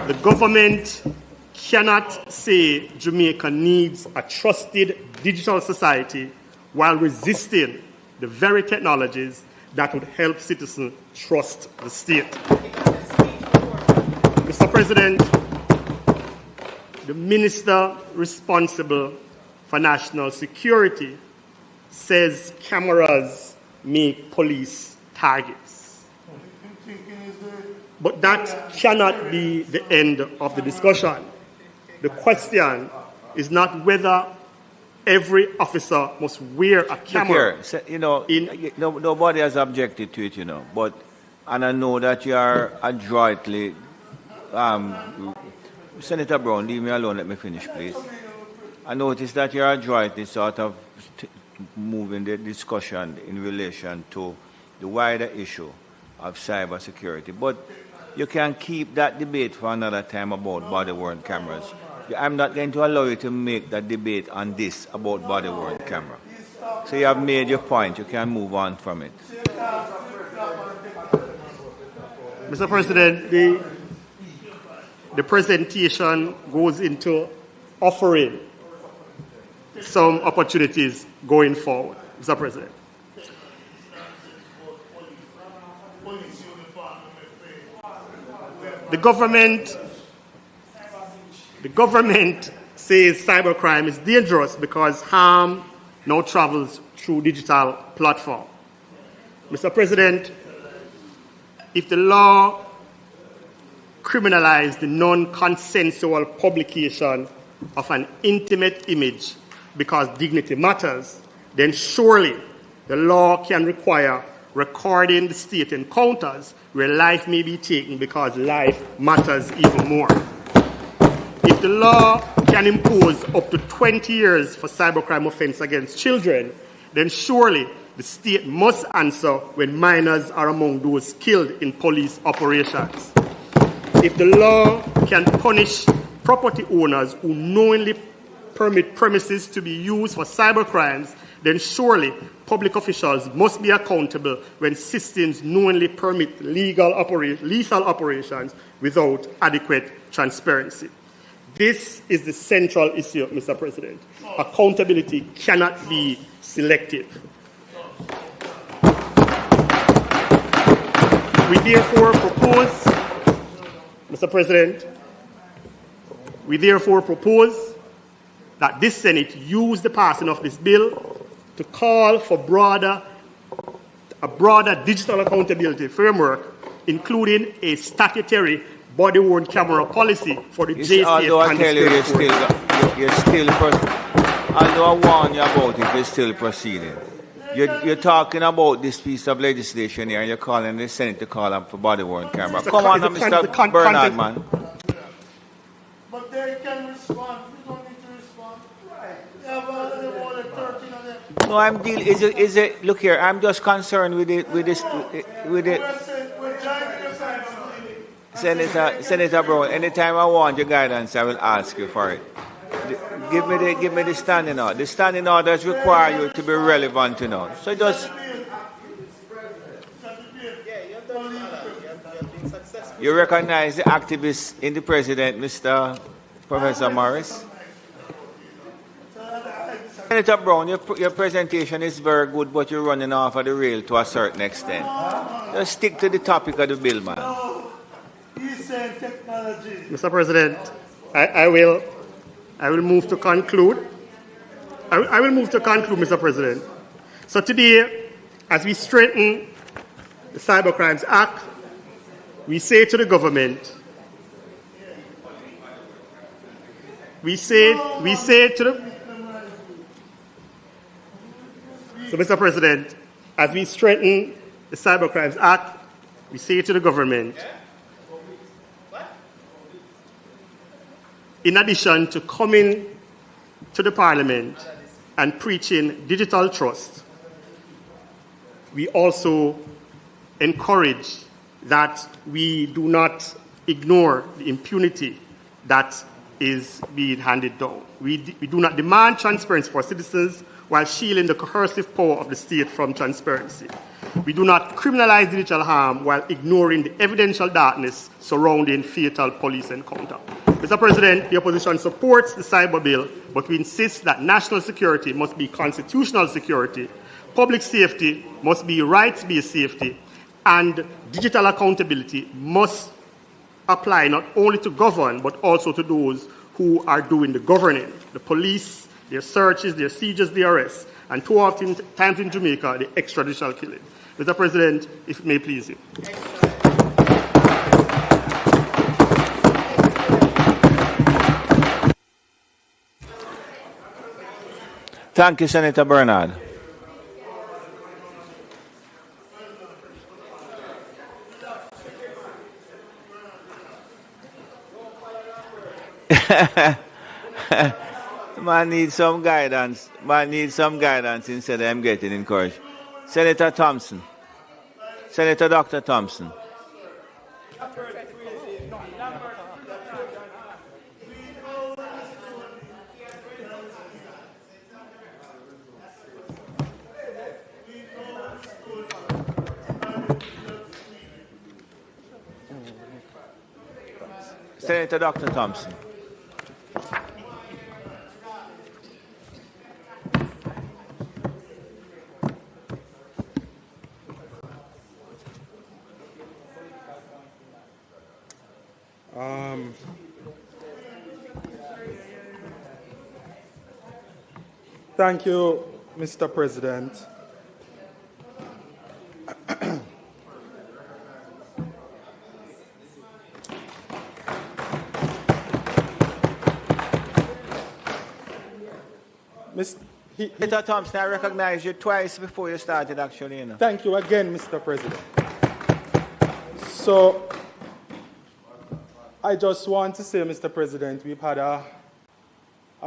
The government cannot say Jamaica needs a trusted digital society while resisting the very technologies that would help citizens trust the state. Mr. President, the minister responsible for national security says cameras make police targets. But that cannot be the end of the discussion. The question is not whether every officer must wear a camera. Look here, nobody has objected to it, but, and I know that you are adroitly, Senator Brown, leave me alone, let me finish, please. I noticed that you are adroitly sort of moving the discussion in relation to the wider issue of cybersecurity, but you can keep that debate for another time about body-worn cameras. I'm not going to allow you to make that debate on this about body-worn camera. So you have made your point. You can move on from it. Mr. President, the presentation goes into offering some opportunities going forward. Mr. President. The government says cybercrime is dangerous because harm now travels through digital platform. Mr. President, if the law criminalized the non-consensual publication of an intimate image because dignity matters, then surely the law can require recording the state encounters where life may be taken because life matters even more. If the law can impose up to 20 years for cybercrime offense against children, then surely the state must answer when minors are among those killed in police operations. If the law can punish property owners who knowingly permit premises to be used for cybercrimes, then surely public officials must be accountable when systems knowingly permit lethal operations without adequate transparency. This is the central issue, Mr. President. Accountability cannot be selective. We therefore propose, Mr. President, that this Senate use the passing of this bill to call for a broader digital accountability framework, including a statutory body-worn camera policy for the JCF although I and tell you, the you're still although I warn you about it, you're still proceeding. You're talking about this piece of legislation here, and you're calling the Senate to call up for body-worn camera. Come on, Mr. Bernard, man. But they can respond. We don't need to respond. Right. No, I'm dealing. Is it? Look here. I'm just concerned with it. Senator Brown. Anytime I want your guidance, I will ask you for it. Give me the standing order. The standing orders require you to be relevant, So just. You recognize the activists in the president, Mr. Professor Morris? Senator Brown, your presentation is very good, but you're running off of the rail to a certain extent. Just stick to the topic of the bill, man. Mr. President, I will move to conclude. I will move to conclude, Mr. President. So today, as we strengthen the Cybercrimes Act, we say to the government, So, Mr. President, as we strengthen the Cybercrimes Act, we say to the government, in addition to coming to the Parliament and preaching digital trust, we also encourage that we do not ignore the impunity that is being handed down. We do not demand transparency for citizens while shielding the coercive power of the state from transparency. We do not criminalize digital harm while ignoring the evidential darkness surrounding fatal police encounter. Mr. President, the opposition supports the cyber bill, but we insist that national security must be constitutional security, public safety must be rights-based safety, and digital accountability must apply not only to govern, but also to those who are doing the governing, the police, their searches, their sieges, their arrests, and too often times in Jamaica, the extrajudicial killing. Mr. President, if it may please you. Thank you, Senator Bernard. Man needs some guidance. Man needs some guidance instead of him getting encouraged. Senator Thompson. Senator Dr. Thompson. Senator Dr. Thompson. Thank you, Mr. President. Mr. Thompson, I recognize you twice before you started, actually. You know. Thank you again, Mr. President. So, I just want to say, Mr. President, we've had a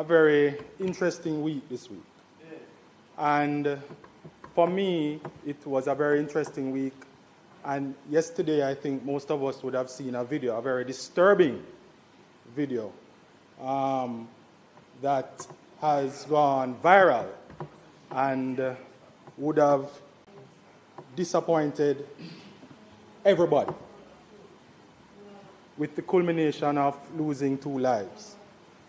very interesting week this week. And for me, it was a very interesting week. And yesterday, I think most of us would have seen a video, a very disturbing video that has gone viral and would have disappointed everybody, with the culmination of losing 2 lives.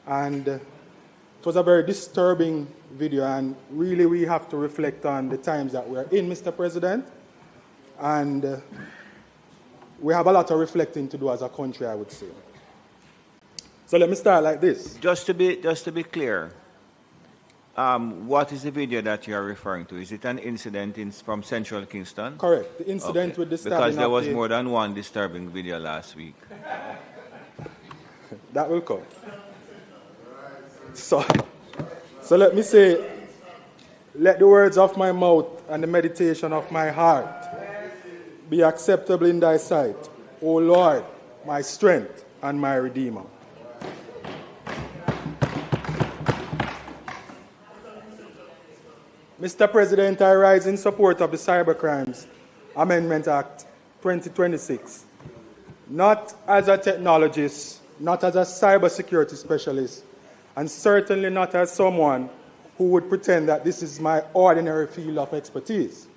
And it was a very disturbing video, and really we have to reflect on the times that we're in, Mr. President, and we have a lot of reflecting to do as a country, I would say. So let me start like this. Just to be clear, what is the video that you are referring to? Is it an incident from Central Kingston? Correct. The incident with the stabbing. Because there was more than one disturbing video last week. That will come. So let me say, let the words of my mouth and the meditation of my heart be acceptable in thy sight, O Lord, my strength and my Redeemer. Mr. President, I rise in support of the Cybercrimes Amendment Act 2026, not as a technologist, not as a cybersecurity specialist, and certainly not as someone who would pretend that this is my ordinary field of expertise.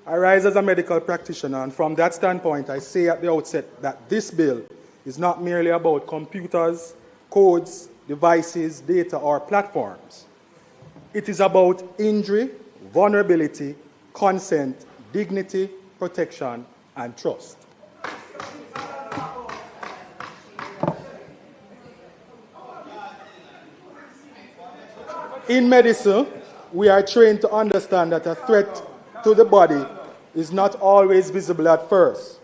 I rise as a medical practitioner, and from that standpoint, I say at the outset that this bill is not merely about computers, codes, devices, data, or platforms. It is about injury, vulnerability, consent, dignity, protection, and trust. In medicine, we are trained to understand that a threat to the body is not always visible at first.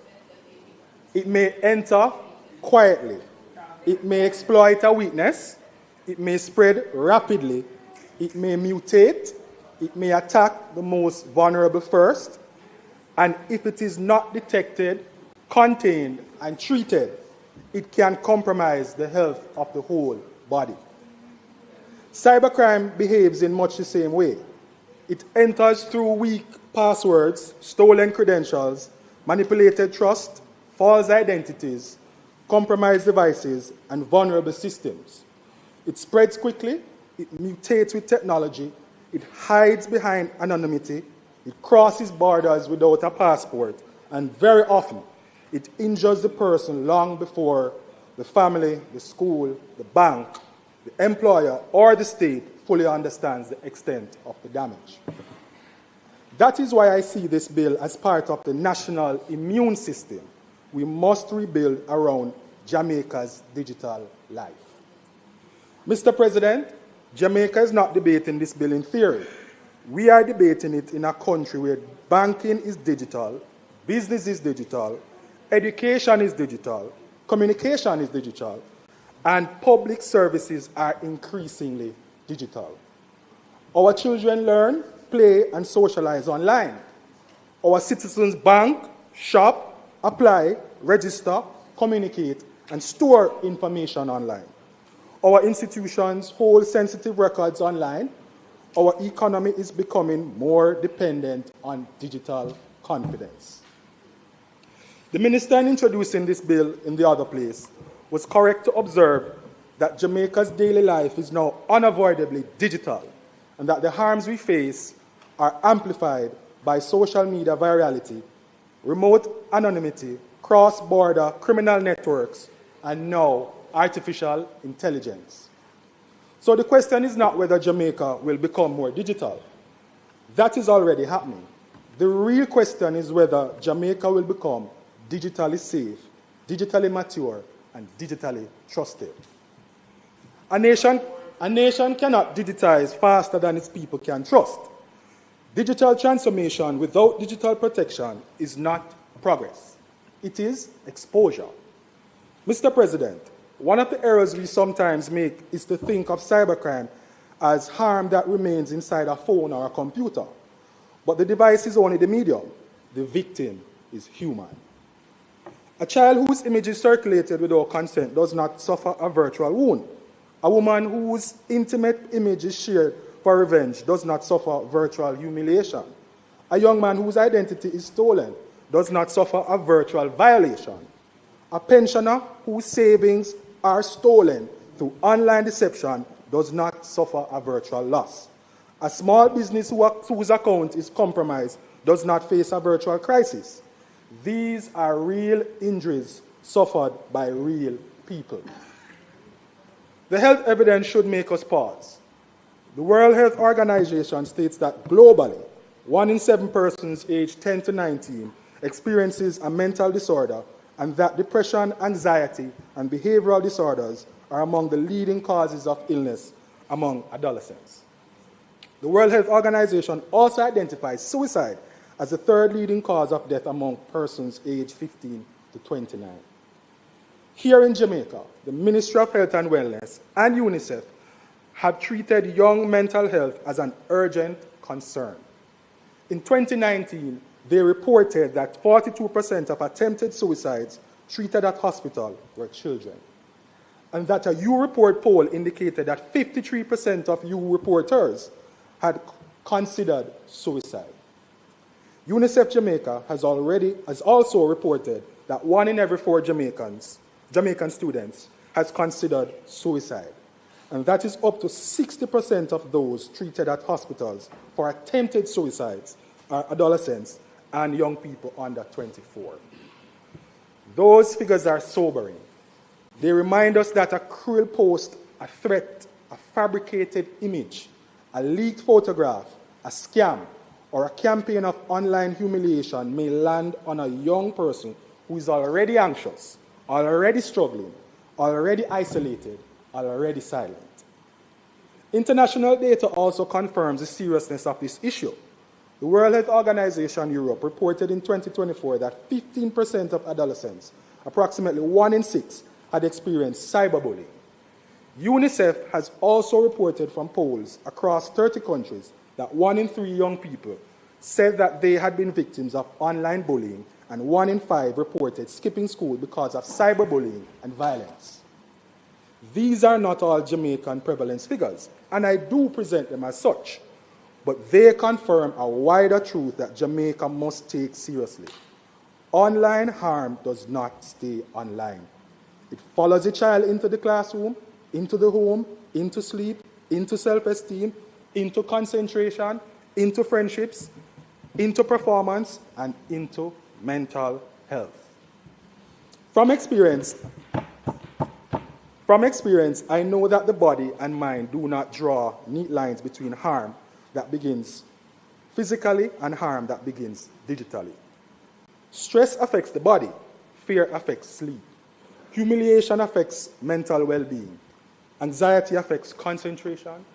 It may enter quietly. It may exploit a weakness. It may spread rapidly. It may mutate. It may attack the most vulnerable first. And if it is not detected, contained, and treated, it can compromise the health of the whole body. Cybercrime behaves in much the same way. It enters through weak passwords, stolen credentials, manipulated trust, false identities, compromised devices, and vulnerable systems. It spreads quickly, it mutates with technology, it hides behind anonymity, it crosses borders without a passport, and very often it injures the person long before the family, the school, the bank, the employer, or the state fully understands the extent of the damage. That is why I see this bill as part of the national immune system we must rebuild around Jamaica's digital life. Mr. President, Jamaica is not debating this bill in theory. We are debating it in a country where banking is digital, business is digital, education is digital, communication is digital, and public services are increasingly digital. Our children learn, play, and socialize online. Our citizens bank, shop, apply, register, communicate, and store information online. Our institutions hold sensitive records online. Our economy is becoming more dependent on digital confidence. The minister, in introducing this bill in the other place, was correct to observe that Jamaica's daily life is now unavoidably digital, and that the harms we face are amplified by social media virality, remote anonymity, cross-border criminal networks, and now artificial intelligence. So the question is not whether Jamaica will become more digital. That is already happening. The real question is whether Jamaica will become digitally safe, digitally mature, and digitally trusted. A nation cannot digitize faster than its people can trust. Digital transformation without digital protection is not progress. It is exposure. Mr. President, one of the errors we sometimes make is to think of cybercrime as harm that remains inside a phone or a computer. But the device is only the medium. The victim is human. A child whose image is circulated without consent does not suffer a virtual wound. A woman whose intimate image is shared for revenge does not suffer virtual humiliation. A young man whose identity is stolen does not suffer a virtual violation. A pensioner whose savings are stolen through online deception does not suffer a virtual loss. A small business whose account is compromised does not face a virtual crisis. These are real injuries suffered by real people. The health evidence should make us pause. The World Health Organization states that globally, 1 in 7 persons aged 10 to 19 experiences a mental disorder, and that depression, anxiety, and behavioral disorders are among the leading causes of illness among adolescents. The World Health Organization also identifies suicide as the third leading cause of death among persons aged 15 to 29. Here in Jamaica, the Ministry of Health and Wellness and UNICEF have treated young mental health as an urgent concern. In 2019, they reported that 42% of attempted suicides treated at hospital were children, and that a U-Report poll indicated that 53% of U-reporters had considered suicide. UNICEF Jamaica has also reported that 1 in every 4 Jamaican students has considered suicide, and that is up to 60% of those treated at hospitals for attempted suicides are adolescents and young people under 24. Those figures are sobering. They remind us that a cruel post, a threat, a fabricated image, a leaked photograph, a scam, or a campaign of online humiliation may land on a young person who is already anxious, already struggling, already isolated, already silent. International data also confirms the seriousness of this issue. The World Health Organization Europe reported in 2024 that 15% of adolescents, approximately 1 in 6, had experienced cyberbullying. UNICEF has also reported from polls across 30 countries that 1 in 3 young people said that they had been victims of online bullying, and 1 in 5 reported skipping school because of cyberbullying and violence. These are not all Jamaican prevalence figures, and I do present them as such, but they confirm a wider truth that Jamaica must take seriously. Online harm does not stay online. It follows a child into the classroom, into the home, into sleep, into self-esteem, into concentration, into friendships, into performance, and into mental health. From experience, I know that the body and mind do not draw neat lines between harm that begins physically and harm that begins digitally. Stress affects the body, fear affects sleep, humiliation affects mental well-being, anxiety affects concentration,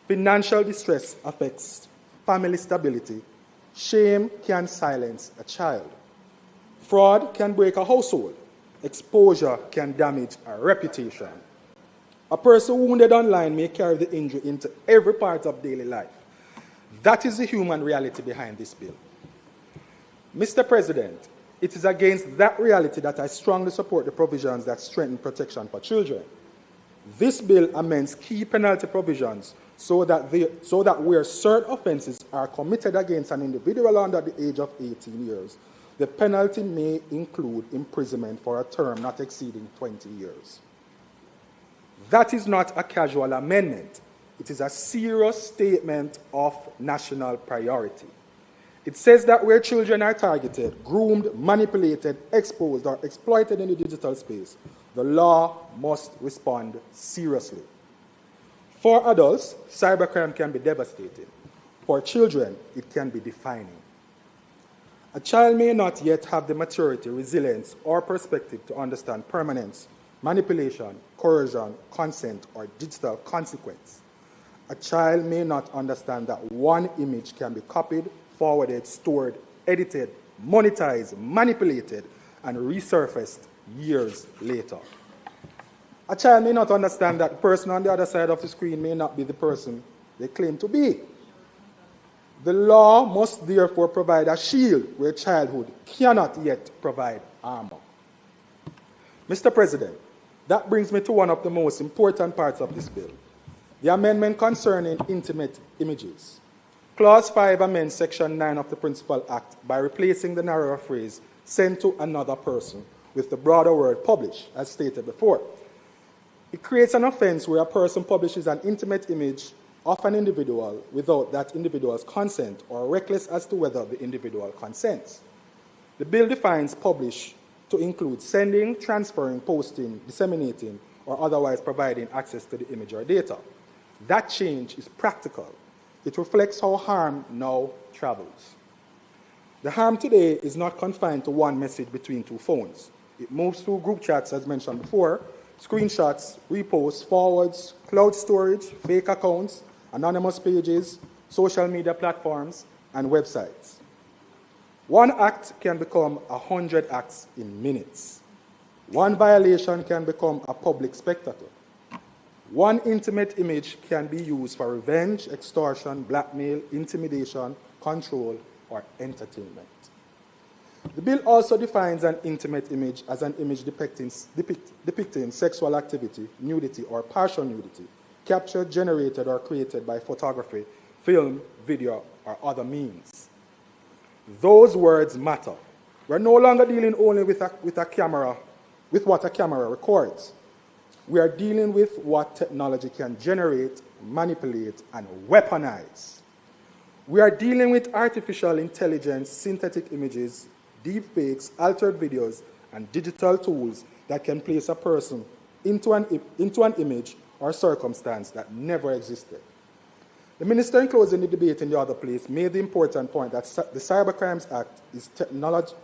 financial distress affects family stability, shame can silence a child, fraud can break a household, exposure can damage a reputation. A person wounded online may carry the injury into every part of daily life. That is the human reality behind this bill. Mr. President, it is against that reality that I strongly support the provisions that strengthen protection for children. This bill amends key penalty provisions so that where certain offences are committed against an individual under the age of 18 years, the penalty may include imprisonment for a term not exceeding 20 years. That is not a casual amendment. It is a serious statement of national priority. It says that where children are targeted, groomed, manipulated, exposed, or exploited in the digital space, the law must respond seriously. For adults, cybercrime can be devastating. For children, it can be defining. A child may not yet have the maturity, resilience, or perspective to understand permanence, manipulation, coercion, consent, or digital consequence. A child may not understand that one image can be copied, forwarded, stored, edited, monetized, manipulated, and resurfaced years later. A child may not understand that the person on the other side of the screen may not be the person they claim to be. The law must therefore provide a shield where childhood cannot yet provide armor. Mr. President, that brings me to one of the most important parts of this bill, the amendment concerning intimate images. Clause 5 amends Section 9 of the Principal Act by replacing the narrower phrase, sent to another person, with the broader word publish, as stated before. It creates an offense where a person publishes an intimate image of an individual without that individual's consent or reckless as to whether the individual consents. The bill defines publish to include sending, transferring, posting, disseminating, or otherwise providing access to the image or data. That change is practical. It reflects how harm now travels. The harm today is not confined to one message between two phones. It moves through group chats, as mentioned before, screenshots, reposts, forwards, cloud storage, fake accounts, anonymous pages, social media platforms, and websites. One act can become 100 acts in minutes. One violation can become a public spectacle. One intimate image can be used for revenge, extortion, blackmail, intimidation, control, or entertainment. The bill also defines an intimate image as an image depicting sexual activity, nudity, or partial nudity, captured, generated, or created by photography, film, video, or other means. Those words matter. We're no longer dealing only with a camera, with what a camera records. We are dealing with what technology can generate, manipulate, and weaponize. We are dealing with artificial intelligence, synthetic images, deepfakes, altered videos, and digital tools that can place a person into an image or circumstance that never existed. The minister, in closing the debate in the other place, made the important point that the Cybercrimes Act is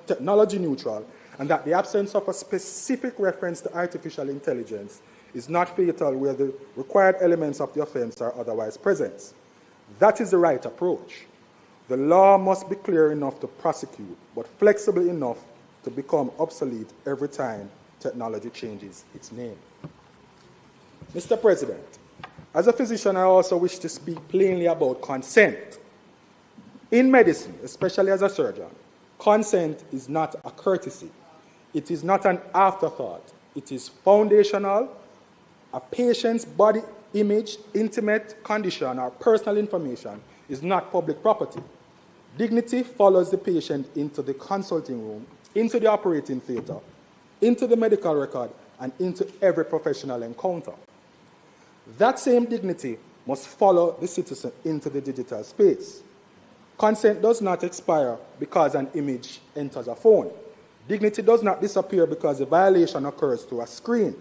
technology neutral and that the absence of a specific reference to artificial intelligence is not fatal where the required elements of the offense are otherwise present. That is the right approach. The law must be clear enough to prosecute, but flexible enough to become obsolete every time technology changes its name. Mr. President, as a physician, I also wish to speak plainly about consent. In medicine, especially as a surgeon, Consent is not a courtesy. It is not an afterthought. It is foundational. A patient's body image, intimate condition, or personal information is not public property. Dignity follows the patient into the consulting room, into the operating theater, into the medical record, and into every professional encounter. That same dignity must follow the citizen into the digital space. Consent does not expire because an image enters a phone. Dignity does not disappear because a violation occurs through a screen.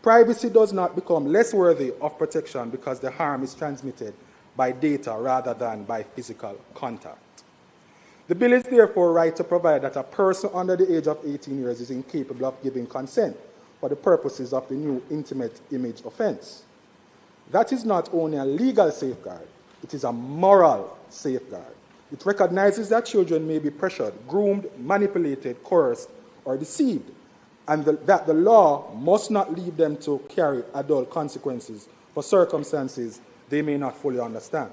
Privacy does not become less worthy of protection because the harm is transmitted by data rather than by physical contact. The bill is therefore right to provide that a person under the age of 18 years is incapable of giving consent for the purposes of the new intimate image offense. That is not only a legal safeguard, it is a moral safeguard. It recognizes that children may be pressured, groomed, manipulated, coerced, or deceived, and that the law must not leave them to carry adult consequences for circumstances they may not fully understand.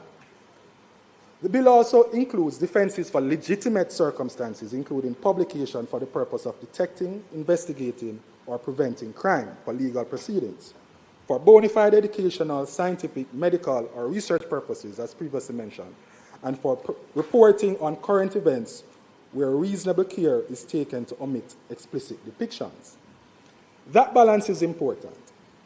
The bill also includes defenses for legitimate circumstances, including publication for the purpose of detecting, investigating, or preventing crime for legal proceedings, for bona fide educational, scientific, medical, or research purposes, as previously mentioned, and for reporting on current events where reasonable care is taken to omit explicit depictions. That balance is important.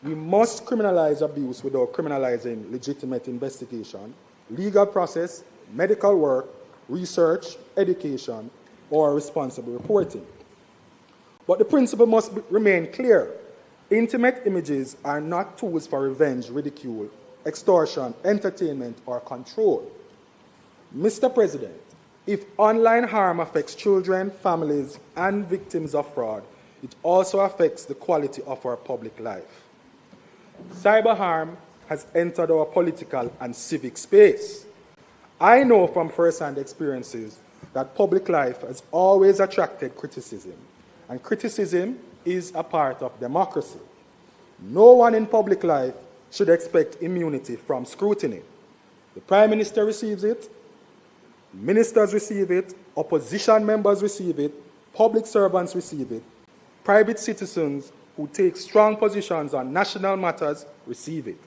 We must criminalize abuse without criminalizing legitimate investigation, legal process, medical work, research, education, or responsible reporting. But the principle must remain clear. Intimate images are not tools for revenge, ridicule, extortion, entertainment, or control. Mr. President, if online harm affects children, families, and victims of fraud, it also affects the quality of our public life. Cyber harm has entered our political and civic space. I know from first-hand experiences that public life has always attracted criticism, and criticism is a part of democracy. No one in public life should expect immunity from scrutiny. The Prime Minister receives it, ministers receive it, opposition members receive it, public servants receive it, private citizens who take strong positions on national matters receive it.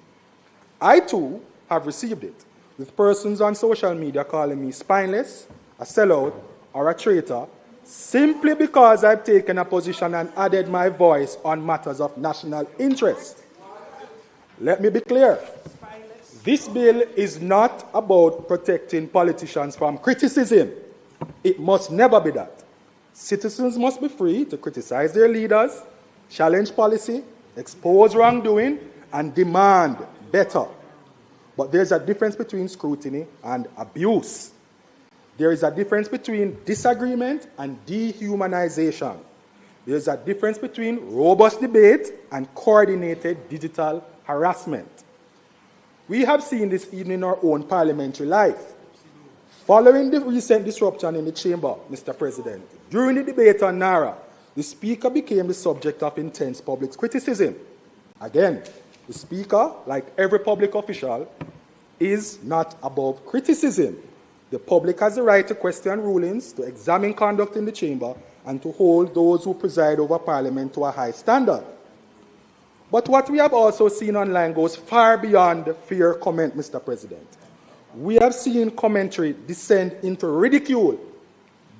I too have received it, with persons on social media calling me spineless, a sellout, or a traitor, simply because I've taken a position and added my voice on matters of national interest. Let me be clear. This bill is not about protecting politicians from criticism. It must never be that. Citizens must be free to criticize their leaders, challenge policy, expose wrongdoing, and demand better. But there's a difference between scrutiny and abuse. There is a difference between disagreement and dehumanization. There's a difference between robust debate and coordinated digital harassment. We have seen this even in our own parliamentary life. Following the recent disruption in the chamber, Mr. President, during the debate on Naira, the Speaker became the subject of intense public criticism. Again, the Speaker, like every public official, is not above criticism. The public has the right to question rulings, to examine conduct in the chamber, and to hold those who preside over Parliament to a high standard. But what we have also seen online goes far beyond fair comment, Mr. President. We have seen commentary descend into ridicule,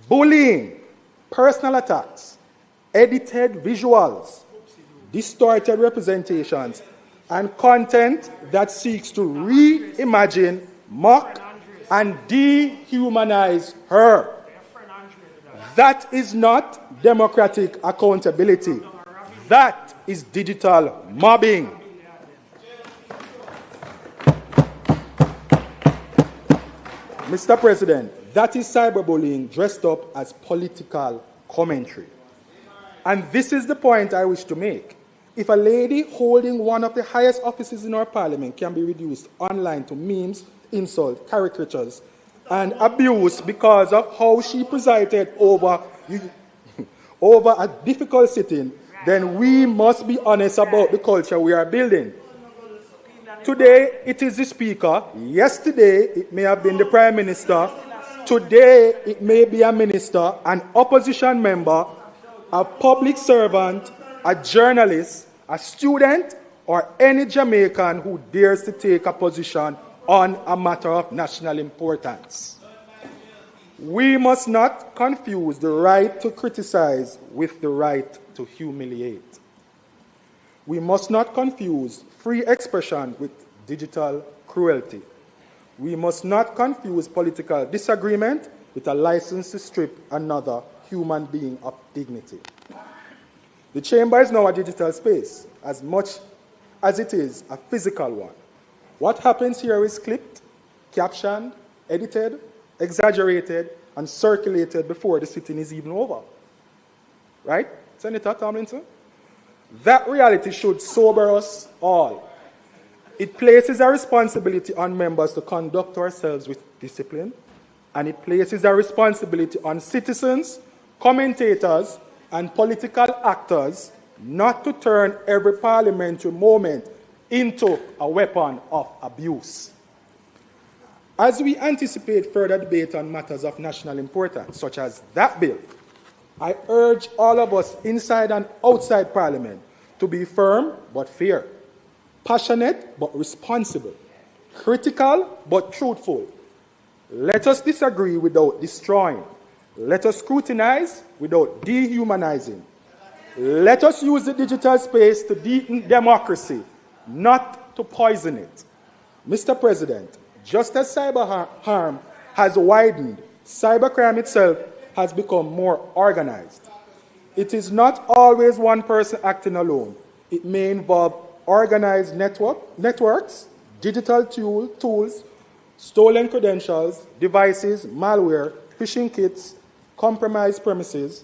bullying, personal attacks, edited visuals, distorted representations, and content that seeks to reimagine, mock, and dehumanize her. That is not democratic accountability. That is digital mobbing. Mr. President, that is cyberbullying dressed up as political commentary. And this is the point I wish to make. If a lady holding one of the highest offices in our parliament can be reduced online to memes, insults, caricatures, and abuse because of how she presided over a difficult sitting, then we must be honest about the culture we are building. Today, it is the Speaker. Yesterday, it may have been the Prime Minister. Today, it may be a minister, an opposition member, a public servant, a journalist, a student, or any Jamaican who dares to take a position on a matter of national importance. We must not confuse the right to criticize with the right to humiliate. We must not confuse free expression with digital cruelty. We must not confuse political disagreement with a license to strip another human being of dignity. The chamber is now a digital space, as much as it is a physical one. What happens here is clipped, captioned, edited, exaggerated, and circulated before the sitting is even over. Right, Senator Tomlinson? That reality should sober us all. It places a responsibility on members to conduct ourselves with discipline, and it places a responsibility on citizens, commentators, and political actors not to turn every parliamentary moment into a weapon of abuse. As we anticipate further debate on matters of national importance, such as that bill, I urge all of us inside and outside Parliament to be firm but fair, passionate but responsible, critical but truthful. Let us disagree without destroying. Let us scrutinize without dehumanizing. Let us use the digital space to deepen democracy, not to poison it. Mr. President, just as cyber harm has widened, cybercrime itself has become more organized. It is not always one person acting alone. It may involve organized networks, digital tools, stolen credentials, devices, malware, phishing kits, compromised premises,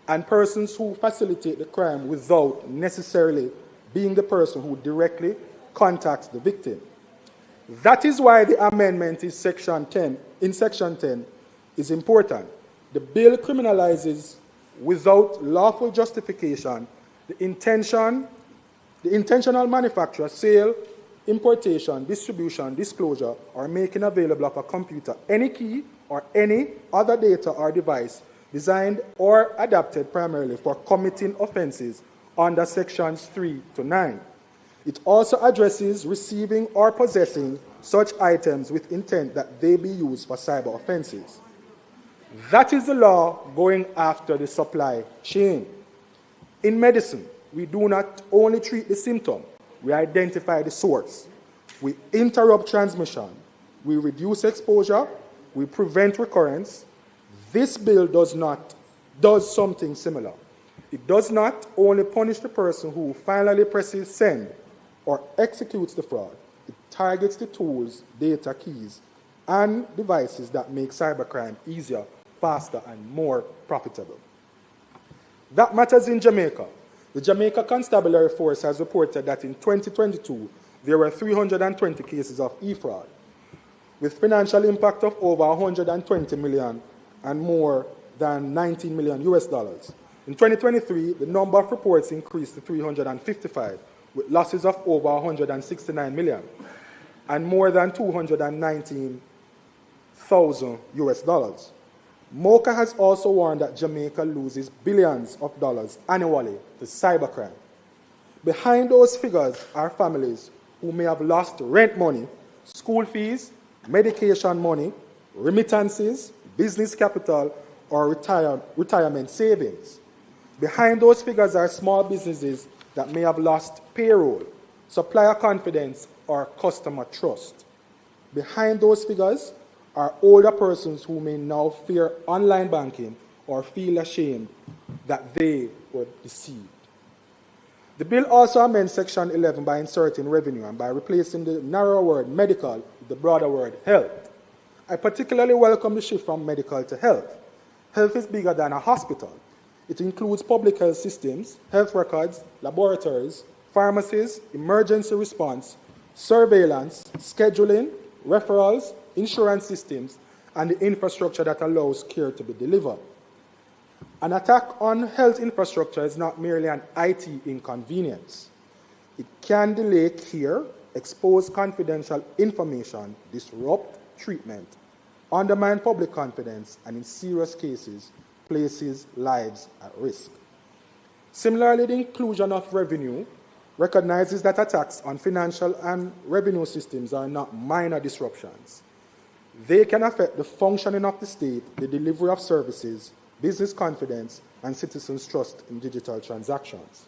and persons who facilitate the crime without necessarily being the person who directly contacts the victim. That is why the amendment in Section 10 is important. The bill criminalizes without lawful justification the intentional manufacture, sale, importation, distribution, disclosure, or making available of a computer any key or any other data or device designed or adapted primarily for committing offenses under Sections 3 to 9. It also addresses receiving or possessing such items with intent that they be used for cyber offenses. That is the law going after the supply chain. In medicine, we do not only treat the symptom, we identify the source. We interrupt transmission, we reduce exposure, we prevent recurrence. This bill does something similar. It does not only punish the person who finally presses send or executes the fraud, it targets the tools, data, keys, and devices that make cybercrime easier, faster, and more profitable. That matters in Jamaica. The Jamaica Constabulary Force has reported that in 2022, there were 320 cases of e-fraud, with financial impact of over 120 million and more than $19 million US. In 2023, the number of reports increased to 355, with losses of over 169 million and more than 219,000 US. MOCA has also warned that Jamaica loses billions of dollars annually to cybercrime. Behind those figures are families who may have lost rent money, school fees, medication money, remittances, business capital, or retirement savings. Behind those figures are small businesses that may have lost payroll, supplier confidence, or customer trust. Behind those figures are older persons who may now fear online banking or feel ashamed that they were deceived. The bill also amends Section 11 by inserting revenue and by replacing the narrower word medical with the broader word health. I particularly welcome the shift from medical to health. Health is bigger than a hospital. It includes public health systems, health records, laboratories, pharmacies, emergency response, surveillance, scheduling, referrals, insurance systems, and the infrastructure that allows care to be delivered. An attack on health infrastructure is not merely an IT inconvenience. It can delay care, expose confidential information, disrupt treatment, undermine public confidence, and in serious cases, places lives at risk. Similarly, the inclusion of revenue recognizes that attacks on financial and revenue systems are not minor disruptions. They can affect the functioning of the state, the delivery of services, business confidence, and citizens' trust in digital transactions.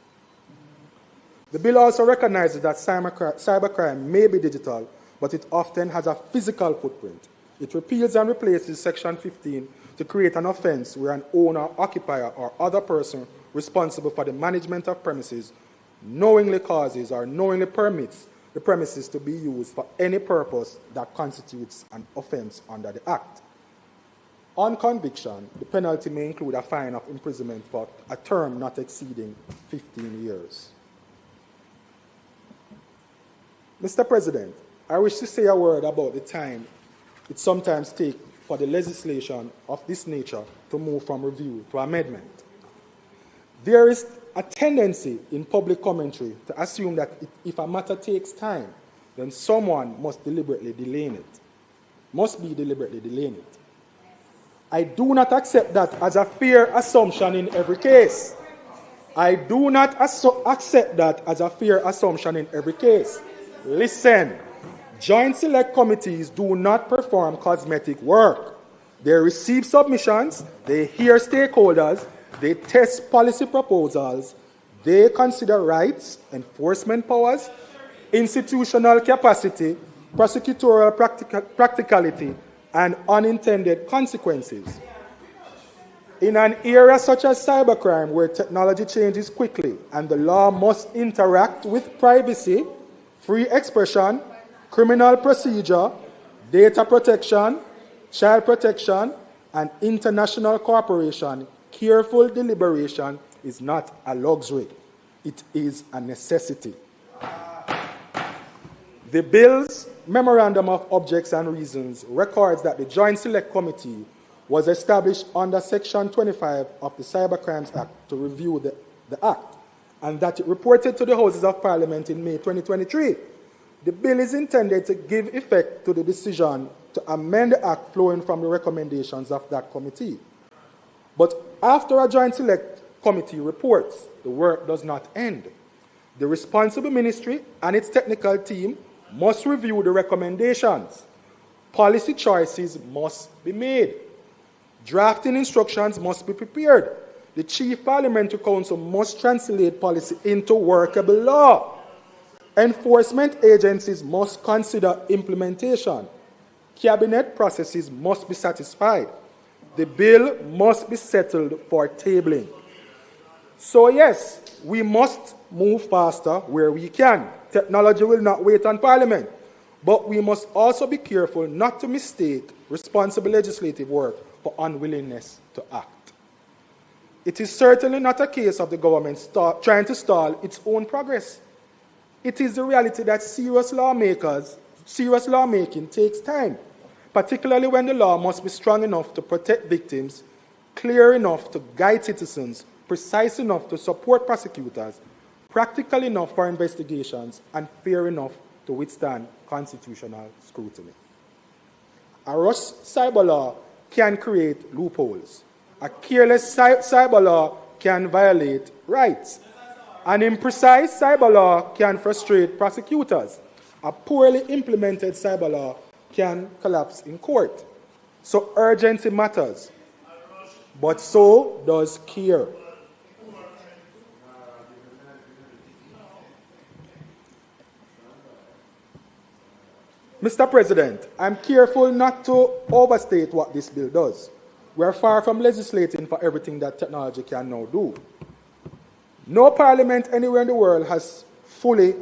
The bill also recognizes that cybercrime may be digital, but it often has a physical footprint. It repeals and replaces Section 15 to create an offense where an owner, occupier, or other person responsible for the management of premises knowingly causes or knowingly permits the premises to be used for any purpose that constitutes an offense under the Act. On conviction, the penalty may include a fine of imprisonment for a term not exceeding 15 years. Mr. President, I wish to say a word about the time it sometimes takes for the legislation of this nature to move from review to amendment. There is a tendency in public commentary to assume that if a matter takes time, then someone must be deliberately delaying it. I do not accept that as a fair assumption in every case. Listen, Joint Select Committees do not perform cosmetic work. They receive submissions, they hear stakeholders, they test policy proposals, they consider rights, enforcement powers, institutional capacity, prosecutorial practicality, and unintended consequences. In an area such as cybercrime, where technology changes quickly and the law must interact with privacy, free expression, criminal procedure, data protection, child protection, and international cooperation, careful deliberation is not a luxury. It is a necessity. The bill's Memorandum of Objects and Reasons records that the Joint Select Committee was established under Section 25 of the Cybercrimes Act to review the Act, and that it reported to the Houses of Parliament in May 2023. The bill is intended to give effect to the decision to amend the Act flowing from the recommendations of that committee. But after a Joint Select Committee reports, the work does not end. The responsible ministry and its technical team must review the recommendations. Policy choices must be made. Drafting instructions must be prepared. The Chief Parliamentary Council must translate policy into workable law. Enforcement agencies must consider implementation. Cabinet processes must be satisfied. The bill must be settled for tabling. So yes, we must move faster where we can. Technology will not wait on Parliament. But we must also be careful not to mistake responsible legislative work for unwillingness to act. It is certainly not a case of the government trying to stall its own progress. It is the reality that serious lawmaking takes time, particularly when the law must be strong enough to protect victims, clear enough to guide citizens, precise enough to support prosecutors, practical enough for investigations, and fair enough to withstand constitutional scrutiny. A rush cyber law can create loopholes. A careless cyber law can violate rights. An imprecise cyber law can frustrate prosecutors. A poorly implemented cyber law can collapse in court. So urgency matters, but so does care. Mr. President, I'm careful not to overstate what this bill does. We are far from legislating for everything that technology can now do. No parliament anywhere in the world has fully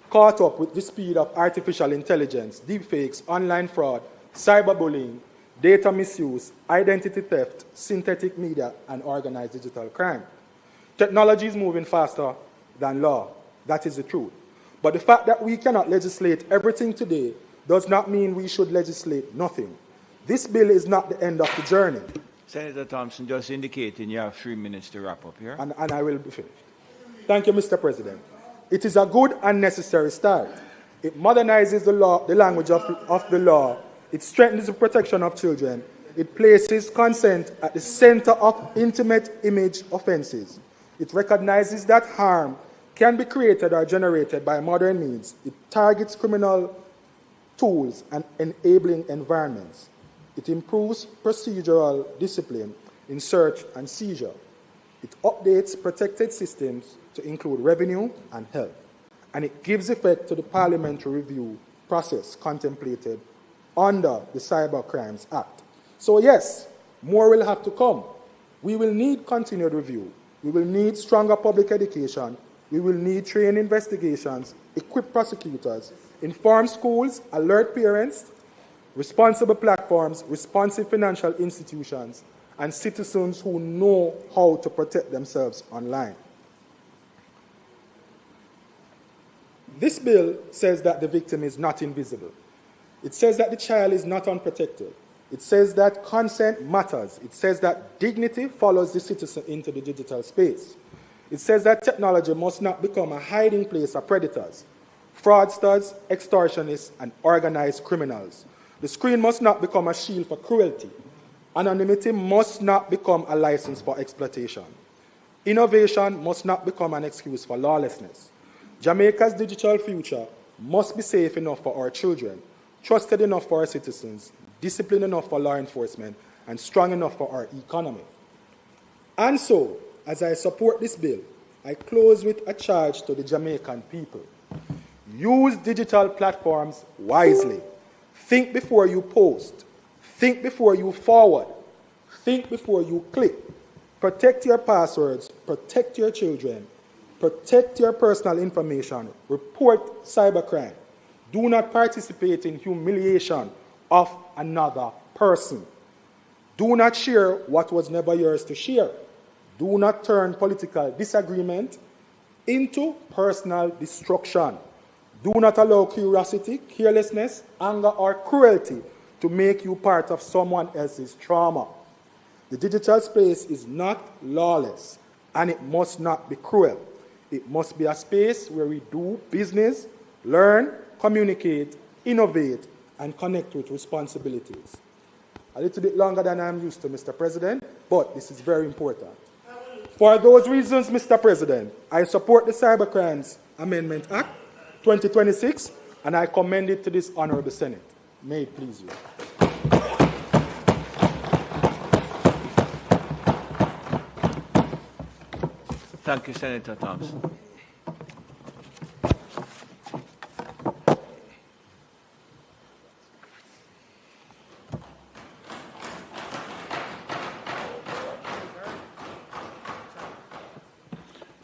caught up with the speed of artificial intelligence, deepfakes, online fraud, cyberbullying, data misuse, identity theft, synthetic media, and organized digital crime. Technology is moving faster than law. That is the truth. But the fact that we cannot legislate everything today does not mean we should legislate nothing. This bill is not the end of the journey. Senator Thompson just indicating you have 3 minutes to wrap up here. And I will be finished. Thank you, Mr. President. It is a good and necessary start. It modernizes the language of the law. It strengthens the protection of children. It places consent at the center of intimate image offenses. It recognizes that harm can be created or generated by modern means. It targets criminal tools and enabling environments. It improves procedural discipline in search and seizure. It updates protected systems to include revenue and health. And it gives effect to the parliamentary review process contemplated under the Cyber Crimes Act. So yes, more will have to come. We will need continued review. We will need stronger public education. We will need trained investigations, equip prosecutors, inform schools, alert parents, responsible platforms, responsive financial institutions, and citizens who know how to protect themselves online. This bill says that the victim is not invisible. It says that the child is not unprotected. It says that consent matters. It says that dignity follows the citizen into the digital space. It says that technology must not become a hiding place of predators, fraudsters, extortionists, and organized criminals. The screen must not become a shield for cruelty. Anonymity must not become a license for exploitation. Innovation must not become an excuse for lawlessness. Jamaica's digital future must be safe enough for our children, trusted enough for our citizens, disciplined enough for law enforcement, and strong enough for our economy. And so, as I support this bill, I close with a charge to the Jamaican people. Use digital platforms wisely. Think before you post. Think before you forward. Think before you click. Protect your passwords. Protect your children. Protect your personal information. Report cybercrime. Do not participate in humiliation of another person. Do not share what was never yours to share. Do not turn political disagreement into personal destruction. Do not allow curiosity, carelessness, anger, or cruelty to make you part of someone else's trauma. The digital space is not lawless, and it must not be cruel. It must be a space where we do business, learn, communicate, innovate, and connect with responsibilities. A little bit longer than I'm used to, Mr. President, but this is very important. For those reasons, Mr. President, I support the Cybercrimes Amendment Act 2026, and I commend it to this Honorable Senate. May it please you. Thank you, Senator Thompson.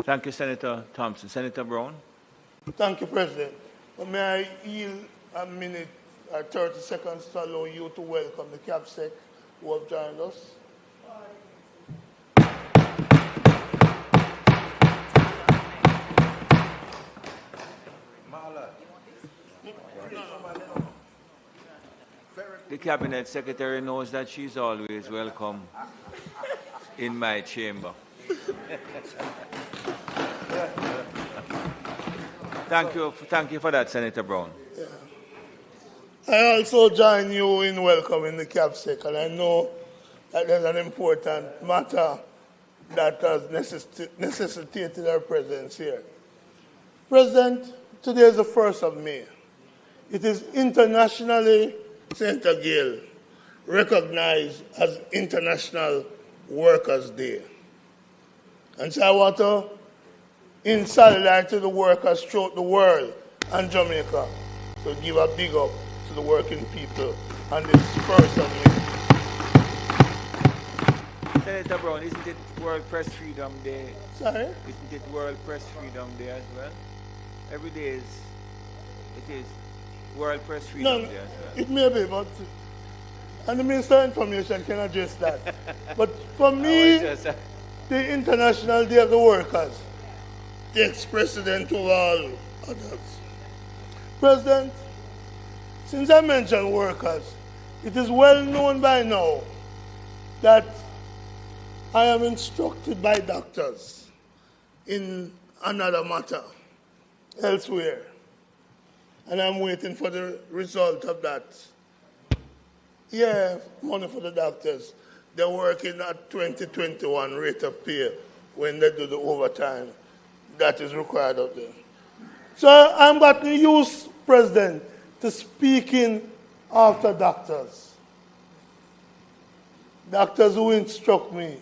Thank you, Senator Thompson. Senator Brown. Thank you, President. May I yield a minute, 30 seconds to allow you to welcome the CAPSEC who have joined us. The Cabinet Secretary knows that she's always welcome in my chamber. Thank you for that, Senator Brown. Yeah. I also join you in welcoming the CAPSEC, and I know that there's an important matter that has necessitated our presence here. President, today is the 1st of May. It is internationally, Senator Gill, recognized as International Workers' Day. And so I want to, in solidarity to the workers throughout the world and Jamaica, to give a big up to the working people on this 1st of May. Senator Brown, isn't it World Press Freedom Day? Sorry? Isn't it World Press Freedom Day as well? Every day it is World Press Freedom Day as well. It may be, but and the Minister of Information can address that. But for me, the International Day of the Workers takes precedent over all others. President, since I mentioned workers, it is well known by now that I am instructed by doctors in another matter elsewhere, and I'm waiting for the result of that Yeah, money for the doctors. They're working at 2021 rate of pay when they do the overtime that is required of them. So I'm going to use, President, to speak in after doctors. Doctors who instruct me.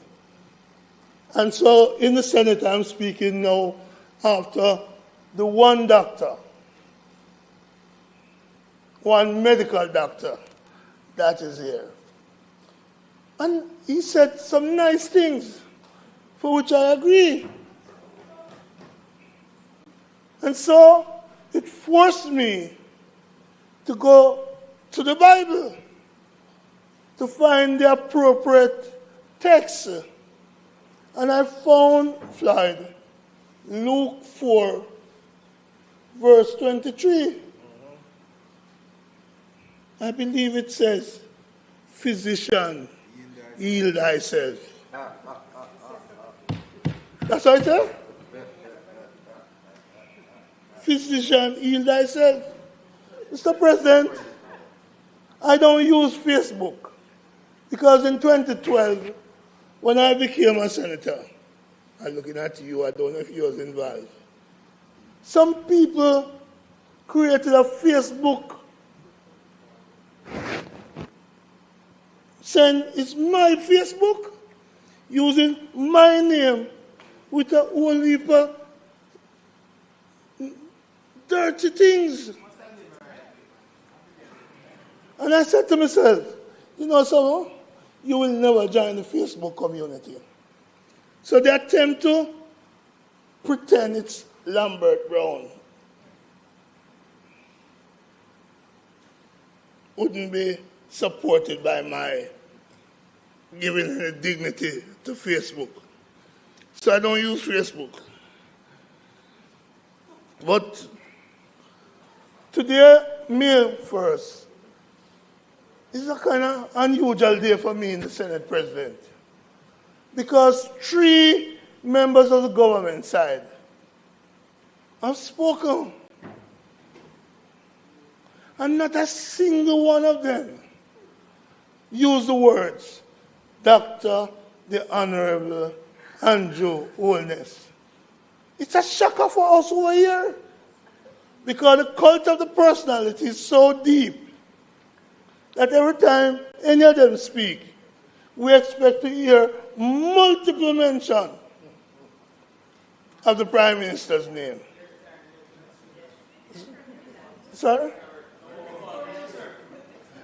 And so in the Senate, I'm speaking now after the one doctor, one medical doctor that is here. And he said some nice things, for which I agree. And so it forced me to go to the Bible to find the appropriate text. And I found, Floyd, Luke 4, verse 23. I believe it says, physician, heal thyself. That's what it says? Physician, heal thyself. Mr. President, I don't use Facebook because in 2012, when I became a senator, I'm looking at you, I don't know if you was involved. Some people created a Facebook saying it's my Facebook, using my name with a whole heap of dirty things. And I said to myself, you know something? You will never join the Facebook community. So they attempt to pretend it's Lambert Brown. Wouldn't be supported by my giving any dignity to Facebook. So I don't use Facebook. But today, May 1st, is a kind of unusual day for me in the Senate, President, because 3 members of the government side have spoken, and not a single one of them used the words, Dr. the Honorable Andrew Holness. It's a shocker for us over here, because the cult of the personality is so deep that every time any of them speak, we expect to hear multiple mention of the Prime Minister's name. Sorry?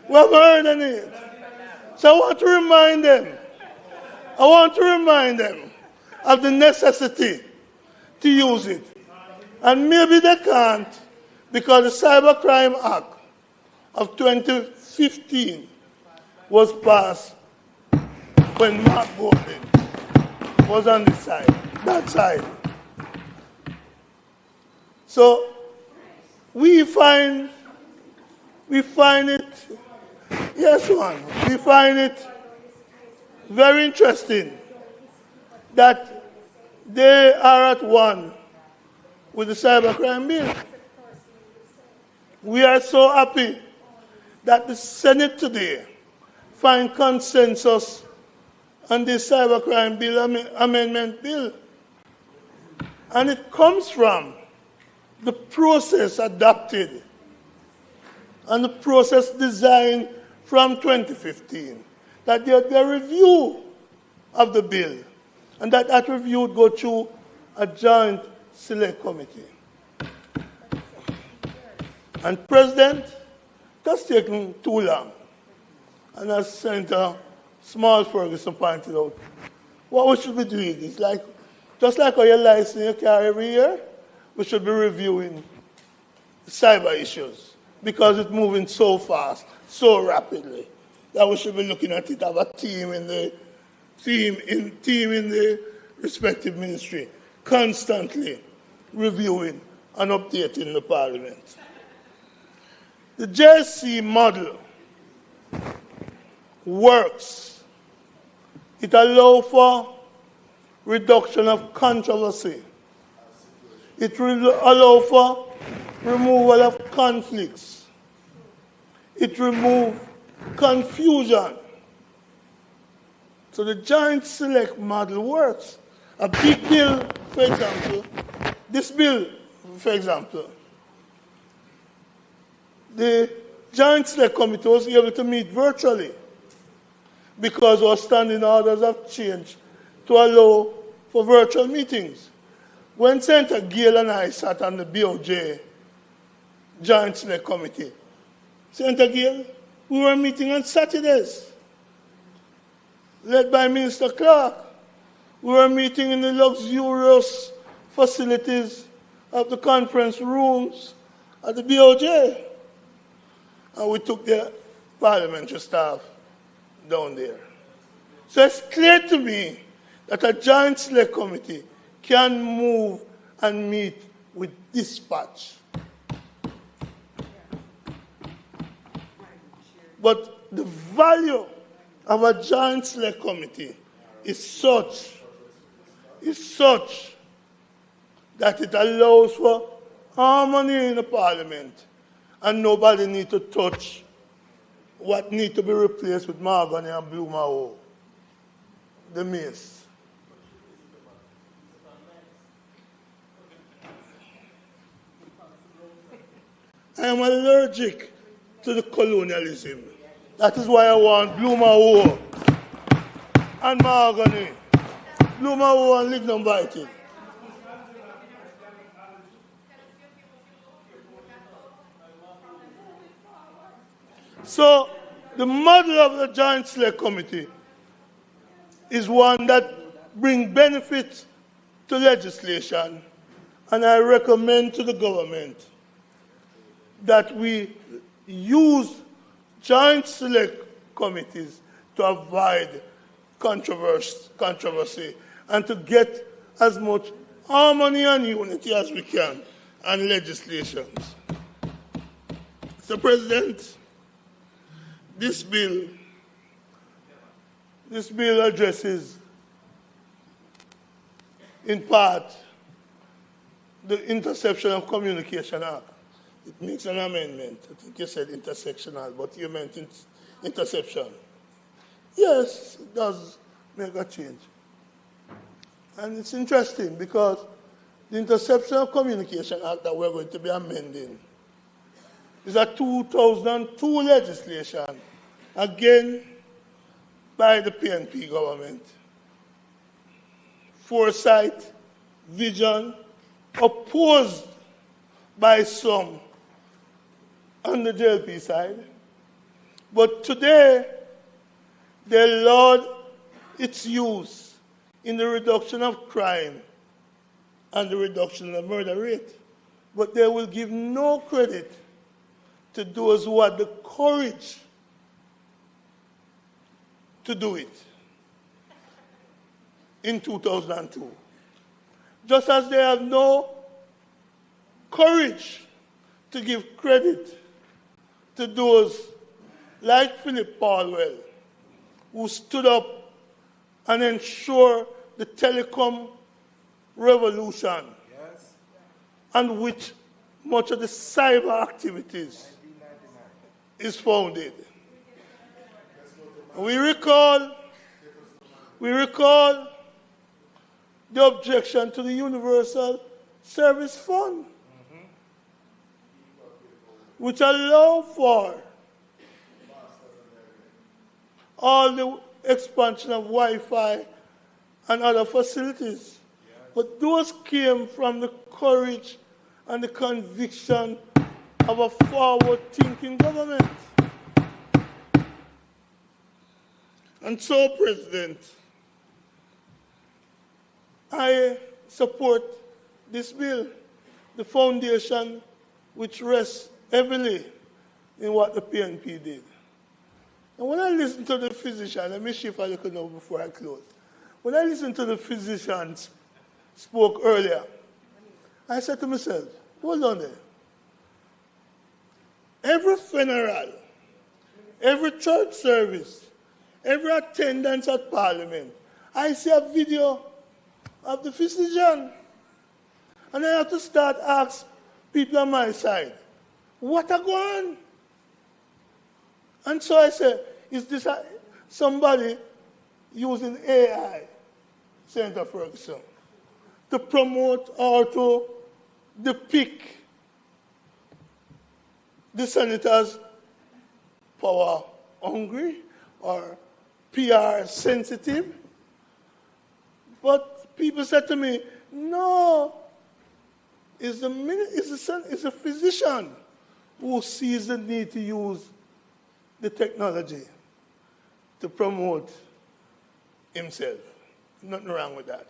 We haven't heard any. So I want to remind them of the necessity to use it. And maybe they can't, because the Cybercrime Act of 2015 was passed when Mark Gordon was on this side, that side. So we find it, yes, we find it very interesting that they are at one with the cybercrime bill. We are so happy that the Senate today find consensus on the cybercrime bill amendment bill. And it comes from the process adopted and the process designed from 2015, that there would be a review of the bill, and that review would go through a joint select committee. And President, that's taken too long. And as Senator Small Ferguson pointed out, what we should be doing is just like how you license your car every year, we should be reviewing cyber issues, because it's moving so fast, so rapidly, that we should be looking at it, have a team in the respective ministry, constantly reviewing and updating the Parliament. The JSC model works. It allows for reduction of controversy. It allows for removal of conflicts. It removes confusion. So the joint select model works. A big bill, for example, this bill, for example, the joint select committee was able to meet virtually because our standing orders have changed to allow for virtual meetings. When Senator Gale and I sat on the BOJ Joint Select Committee, Senator Gale, we were meeting on Saturdays, led by Minister Clark. We were meeting in the luxurious facilities of the conference rooms at the BOJ. And we took the parliamentary staff down there. So it's clear to me that a joint select committee can move and meet with dispatch. But the value of a joint select committee is such that it allows for harmony in the parliament and nobody need to touch what need to be replaced with mahogany and blue mahogany, the mace. I am allergic to the colonialism. That is why I want blue mahogany and mahogany. Blue mahogany and lignum vitae. So the model of the Joint Select Committee is one that brings benefits to legislation, and I recommend to the government that we use Joint Select Committees to avoid controversy and to get as much harmony and unity as we can on legislations. Mr. President, this bill addresses, in part, the Interception of Communication Act. It makes an amendment. I think you said intersectional, but you meant interception. Yes, it does make a change. And it's interesting because the Interception of Communication Act that we're going to be amending is a 2002 legislation, again by the PNP government. Foresight, vision, opposed by some on the JLP side. But today, they laud its use in the reduction of crime and the reduction of murder rate. But they will give no credit to those who had the courage to do it in 2002. Just as they have no courage to give credit to those like Philip Paulwell, who stood up and ensured the telecom revolution, and which much of the cyber activities is founded. We recall the objection to the Universal Service Fund, which allow for all the expansion of Wi-Fi and other facilities. But those came from the courage and the conviction of a forward-thinking government. And so, President, I support this bill, the foundation which rests heavily in what the PNP did. And when I listen to the physician, let me shift a little now before I close. When I listened to the physicians spoke earlier, I said to myself, hold on there. Every funeral, every church service, every attendance at Parliament, I see a video of the physician. And I have to start asking people on my side, what are going on? And so I said, is this somebody using AI, Senator Ferguson, to promote or to depict the senators power hungry or PR sensitive? But people said to me, no, it's a physician who sees the need to use the technology to promote himself. Nothing wrong with that.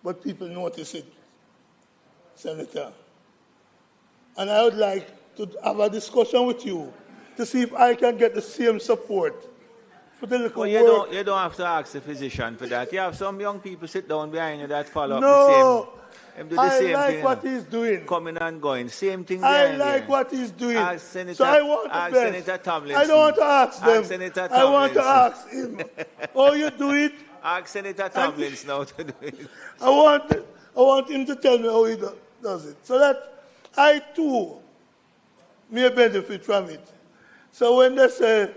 But people notice it, Senator. And I would like to have a discussion with you to see if I can get the same support for the little work. You don't have to ask the physician for that. You have some young people sit down behind you that follow No, up the same. I same like thing, what he's doing. Coming and going. Same thing I behind like you. what he's doing. Ask Senator, So I want the ask best. Senator Tomlinson. I don't want to ask them. Ask Senator I want to Tomlinson. ask him. Oh, you do it? Ask Senator Tomlinson now to do it. I want him to tell me how he does it. So that I too may benefit from it. So when they say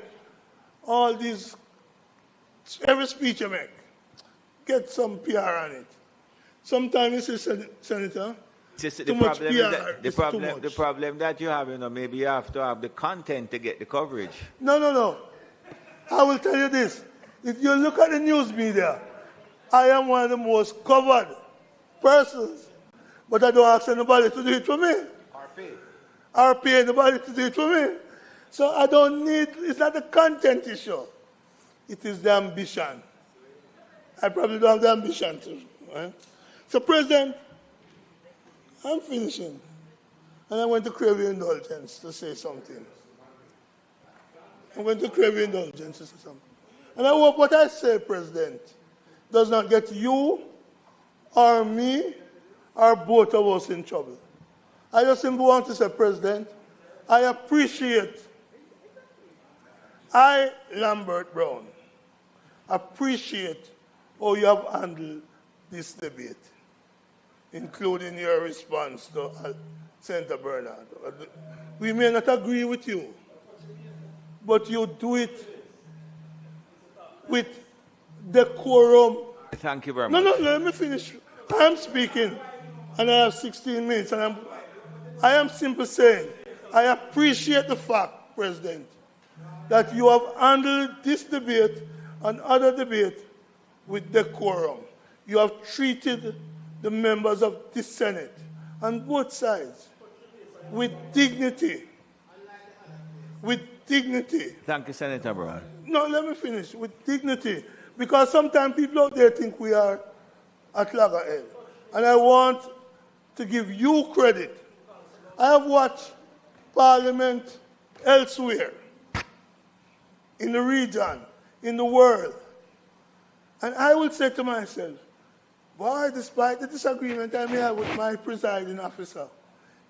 all these, every speech you make, get some PR on it. Sometimes you say, Senator, The too much PR the problem that you have, maybe you have to have the content to get the coverage. No. I will tell you this. If you look at the news media, I am one of the most covered persons, but I don't ask anybody to do it for me. Or pay anybody to do it for me. So I don't need, it's not the content issue. It is the ambition. I probably don't have the ambition to. Right? So, President, I'm finishing. And I'm going to crave your indulgence to say something. I'm going to crave your indulgence to say something. And I hope what I say, President, does not get you or me or both of us in trouble. I just simply want to say, President, I appreciate, Lambert Brown, appreciate how you have handled this debate, including your response to Senator Bernard. We may not agree with you, but you do it with decorum. Thank you very much. No, let me finish. I am speaking, and I have 16 minutes, and I am simply saying, I appreciate the fact, President, that you have handled this debate and other debate with decorum. You have treated the members of this Senate on both sides with dignity. With dignity. Thank you, Senator Brown. No, let me finish. With dignity. Because sometimes people out there think we are at loggerhead. And I want to give you credit. I have watched Parliament elsewhere, in the region, in the world. And I will say to myself, boy, despite the disagreement I may have with my presiding officer,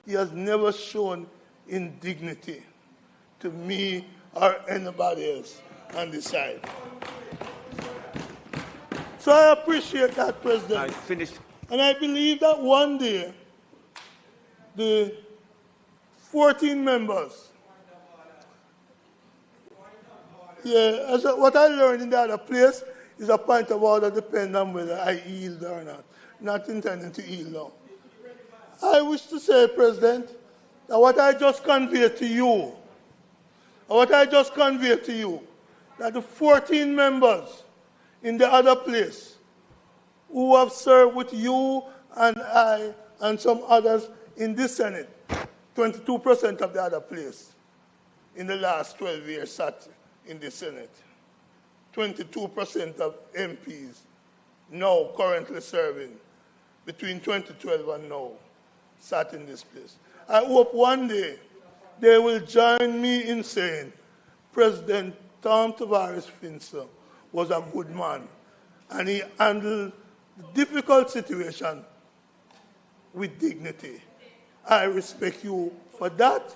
he has never shown indignity to me or anybody else on this side. So I appreciate that, President. And I believe that one day, the 14 members, what I learned in the other place is a point of order depending on whether I yield or not intending to yield now. I wish to say, President, that what I just conveyed to you, that the 14 members in the other place who have served with you and I and some others in this Senate, 22% of the other place in the last 12 years sat in the Senate. 22% of MPs now currently serving between 2012 and now sat in this place. I hope one day they will join me in saying President Tom Tavares Finson was a good man and he handled the difficult situation with dignity. I respect you for that,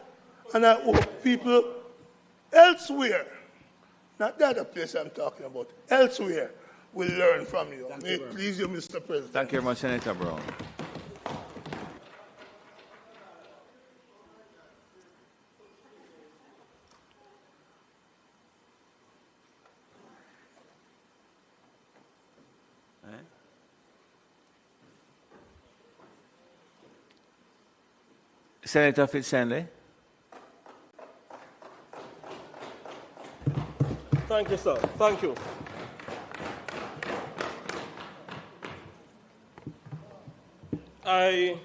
and I hope people elsewhere, not the other place I'm talking about, elsewhere, will learn from you. May it please you, Mr. President. Thank you very much, Senator Brown. Senator Fitzhenley. Thank you, sir. Thank you. I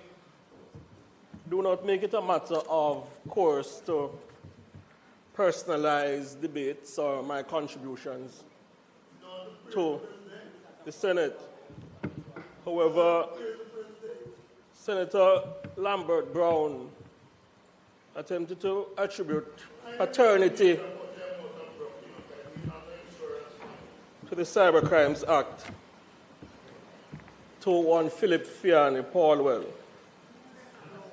do not make it a matter of course to personalize debates or my contributions to the Senate. However, Senator Lambert Brown attempted to attribute paternity to the Cybercrimes Act to one Philip Fiani Paulwell.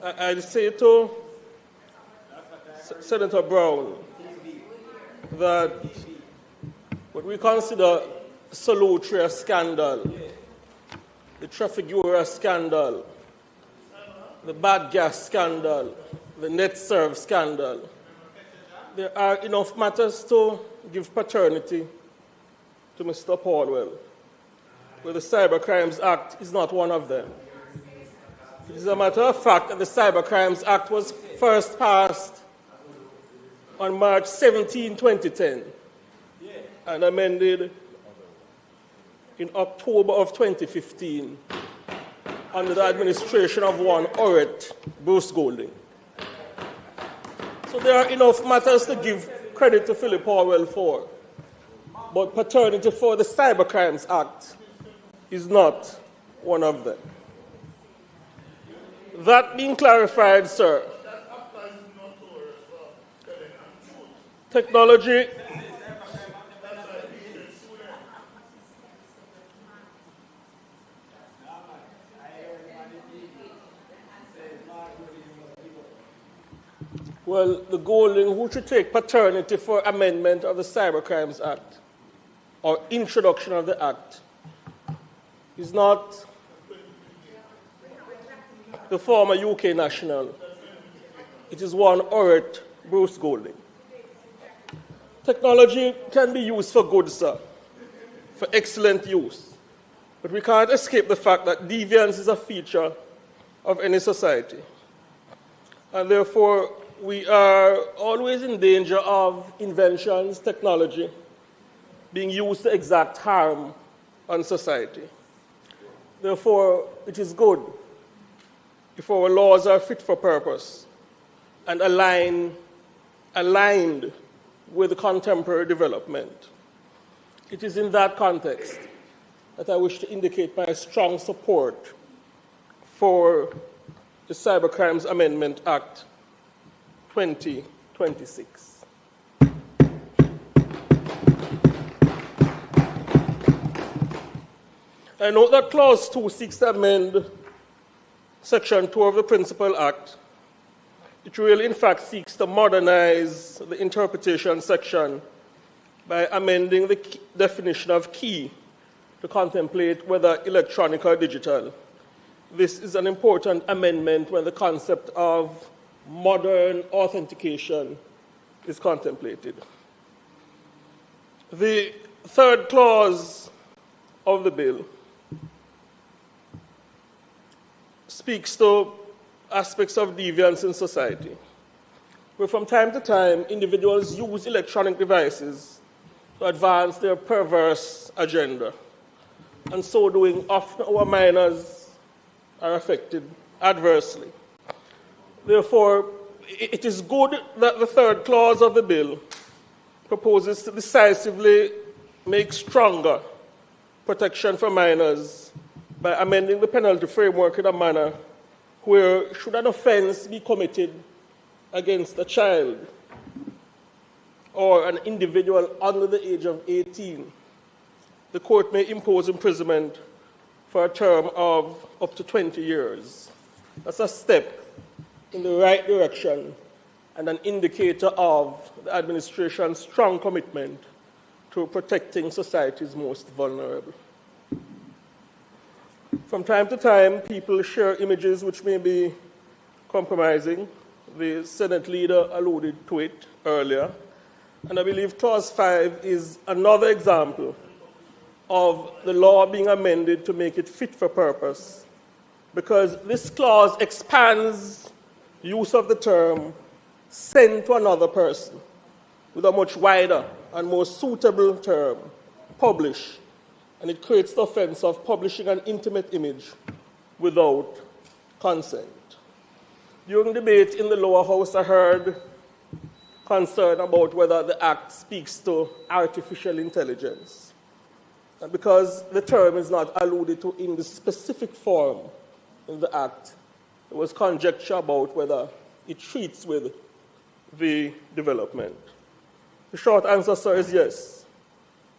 I'd say to Senator Brown that what we consider Salutria scandal, the Trafigura scandal, the bad gas scandal, the NetServe scandal, there are enough matters to give paternity to Mr. Paulwell, where the Cybercrimes Act is not one of them. It is a matter of fact that the Cybercrimes Act was first passed on March 17, 2010, and amended in October of 2015 under the administration of one Oret Bruce Golding. So there are enough matters to give credit to Philip Paulwell for, but paternity for the Cybercrimes Act is not one of them. That being clarified, sir, technology well, the Golding who should take paternity for amendment of the Cybercrimes Act or introduction of the Act is not the former UK national. It is one Oret Bruce Golding. Technology can be used for good, sir, for excellent use. But we can't escape the fact that deviance is a feature of any society. And therefore, we are always in danger of inventions, technology, being used to exact harm on society. Therefore, it is good if our laws are fit for purpose and aligned with contemporary development. It is in that context that I wish to indicate my strong support for the Cybercrimes Amendment Act 2026. I note that Clause 2 seeks to amend Section 2 of the Principal Act. It really, in fact, seeks to modernize the interpretation section by amending the definition of key to contemplate whether electronic or digital. This is an important amendment when the concept of modern authentication is contemplated. The third clause of the bill speaks to aspects of deviance in society, where from time to time individuals use electronic devices to advance their perverse agenda. And so doing, often our minors are affected adversely. Therefore, it is good that the third clause of the bill proposes to decisively make stronger protection for minors by amending the penalty framework in a manner where, should an offense be committed against a child or an individual under the age of 18, the court may impose imprisonment for a term of up to 20 years. That's a step in the right direction and an indicator of the administration's strong commitment to protecting society's most vulnerable. From time to time, people share images which may be compromising. The Senate leader alluded to it earlier. And I believe Clause 5 is another example of the law being amended to make it fit for purpose, because this clause expands use of the term send to another person with a much wider and more suitable term, publish, and it creates the offense of publishing an intimate image without consent. During debate in the lower house, I heard concern about whether the Act speaks to artificial intelligence. And because the term is not alluded to in the specific form in the Act, there was conjecture about whether it treats with the development. The short answer, sir, is yes,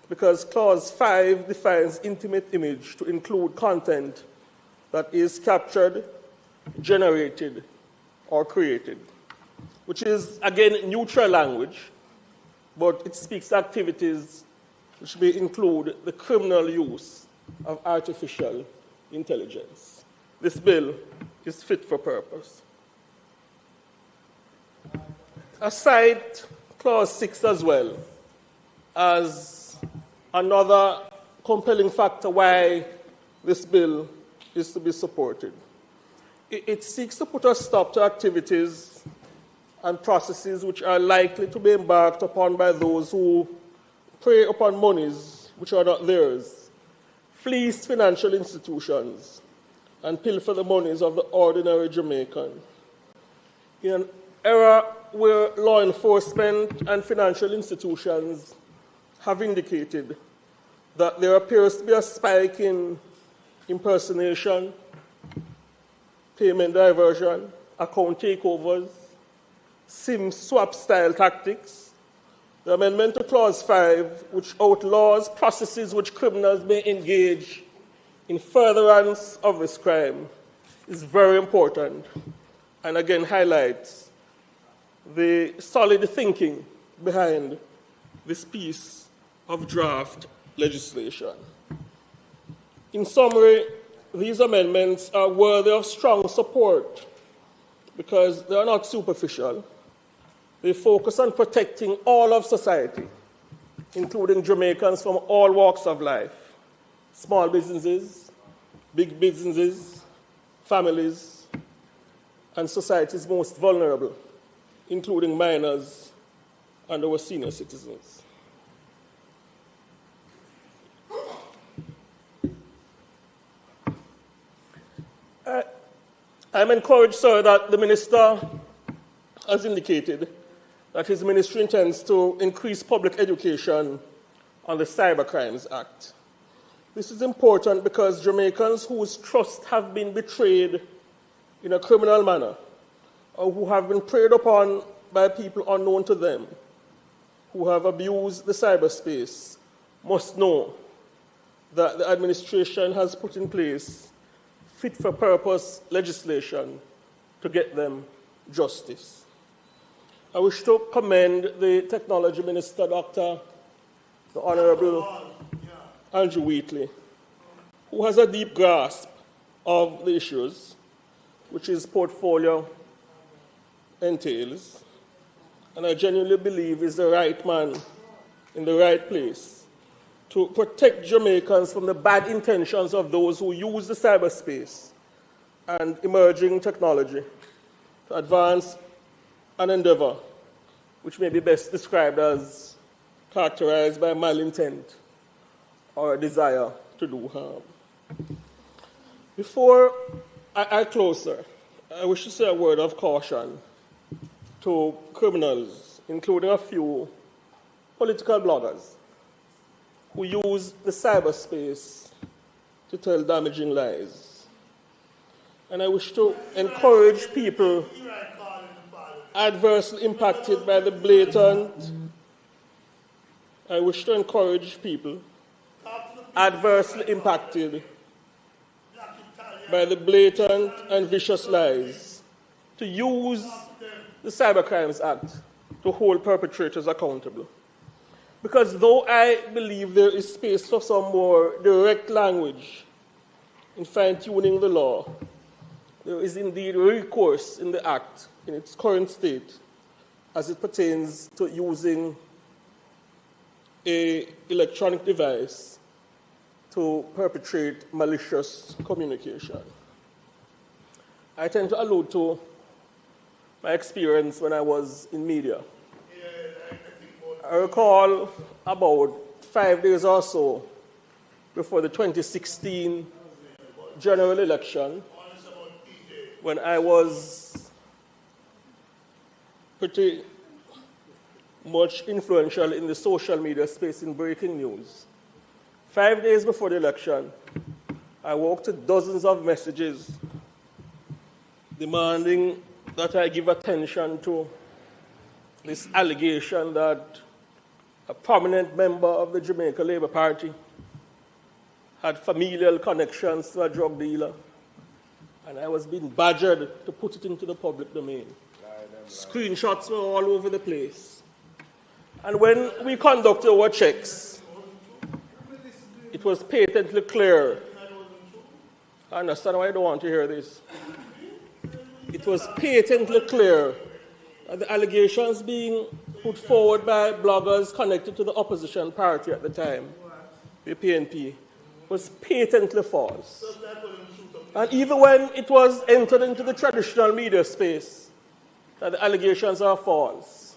because Clause 5 defines intimate image to include content that is captured, generated, or created, which is, again, neutral language, but it speaks to activities which may include the criminal use of artificial intelligence. This bill is fit for purpose. I cite Clause 6 as well as another compelling factor why this bill is to be supported. It seeks to put a stop to activities and processes which are likely to be embarked upon by those who prey upon monies which are not theirs, fleece financial institutions, and pilfer the monies of the ordinary Jamaican. In an era where law enforcement and financial institutions have indicated that there appears to be a spike in impersonation, payment diversion, account takeovers, SIM swap-style tactics, the amendment to Clause 5, which outlaws processes which criminals may engage in furtherance of this crime, is very important and again highlights the solid thinking behind this piece of draft legislation. In summary, these amendments are worthy of strong support because they are not superficial. They focus on protecting all of society, including Jamaicans from all walks of life, small businesses, big businesses, families, and society's most vulnerable, including minors and our senior citizens. I'm encouraged, sir, that the Minister has indicated that his ministry intends to increase public education on the Cybercrimes Act. This is important because Jamaicans whose trust have been betrayed in a criminal manner, or who have been preyed upon by people unknown to them, who have abused the cyberspace, must know that the administration has put in place fit-for-purpose legislation to get them justice. I wish to commend the Technology Minister, the Honourable Andrew Wheatley, who has a deep grasp of the issues which his portfolio entails, and I genuinely believe is the right man in the right place to protect Jamaicans from the bad intentions of those who use the cyberspace and emerging technology to advance an endeavor which may be best described as characterized by malintent or a desire to do harm. Before I close, sir, I wish to say a word of caution to criminals, including a few political bloggers who use the cyberspace to tell damaging lies. And I wish to encourage people adversely impacted by the blatant and vicious lies to use the Cybercrimes Act to hold perpetrators accountable. Because though I believe there is space for some more direct language in fine-tuning the law, there is indeed recourse in the Act in its current state as it pertains to using an electronic device to perpetrate malicious communication. I tend to allude to my experience when I was in media. I recall about 5 days or so before the 2016 general election, when I was pretty much influential in the social media space in breaking news. 5 days before the election, I walked to dozens of messages demanding that I give attention to this allegation that a prominent member of the Jamaica Labour Party had familial connections to a drug dealer, and I was being badgered to put it into the public domain. Screenshots were all over the place. And when we conducted our checks, it was patently clear. I understand why I don't want to hear this. It was patently clear that the allegations being put forward by bloggers connected to the opposition party at the time, the PNP, was patently false. And even when it was entered into the traditional media space, that the allegations are false,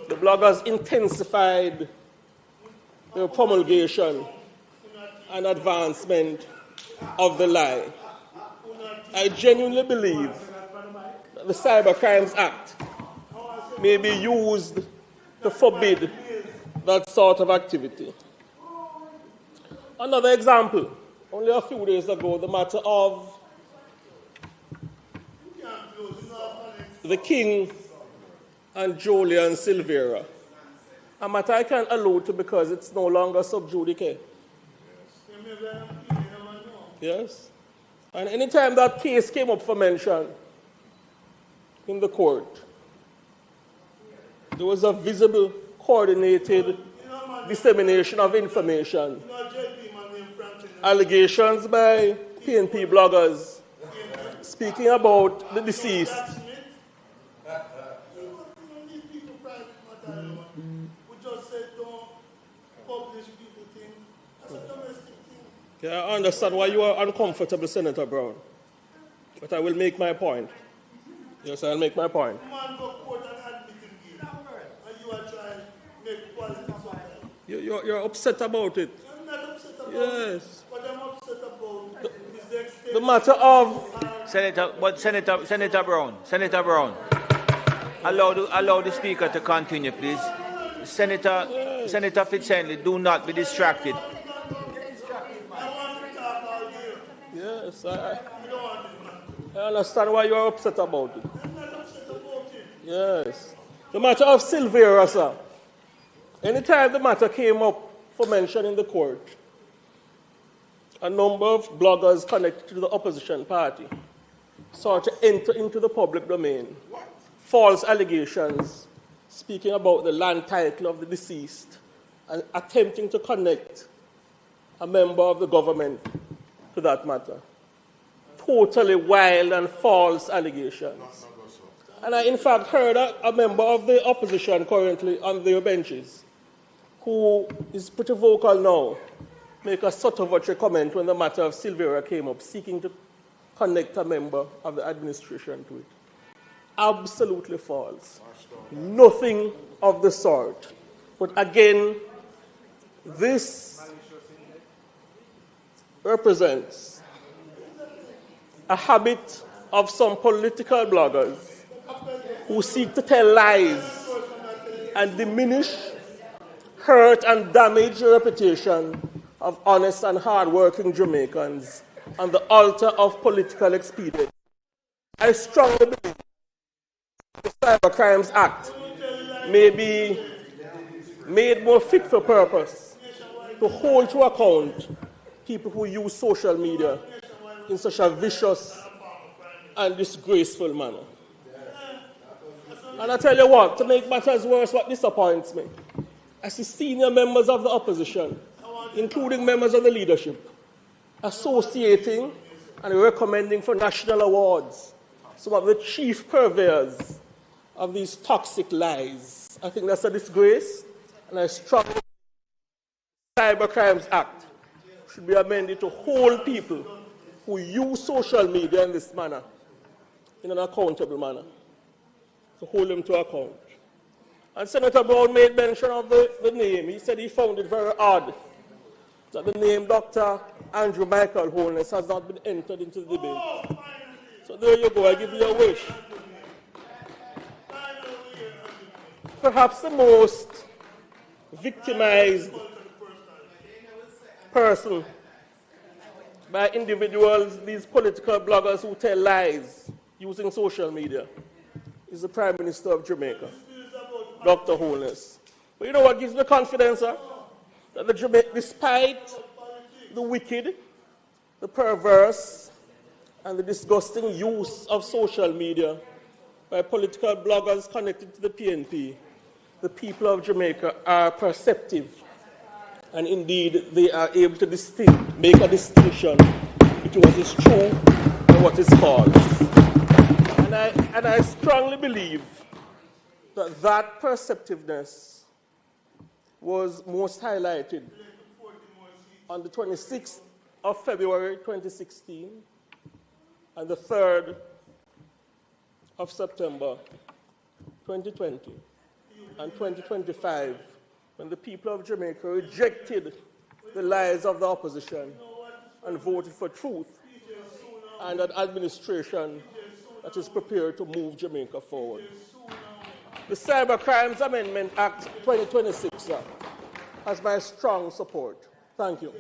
the bloggers intensified their promulgation and advancement of the lie. I genuinely believe that the Cybercrimes Act may be used to forbid that sort of activity. Another example, only a few days ago, the matter of the King and Julian Silvera. A matter I can't allude to because it's no longer sub judice. Yes? And anytime that case came up for mention in the court, there was a visible, coordinated dissemination of information. Allegations by PNP bloggers speaking about the deceased. Yeah, I understand why you are uncomfortable, Senator Brown. But I will make my point. Yes, I'll make my point. You're upset about it. I'm not upset about yes. it. What I'm upset about is the extent the matter of Senator Brown, allow the speaker to continue, please. Senator Fitzhenry, do not be distracted. Yes, I understand why you are upset about it. I'm not upset about it. Yes. The matter of Silvera, sir. Anytime the matter came up for mention in the court, a number of bloggers connected to the opposition party sought to enter into the public domain false allegations speaking about the land title of the deceased and attempting to connect a member of the government to that matter. Totally wild and false allegations. And I, in fact, heard a member of the opposition currently on their benches, who is pretty vocal now, make a sort of a comment when the matter of Silvera came up, seeking to connect a member of the administration to it. Absolutely false. Nothing of the sort. But again, this represents a habit of some political bloggers who seek to tell lies and diminish, hurt, and damage the reputation of honest and hard-working Jamaicans on the altar of political expedience. I strongly believe the Cybercrimes Act may be made more fit for purpose to hold to account people who use social media in such a vicious and disgraceful manner. And I tell you what, to make matters worse, what disappoints me, I see senior members of the opposition, including members of the leadership, associating and recommending for national awards some of the chief purveyors of these toxic lies. I think that's a disgrace, and I strongly believe the Cybercrimes Act should be amended to hold people who use social media in this manner in an accountable manner. to hold him to account. And Senator Brown made mention of the name. He said he found it very odd that the name Dr. Andrew Michael Holness has not been entered into the debate. So there you go, I give you a wish. Perhaps the most victimized person by individuals, these political bloggers who tell lies using social media, is the Prime Minister of Jamaica, Dr. Holness. But you know what gives me confidence, sir? That despite the wicked, the perverse, and the disgusting use of social media by political bloggers connected to the PNP, the people of Jamaica are perceptive, and indeed they are able to make a distinction between what is true and what is false. And I strongly believe that perceptiveness was most highlighted on the 26th of February 2016 and the 3rd of September 2020 and 2025, when the people of Jamaica rejected the lies of the opposition and voted for truth and an administration that is prepared to move Jamaica forward. The Cybercrimes Amendment Act 2026 has my strong support. Thank you.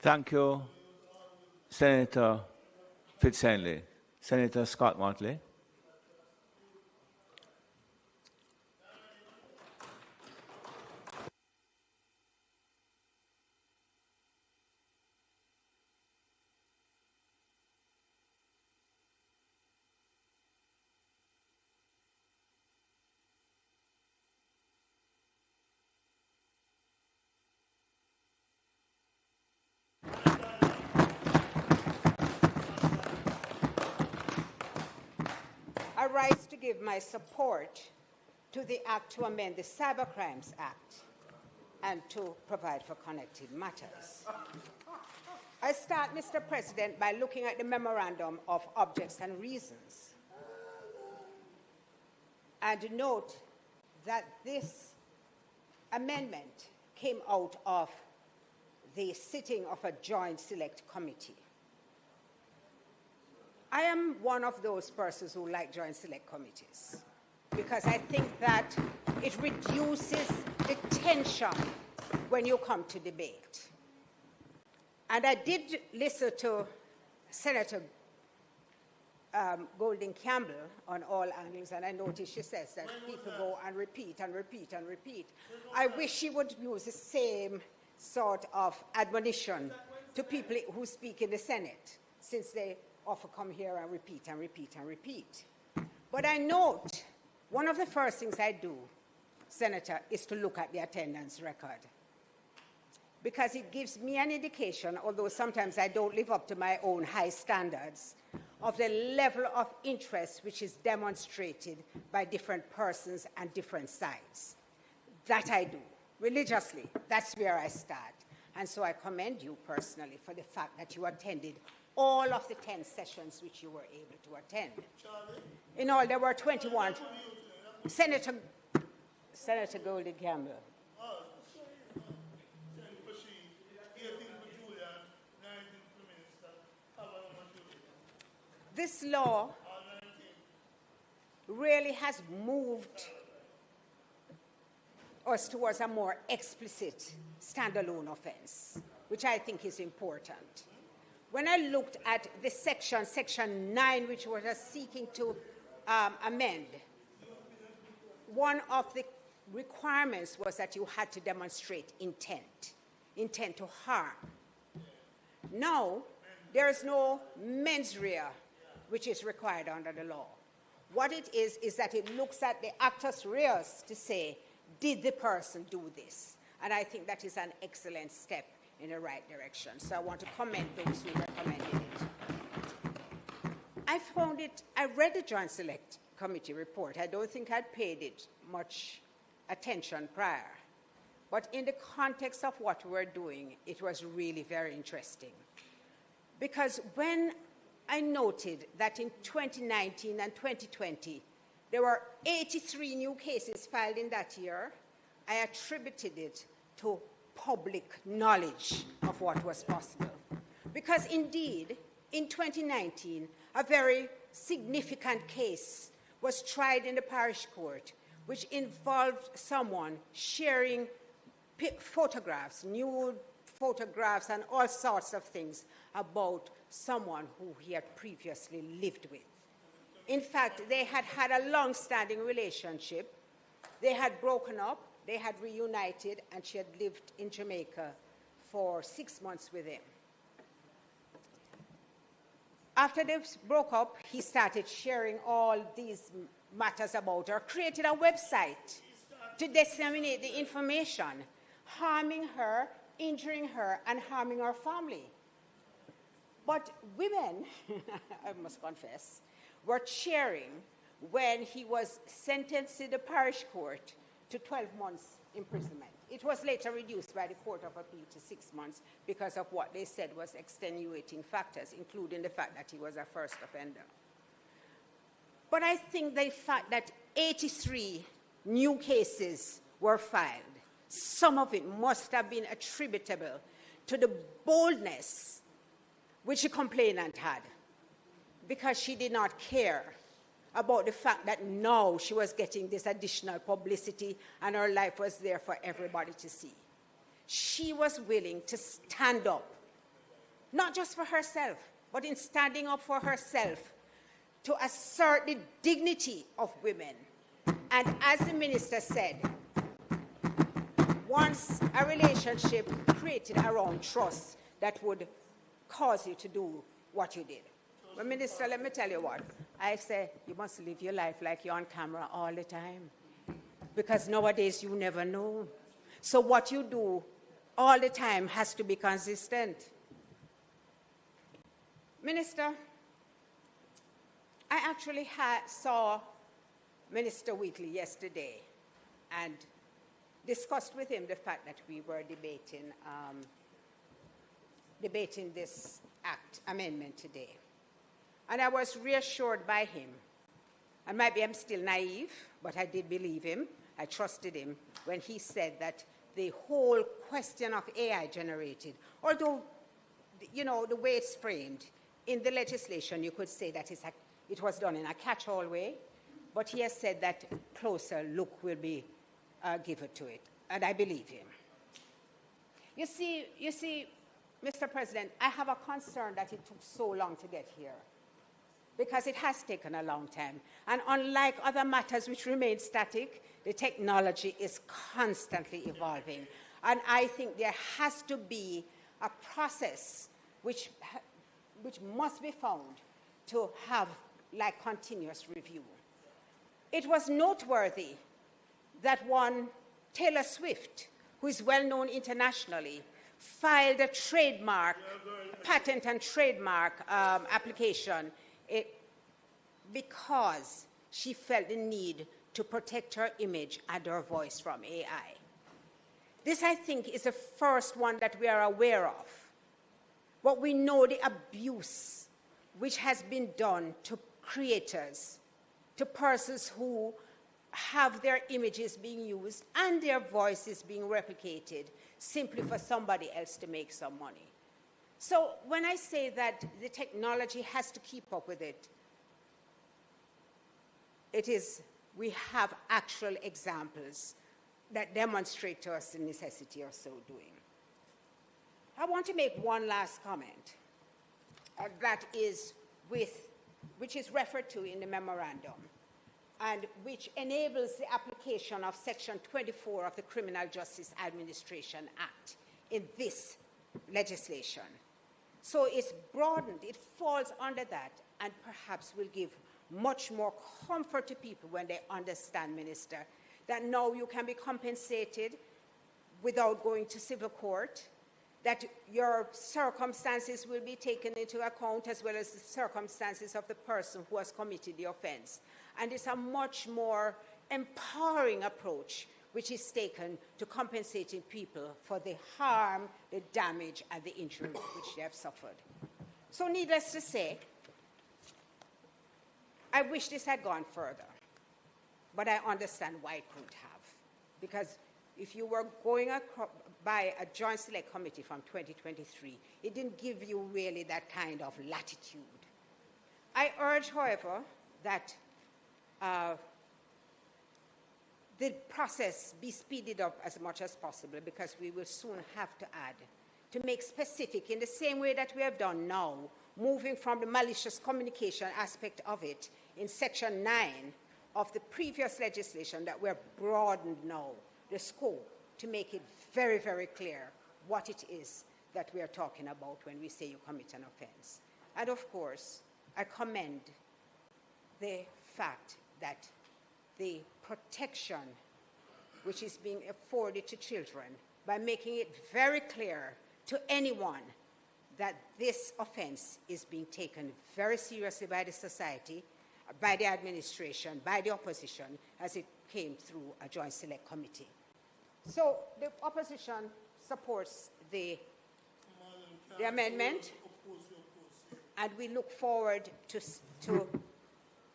Thank you, Senator Fitzhenley. Senator Scott Motley. I rise to give my support to the Act to amend the Cybercrimes Act and to provide for connected matters. I start, Mr. President, by looking at the Memorandum of Objects and Reasons and note that this amendment came out of the sitting of a joint select committee. I am one of those persons who like joint select committees because I think that it reduces the tension when you come to debate. And I did listen to Senator Golding Campbell on all angles, and I noticed she says that people go and repeat and repeat and repeat. I wish she would use the same sort of admonition to people who speak in the Senate, since they often come here and repeat and repeat and repeat. But I note one of the first things I do, Senator, is to look at the attendance record, because it gives me an indication, although sometimes I don't live up to my own high standards, of the level of interest which is demonstrated by different persons and different sides. That I do, religiously. That's where I start. And so I commend you personally for the fact that you attended all of the 10 sessions which you were able to attend. In all, there were 21. Senator Goldie Campbell. This law really has moved us towards a more explicit standalone offense, which I think is important. When I looked at the section 9, which was seeking to amend, one of the requirements was that you had to demonstrate intent to harm. Now, there is no mens rea which is required under the law. What it is that it looks at the actus reus to say, did the person do this? And I think that is an excellent step in the right direction. So I want to commend those who recommended it. I read the Joint Select Committee report. I don't think I'd paid it much attention prior. But in the context of what we're doing, it was really very interesting. Because when I noted that in 2019 and 2020, there were 83 new cases filed in that year, I attributed it to public knowledge of what was possible. Because indeed, in 2019, a very significant case was tried in the parish court, which involved someone sharing photographs, nude photographs, and all sorts of things about someone who he had previously lived with. In fact, they had had a long-standing relationship. They had broken up, they had reunited, and she had lived in Jamaica for 6 months with him. After they broke up, he started sharing all these matters about her, created a website to disseminate the information, harming her, injuring her, and harming her family. But women, I must confess, were cheering when he was sentenced in the parish court to 12 months imprisonment. It was later reduced by the Court of Appeal to 6 months because of what they said was extenuating factors, including the fact that he was a first offender. But I think the fact that 83 new cases were filed, some of it must have been attributable to the boldness which the complainant had, because she did not care about the fact that now she was getting this additional publicity and her life was there for everybody to see. She was willing to stand up, not just for herself, but in standing up for herself, to assert the dignity of women. And as the minister said, once a relationship created around trust, that would cause you to do what you did. But Minister, let me tell you what. I say you must live your life like you're on camera all the time. Because nowadays you never know. So what you do all the time has to be consistent. Minister, I actually saw Minister Wheatley yesterday and discussed with him the fact that we were debating this Act amendment today. And I was reassured by him. And maybe I'm still naive, but I did believe him. I trusted him when he said that the whole question of AI generated, although, you know, the way it's framed in the legislation, you could say that it was done in a catch-all way, but he has said that closer look will be given to it, and I believe him. You see, Mr. President, I have a concern that it took so long to get here, because it has taken a long time. And unlike other matters which remain static, the technology is constantly evolving. And I think there has to be a process which must be found to have like continuous review. It was noteworthy that one Taylor Swift, who is well known internationally, filed a patent and trademark application because she felt the need to protect her image and her voice from AI. This, I think, is the first one that we are aware of. But we know the abuse which has been done to creators, to persons who have their images being used and their voices being replicated simply for somebody else to make some money. So when I say that the technology has to keep up with it, we have actual examples that demonstrate to us the necessity of so doing. I want to make one last comment which is referred to in the memorandum, and which enables the application of Section 24 of the Criminal Justice Administration Act in this legislation. So it's broadened, it falls under that, and perhaps will give much more comfort to people when they understand, Minister, that now you can be compensated without going to civil court, that your circumstances will be taken into account as well as the circumstances of the person who has committed the offense. And it's a much more empowering approach which is taken to compensating people for the harm, the damage, and the injury which they have suffered. So needless to say, I wish this had gone further, but I understand why it couldn't have. Because if you were going by a joint select committee from 2023, it didn't give you really that kind of latitude. I urge, however, that the process be speeded up as much as possible, because we will soon have to add, to make specific, in the same way that we have done now, moving from the malicious communication aspect of it in Section 9 of the previous legislation, that we have broadened now the scope to make it very, very clear what it is that we are talking about when we say you commit an offense. And of course, I commend the fact that the protection which is being afforded to children by making it very clear to anyone that this offense is being taken very seriously by the society, by the administration, by the opposition, as it came through a joint select committee. So the opposition supports the amendment, and we look forward to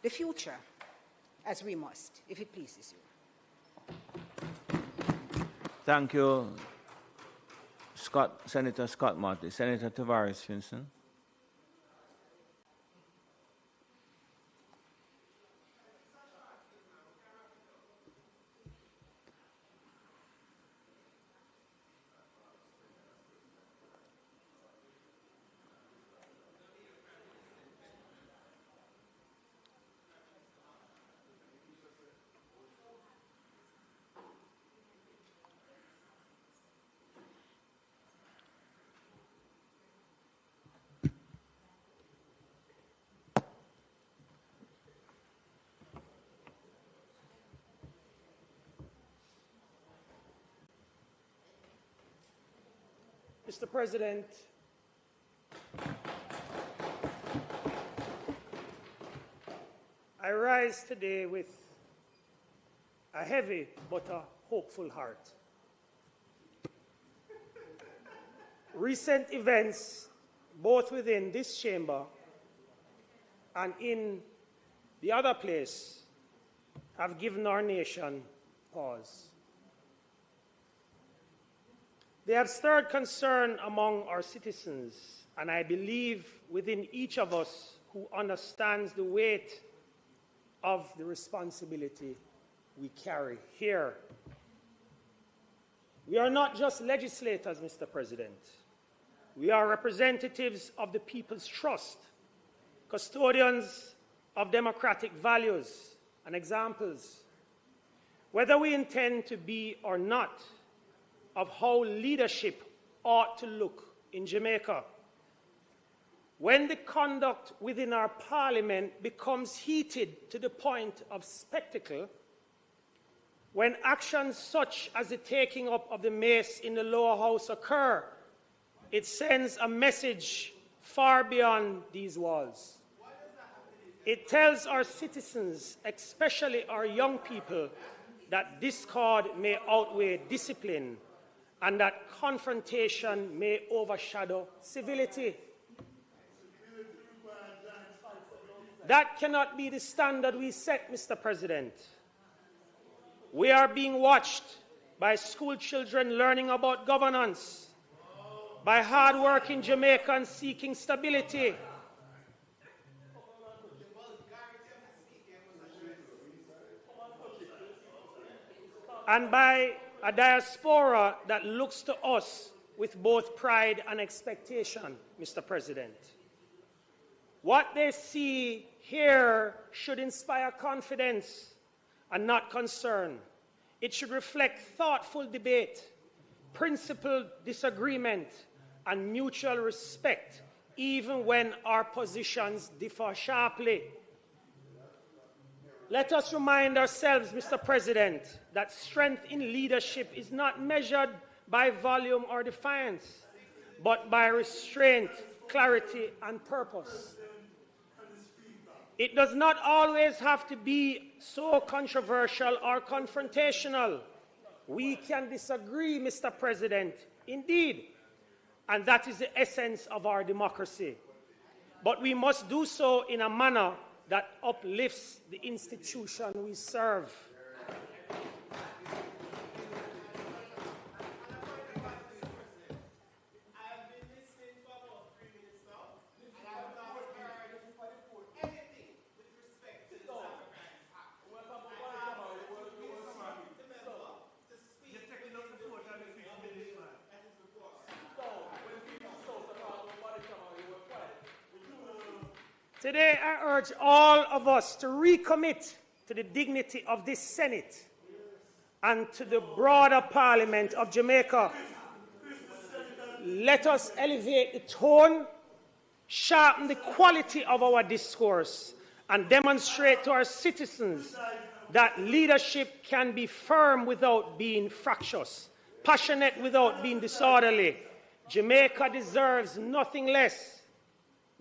the future, as we must, if it pleases you. Thank you, Senator Scott Marty. Senator Tavares Finson. Mr. President, I rise today with a heavy but a hopeful heart. Recent events, both within this chamber and in the other place, have given our nation pause. They have stirred concern among our citizens, and I believe within each of us who understands the weight of the responsibility we carry here. We are not just legislators, Mr. President. We are representatives of the people's trust, custodians of democratic values and examples. Whether we intend to be or not, of how leadership ought to look in Jamaica. When the conduct within our parliament becomes heated to the point of spectacle, when actions such as the taking up of the mace in the lower house occur, it sends a message far beyond these walls. It tells our citizens, especially our young people, that discord may outweigh discipline, and that confrontation may overshadow civility. That cannot be the standard we set, Mr. President. We are being watched by school children learning about governance, by hard-working Jamaicans seeking stability, and by a diaspora that looks to us with both pride and expectation, Mr. President. What they see here should inspire confidence and not concern. It should reflect thoughtful debate, principled disagreement, and mutual respect, even when our positions differ sharply. Let us remind ourselves, Mr. President, that strength in leadership is not measured by volume or defiance, but by restraint, clarity, and purpose. It does not always have to be so controversial or confrontational. We can disagree, Mr. President, indeed, and that is the essence of our democracy. but we must do so in a manner that uplifts the institution we serve. Today, I urge all of us to recommit to the dignity of this Senate and to the broader Parliament of Jamaica. Let us elevate the tone, sharpen the quality of our discourse, and demonstrate to our citizens that leadership can be firm without being fractious, passionate without being disorderly. Jamaica deserves nothing less.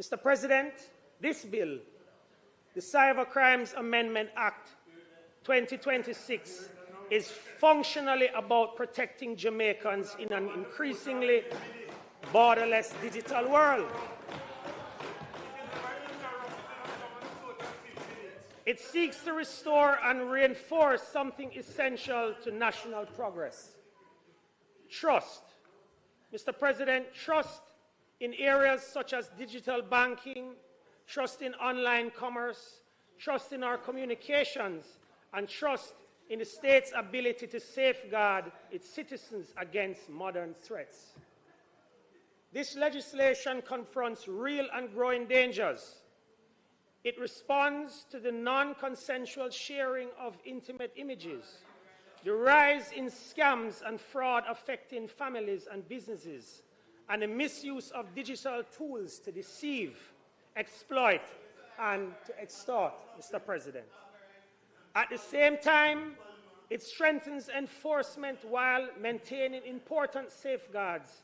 Mr. President, this bill, the Cybercrimes Amendment Act 2026, is functionally about protecting Jamaicans in an increasingly borderless digital world. It seeks to restore and reinforce something essential to national progress: trust. Mr. President, trust in areas such as digital banking, trust in online commerce, trust in our communications, and trust in the state's ability to safeguard its citizens against modern threats. This legislation confronts real and growing dangers. It responds to the non-consensual sharing of intimate images, the rise in scams and fraud affecting families and businesses, and the misuse of digital tools to deceive, exploit, and to extort, Mr. President. At the same time, it strengthens enforcement while maintaining important safeguards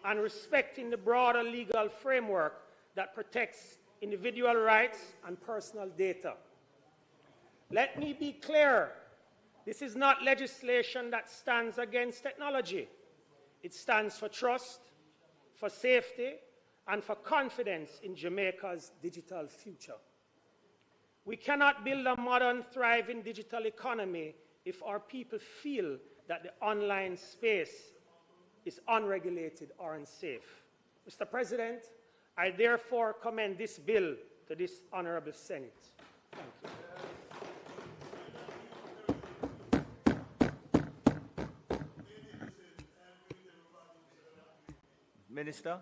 and respecting the broader legal framework that protects individual rights and personal data. Let me be clear, this is not legislation that stands against technology. It stands for trust, for safety, and for confidence in Jamaica's digital future. We cannot build a modern, thriving digital economy if our people feel that the online space is unregulated or unsafe. Mr. President, I therefore commend this bill to this honorable Senate. Thank you. Minister?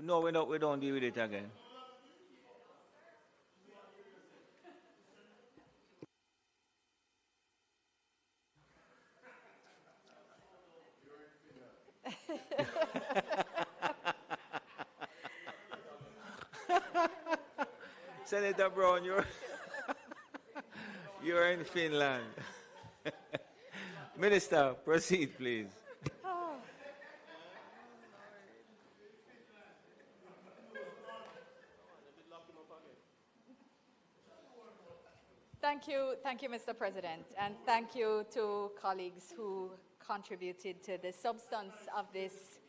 No, we don't deal with it again. Senator Brown, you're in Finland. Minister, proceed, please. Thank you, Mr. President, and thank you to colleagues who contributed to the substance of this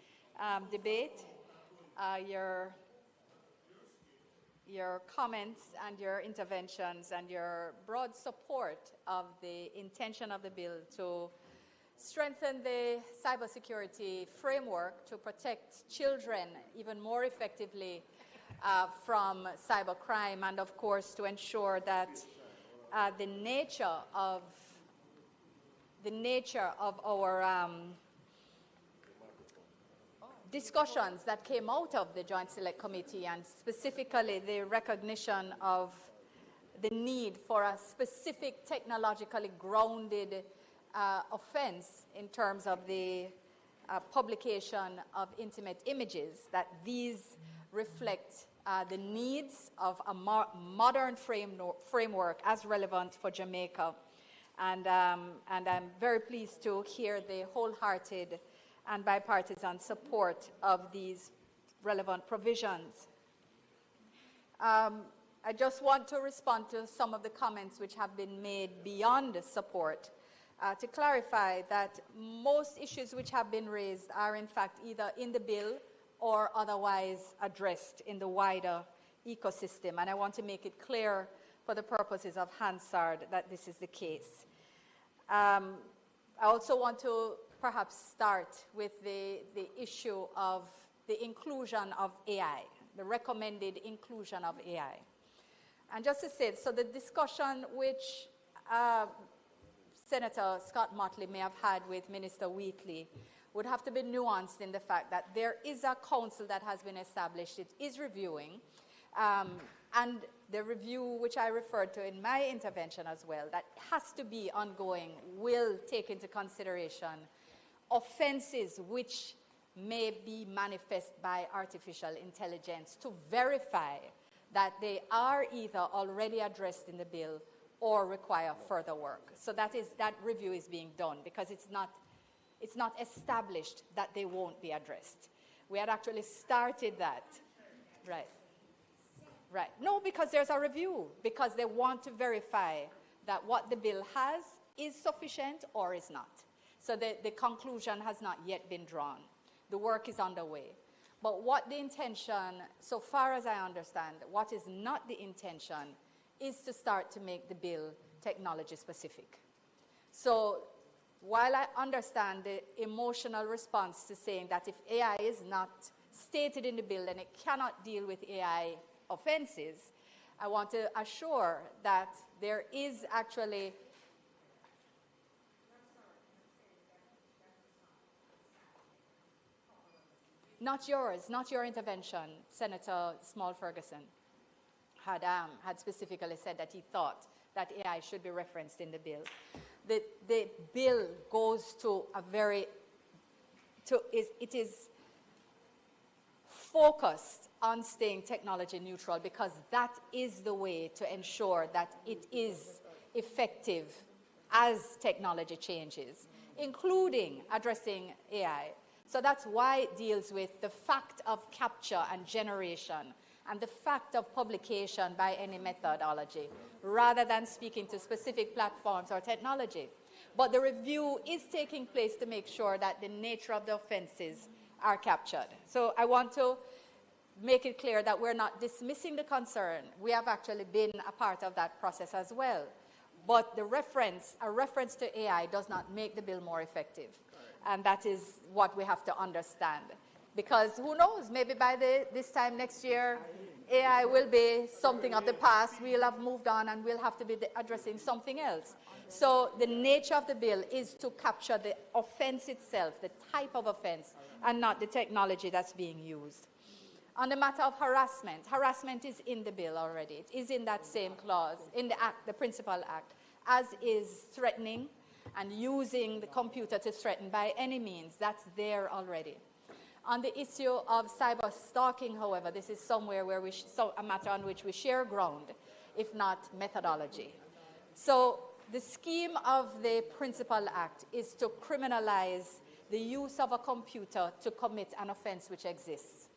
debate. Your comments and your interventions and your broad support of the intention of the bill to strengthen the cybersecurity framework to protect children even more effectively from cybercrime, and of course to ensure that the nature of our discussions that came out of the Joint Select Committee, and specifically the recognition of the need for a specific technologically grounded offense in terms of the publication of intimate images, that these reflect the needs of a modern framework as relevant for Jamaica. And I'm very pleased to hear the wholehearted and bipartisan support of these relevant provisions. I just want to respond to some of the comments which have been made beyond support. to clarify that most issues which have been raised are in fact either in the bill or otherwise addressed in the wider ecosystem. And I want to make it clear for the purposes of Hansard that this is the case. I also want to perhaps start with the issue of the inclusion of AI, the recommended inclusion of AI. And just to say, so the discussion which Senator Scott Motley may have had with Minister Wheatley would have to be nuanced in the fact that there is a council that has been established. It is reviewing, and the review which I referred to in my intervention as well, that has to be ongoing, will take into consideration offenses which may be manifest by artificial intelligence to verify that they are either already addressed in the bill or require further work. So that review is being done because it's not established that they won't be addressed. We had actually started that. Right. Right. No, because there's a review, because they want to verify that what the bill has is sufficient or is not. So the conclusion has not yet been drawn. The work is underway. But what the intention, so far as I understand, what is not the intention is to start to make the bill technology specific. So while I understand the emotional response to saying that if AI is not stated in the bill, then it cannot deal with AI offenses, I want to assure that there is actually not your intervention, Senator Small Ferguson had specifically said that he thought that AI should be referenced in the bill. The bill goes to it is focused on staying technology neutral because that is the way to ensure that it is effective as technology changes, including addressing AI. So that's why it deals with the fact of capture and generation and the fact of publication by any methodology, rather than speaking to specific platforms or technology. But the review is taking place to make sure that the nature of the offenses are captured. So I want to make it clear that we're not dismissing the concern. We have actually been a part of that process as well. But a reference to AI does not make the bill more effective. And that is what we have to understand. Because who knows, maybe by this time next year, AI will be something of the past. We'll have moved on and we'll have to be addressing something else. So the nature of the bill is to capture the offense itself, the type of offense, and not the technology that's being used. On the matter of harassment, harassment is in the bill already. It is in that same clause, in the act, the principal act, as is threatening and using the computer to threaten by any means. That's there already. On the issue of cyber stalking, however, this is somewhere where a matter on which we share ground, if not methodology. So the scheme of the principal act is to criminalize the use of a computer to commit an offense which exists.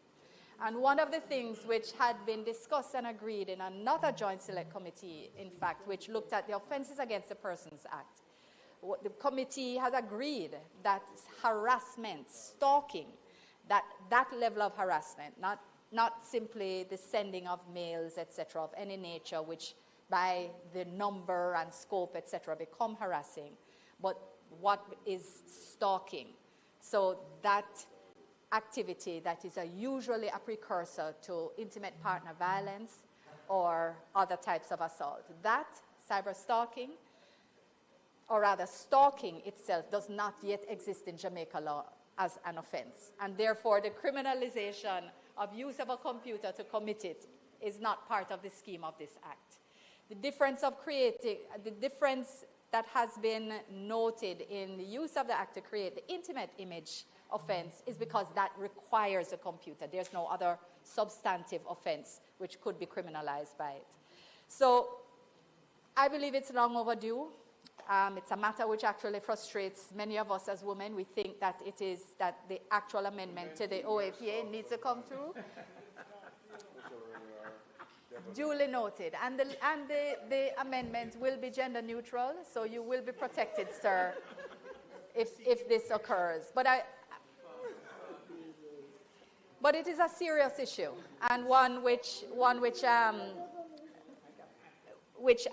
And one of the things which had been discussed and agreed in another joint select committee, in fact, which looked at the Offenses Against the Persons Act, the committee has agreed that harassment, stalking, that level of harassment, not simply the sending of mails, etc., of any nature, which by the number and scope, etc., become harassing, but what is stalking. So that activity that is usually a precursor to intimate partner violence or other types of assault. That cyber stalking, or rather stalking itself, does not yet exist in Jamaica law as an offense. And therefore, the criminalization of use of a computer to commit it is not part of the scheme of this act. The difference that has been noted in the use of the act to create the intimate image offense is because that requires a computer. There's no other substantive offense which could be criminalized by it. So I believe it's long overdue. It's a matter which actually frustrates many of us as women. We think that it is that the actual amendment to the OAPA needs to come through. Duly noted. And the amendment will be gender neutral, so you will be protected, sir, if this occurs. But it is a serious issue, and one which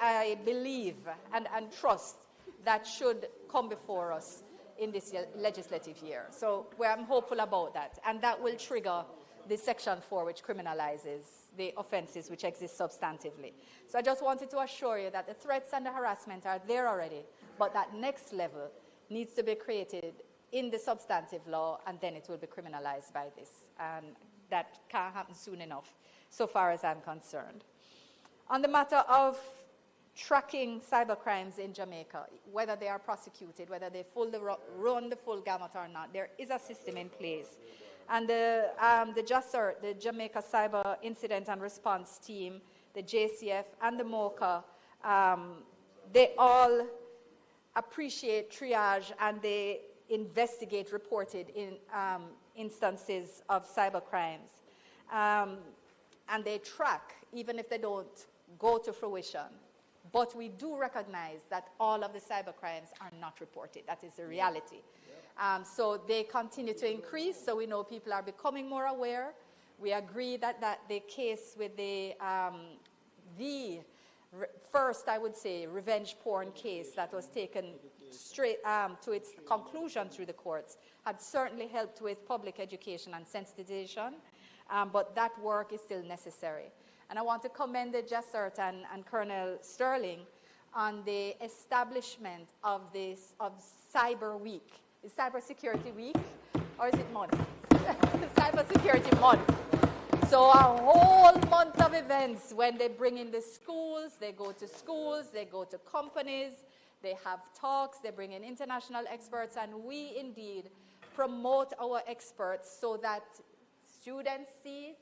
I believe and trust that should come before us in this legislative year. So I'm hopeful about that, and that will trigger the Section 4, which criminalizes the offenses which exist substantively. So I just wanted to assure you that the threats and the harassment are there already, but that next level needs to be created in the substantive law, and then it will be criminalized by this. And that can't happen soon enough, so far as I'm concerned. On the matter of tracking cybercrimes in Jamaica, whether they are prosecuted, whether they run the full gamut or not, there is a system in place. And the JASERT, the Jamaica Cyber Incident and Response Team, the JCF, and the MOCA, they all appreciate triage, and they investigate reported instances of cybercrimes. And they track, even if they don't go to fruition. But we do recognize that all of the cybercrimes are not reported. That is the reality. So they continue to increase, so we know people are becoming more aware. We agree that the case with the first, I would say, revenge porn case that was taken straight to its conclusion through the courts had certainly helped with public education and sensitization, but that work is still necessary. And I want to commend the JASERT and Colonel Sterling on the establishment of Cyber Week. Is Cyber Security Week, or is it month? Cyber Security Month. So a whole month of events when they bring in the schools, they go to companies, they have talks, they bring in international experts, and we indeed promote our experts so that students see,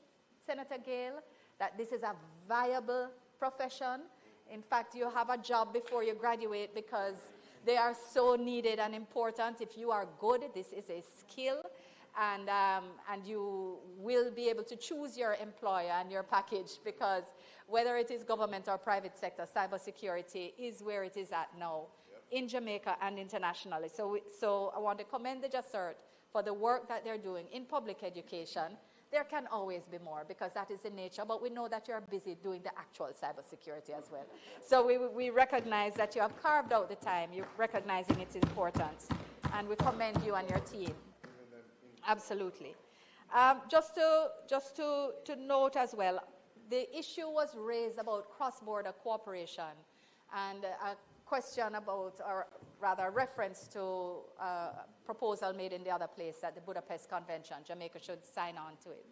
Senator Gale, that this is a viable profession. In fact, you have a job before you graduate because they are so needed and important. If you are good, this is a skill, and you will be able to choose your employer and your package, because whether it is government or private sector, cybersecurity is where it is at now in Jamaica and internationally. So I want to commend the JASERT for the work that they're doing in public education. There can always be more, because that is the nature, but we know that you're busy doing the actual cybersecurity as well. So we recognize that you have carved out the time, you're recognizing its importance, and we commend you and your team. Absolutely. Just to note as well, the issue was raised about cross-border cooperation, and a question about, or rather a reference to a proposal made in the other place at the Budapest Convention. Jamaica should sign on to it.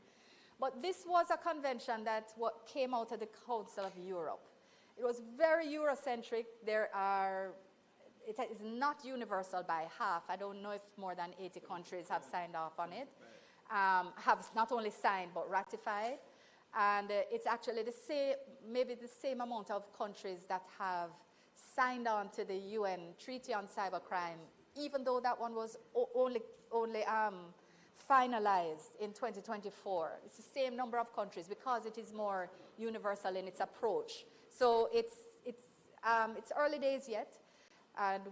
But this was a convention that came out of the Council of Europe. It was very Eurocentric. It is not universal by half. I don't know if more than 80 countries have signed off on it, have not only signed but ratified. And it's actually maybe the same amount of countries that have signed on to the UN Treaty on Cybercrime, even though that one was only finalized in 2024. It's the same number of countries because it is more universal in its approach. So it's early days yet, and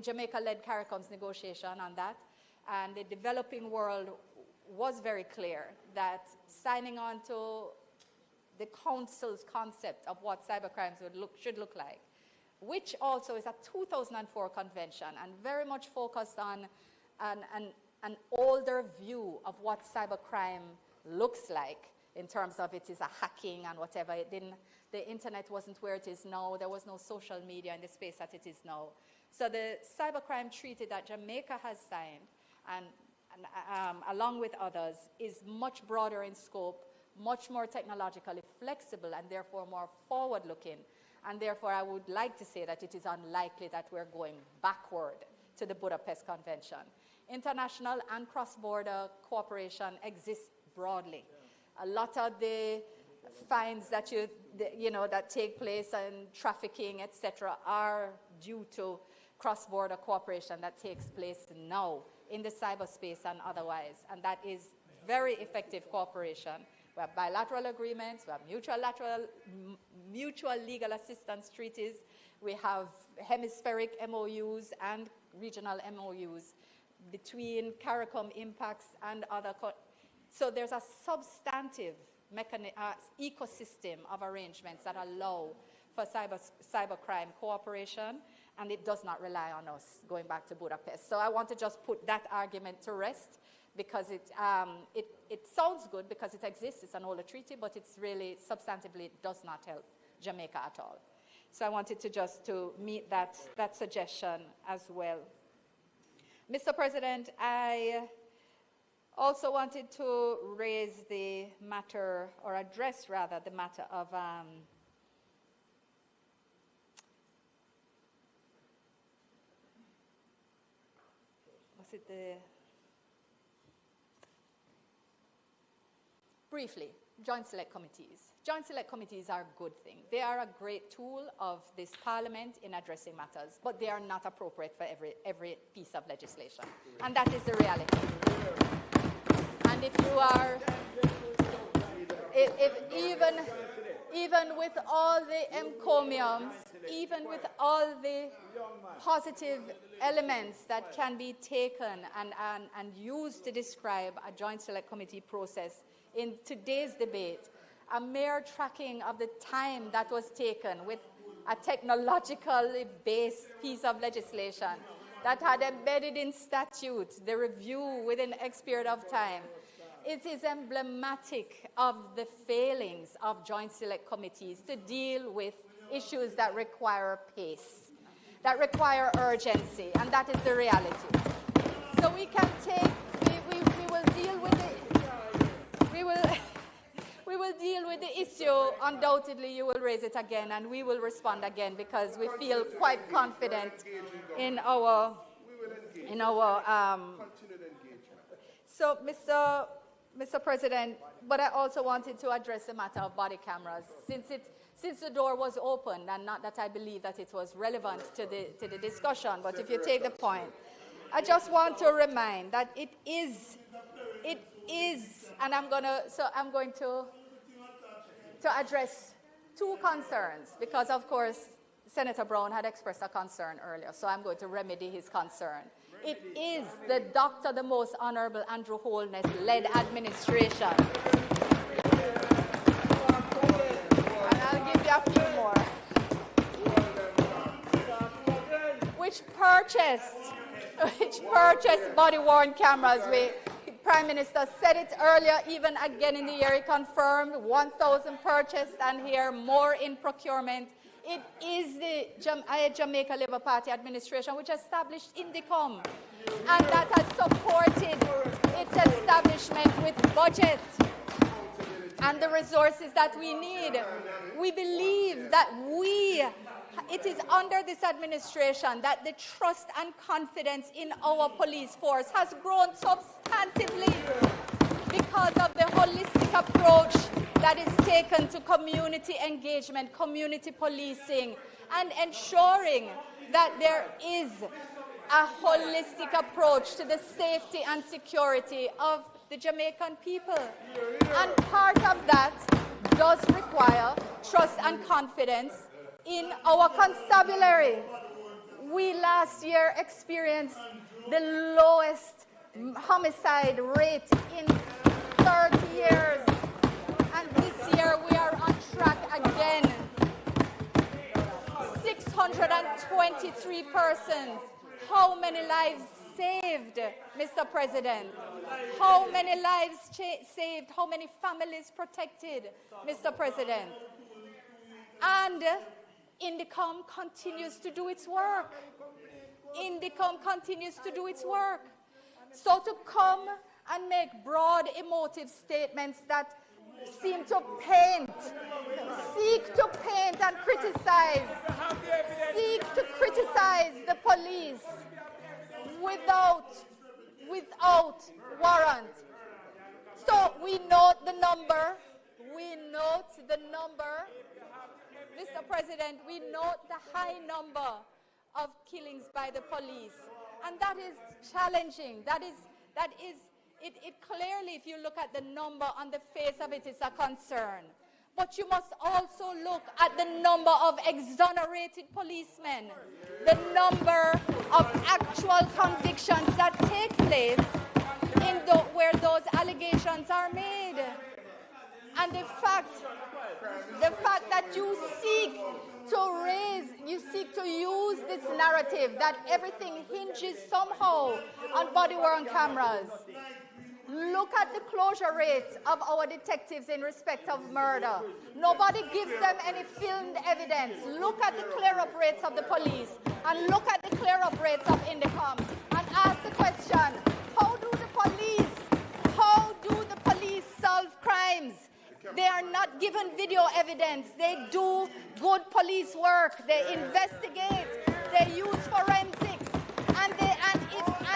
Jamaica led CARICOM's negotiation on that, and the developing world was very clear that signing on to the Council's concept of what cybercrimes should look like, which also is a 2004 convention and very much focused on an older view of what cybercrime looks like in terms of it is a hacking and whatever. The internet wasn't where it is now. There was no social media in the space that it is now. So the cybercrime treaty that Jamaica has signed, and along with others, is much broader in scope, much more technologically flexible, and therefore more forward-looking. And therefore, I would like to say that it is unlikely that we're going backward to the Budapest Convention. International and cross-border cooperation exists broadly. A lot of the fines that that take place and trafficking, etc., are due to cross-border cooperation that takes place now in the cyberspace and otherwise. And that is very effective cooperation We have bilateral agreements, we have mutual legal assistance treaties, we have hemispheric MOUs and regional MOUs between CARICOM impacts and other. So there's a substantive ecosystem of arrangements that allow for cybercrime cooperation, and it does not rely on us going back to Budapest. So I want to just put that argument to rest, because it sounds good because it exists, it's an older treaty, but it's really substantively does not help Jamaica at all. So I wanted to just to meet that suggestion as well. Mr. President, I also wanted to raise the matter, or address rather, the matter of briefly, joint select committees. Joint select committees are a good thing. They are a great tool of this Parliament in addressing matters, but they are not appropriate for every piece of legislation. And that is the reality. And if you are, even with all the encomiums, even with all the positive elements that can be taken and used to describe a joint select committee process, in today's debate, a mere tracking of the time that was taken with a technologically based piece of legislation that had embedded in statute the review within X period of time, it is emblematic of the failings of joint select committees to deal with issues that require pace, that require urgency, and that is the reality. So we can take, we will deal with it. We will deal with the issue. Undoubtedly, you will raise it again, and we will respond again, because we feel quite confident in our. So, Mr. President, but I also wanted to address the matter of body cameras, since the door was opened, and not that I believe that it was relevant to the discussion. But if you take the point, I just want to remind that it is, and I'm going to address two concerns, because of course Senator Brown had expressed a concern earlier, so I'm going to remedy his concern. It is the Dr. the Most Honorable Andrew Holness led administration. And I'll give you a few more. Which purchased body-worn cameras. Prime Minister said it earlier, even again in the year he confirmed 1,000 purchased, and here more in procurement. It is the Jamaica Labour Party administration which established INDICOM, and that has supported its establishment with budget and the resources that we need. We believe that it is under this administration that the trust and confidence in our police force has grown substantively because of the holistic approach that is taken to community engagement, community policing, and ensuring that there is a holistic approach to the safety and security of the Jamaican people. And part of that does require trust and confidence in our constabulary. We last year experienced the lowest homicide rate in 30 years. And this year we are on track again. 623 persons. How many lives saved, Mr. President? How many lives saved? How many families protected, Mr. President? And INDICOM continues to do its work. INDICOM continues to do its work. So to come and make broad emotive statements that seek to paint and criticize the police without warrant. So we note the number, Mr. President, we note the high number of killings by the police, and that is challenging. That is It clearly, if you look at the number on the face of it, it's a concern. But you must also look at the number of exonerated policemen, the number of actual convictions that take place where those allegations are made. And the fact that you seek to use this narrative that everything hinges somehow on body-worn cameras. Look at the closure rate of our detectives in respect of murder. Nobody gives them any filmed evidence. Look at the clear-up rates of the police and look at the clear-up rates of Indicom and ask the question, how do the police solve crimes? They are not given video evidence. They do good police work. They investigate. They use forensics. And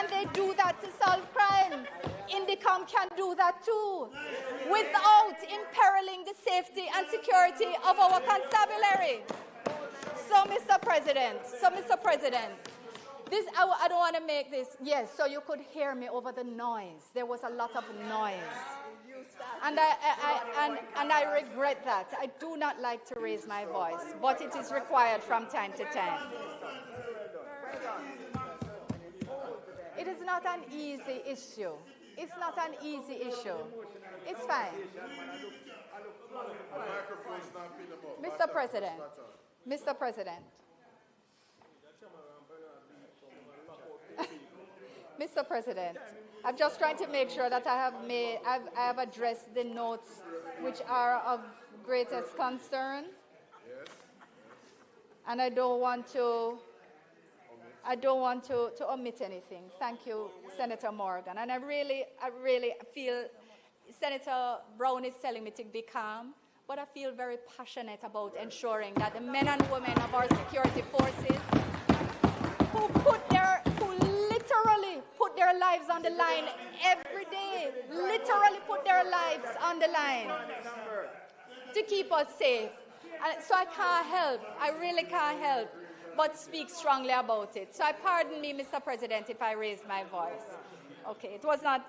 they do that to solve crime. Indicom can do that too, without imperiling the safety and security of our constabulary. So, Mr. President, this I don't want to make this. Yes, so you could hear me over the noise. There was a lot of noise, and I regret that. I do not like to raise my voice, but it is required from time to time. It is not an easy issue. It's not an easy issue. It's fine. Mr. President, Mr. President, I'm just trying to make sure that I have addressed the notes which are of greatest concern. And I don't want to omit anything. Thank you, Senator Morgan. And I really feel Senator Brown is telling me to be calm, but I feel very passionate about ensuring that the men and women of our security forces who literally put their lives on the line every day, literally put their lives on the line to keep us safe. And so I really can't help but speak strongly about it. So pardon me, Mr. President, if I raised my voice. Okay, it was not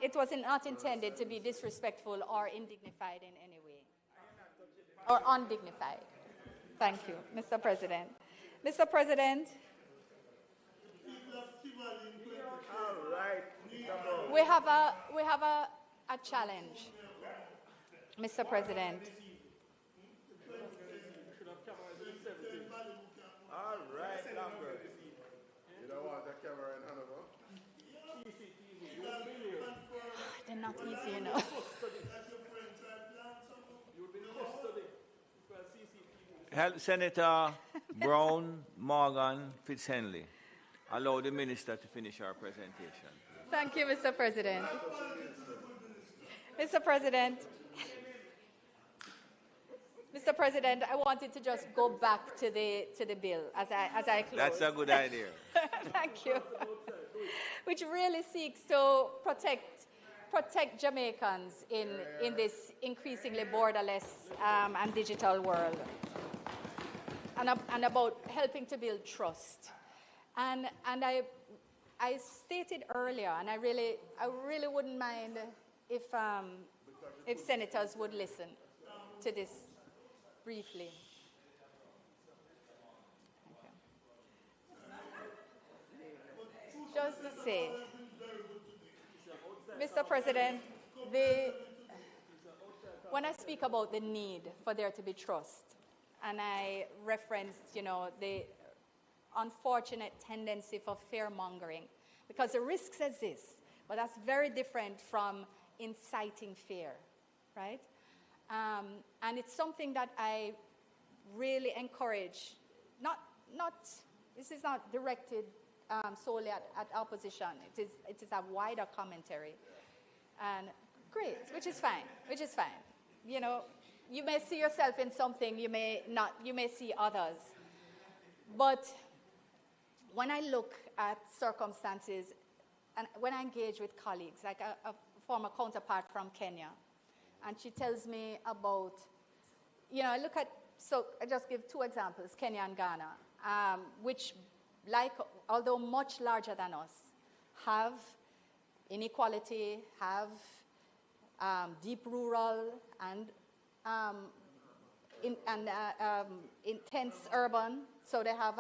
intended to be disrespectful or indignified in any way. Or undignified. Thank you, Mr. President. Mr. President, we have a challenge, Mr. President. All right, Lambert. You don't want the camera in Hanover? They're not easy enough. Senator Brown, Morgan, Fitzhenley, allow the minister to finish our presentation. Thank you, Mr. President. Mr. President, I wanted to just go back to the bill as I close. That's a good idea. Thank you. Which really seeks to protect Jamaicans in this increasingly borderless and digital world, and about helping to build trust. And I stated earlier, and I really wouldn't mind if senators would listen to this briefly. Just to say, Mr. President, when I speak about the need for there to be trust, and I referenced, the unfortunate tendency for fear-mongering, because the risks exist, but that's very different from inciting fear, right? And it's something that I really encourage. This is not directed solely at opposition. It is a wider commentary, and great, which is fine. You may see yourself in something, you may not. You may see others, but when I look at circumstances, and when I engage with colleagues, like a former counterpart from Kenya, and she tells me about, I just give two examples, Kenya and Ghana, which, although much larger than us, have inequality, have deep rural and intense urban. So they have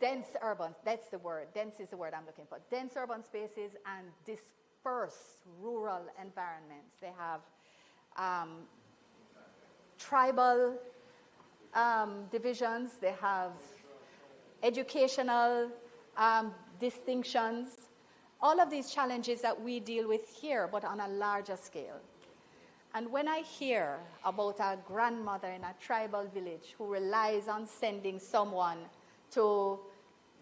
dense urban, that's the word, dense is the word I'm looking for. Dense urban spaces and dispersed rural environments. They have tribal divisions, they have educational distinctions, all of these challenges that we deal with here, but on a larger scale. And when I hear about a grandmother in a tribal village who relies on sending someone to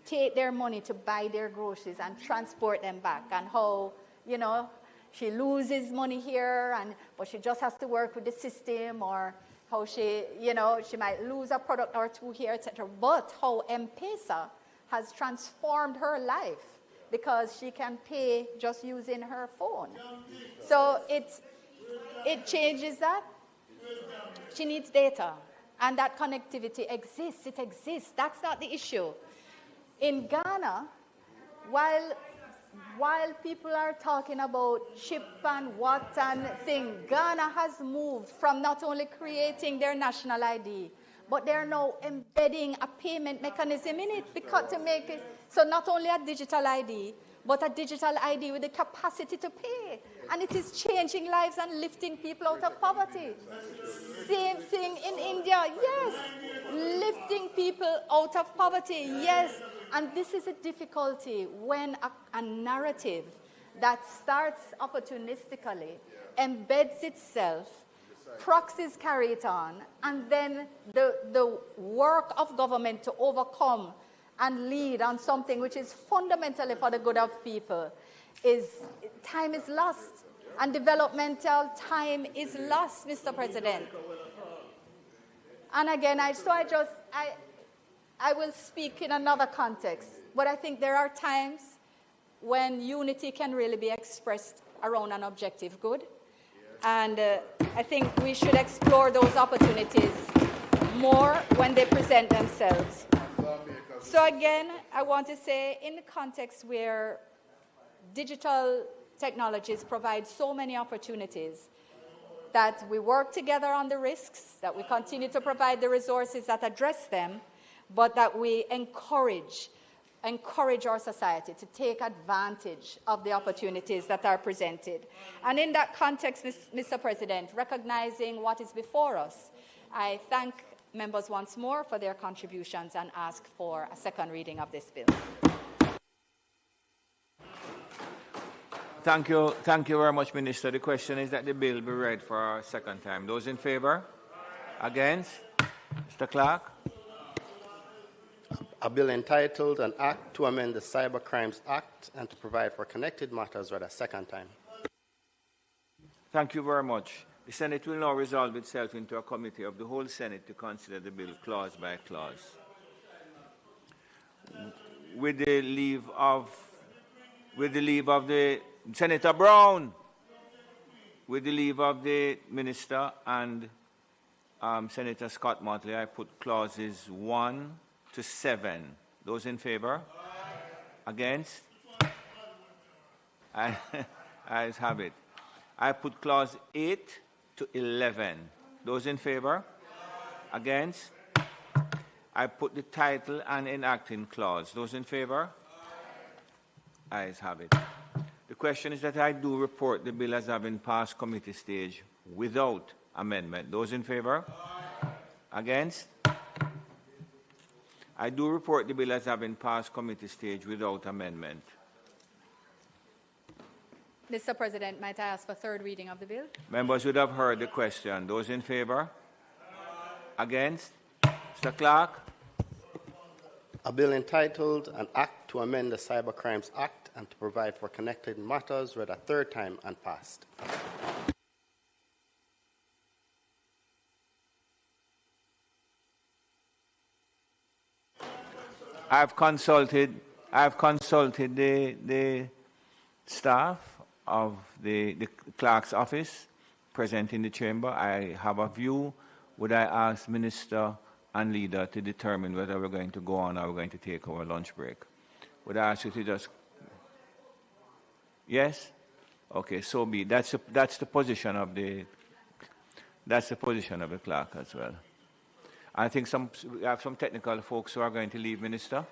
take their money to buy their groceries and transport them back, and how, you know, she loses money here, but she just has to work with the system, or how she, you know, she might lose a product or two here, etc. But how M-Pesa has transformed her life because she can pay just using her phone. So it changes that. She needs data, and that connectivity exists. It exists. That's not the issue. In Ghana, while people are talking about chip and what and thing, Ghana has moved from not only creating their national ID, but they're now embedding a payment mechanism in it because to make it so not only a digital ID, but a digital ID with the capacity to pay. And it is changing lives and lifting people out of poverty. Same thing in India, yes. Lifting people out of poverty, yes. And this is a difficulty when a narrative that starts opportunistically, embeds itself, proxies carry it on, and then the work of government to overcome and lead on something which is fundamentally for the good of people time is lost, and developmental time is lost, Mr. President. And again, I will speak in another context, but I think there are times when unity can really be expressed around an objective good. And I think we should explore those opportunities more when they present themselves. So again, I want to say, in the context where digital technologies provide so many opportunities, that we work together on the risks, that we continue to provide the resources that address them, but that we encourage our society to take advantage of the opportunities that are presented. And in that context, Mr. President, recognizing what is before us, I thank members once more for their contributions and ask for a second reading of this bill. Thank you very much, Minister. The question is that the bill be read for a second time. Those in favour? Against? Mr. Clark? A bill entitled An Act to Amend the Cyber Crimes Act and to Provide for Connected Matters read a second time. Thank you very much. The Senate will now resolve itself into a committee of the whole Senate to consider the bill clause by clause. With the leave of the Senator Brown, with the leave of the Minister and Senator Scott Motley, I put clauses 1 to 7. Those in favour? Against? Ayes have it. I put clause 8 to 11. Those in favour? Against? I put the title and enacting clause. Those in favour? Ayes have it. The question is that I do report the bill as having passed committee stage without amendment. Those in favour? Against? I do report the bill as having passed committee stage without amendment. Mr. President, might I ask for third reading of the bill? Members would have heard the question. Those in favour? Against? Mr. Clark? A bill entitled An Act to Amend the Cyber Crimes Act and to Provide for Connected Matters read a third time and passed. I've consulted the staff of the clerk's office present in the chamber. I have a view. Would I ask Minister and Leader to determine whether we're going to go on or we're going to take our lunch break? Would I ask you to just Yes? Okay, so be it. That's the position of the clerk as well. I think we have some technical folks who are going to leave. Minister,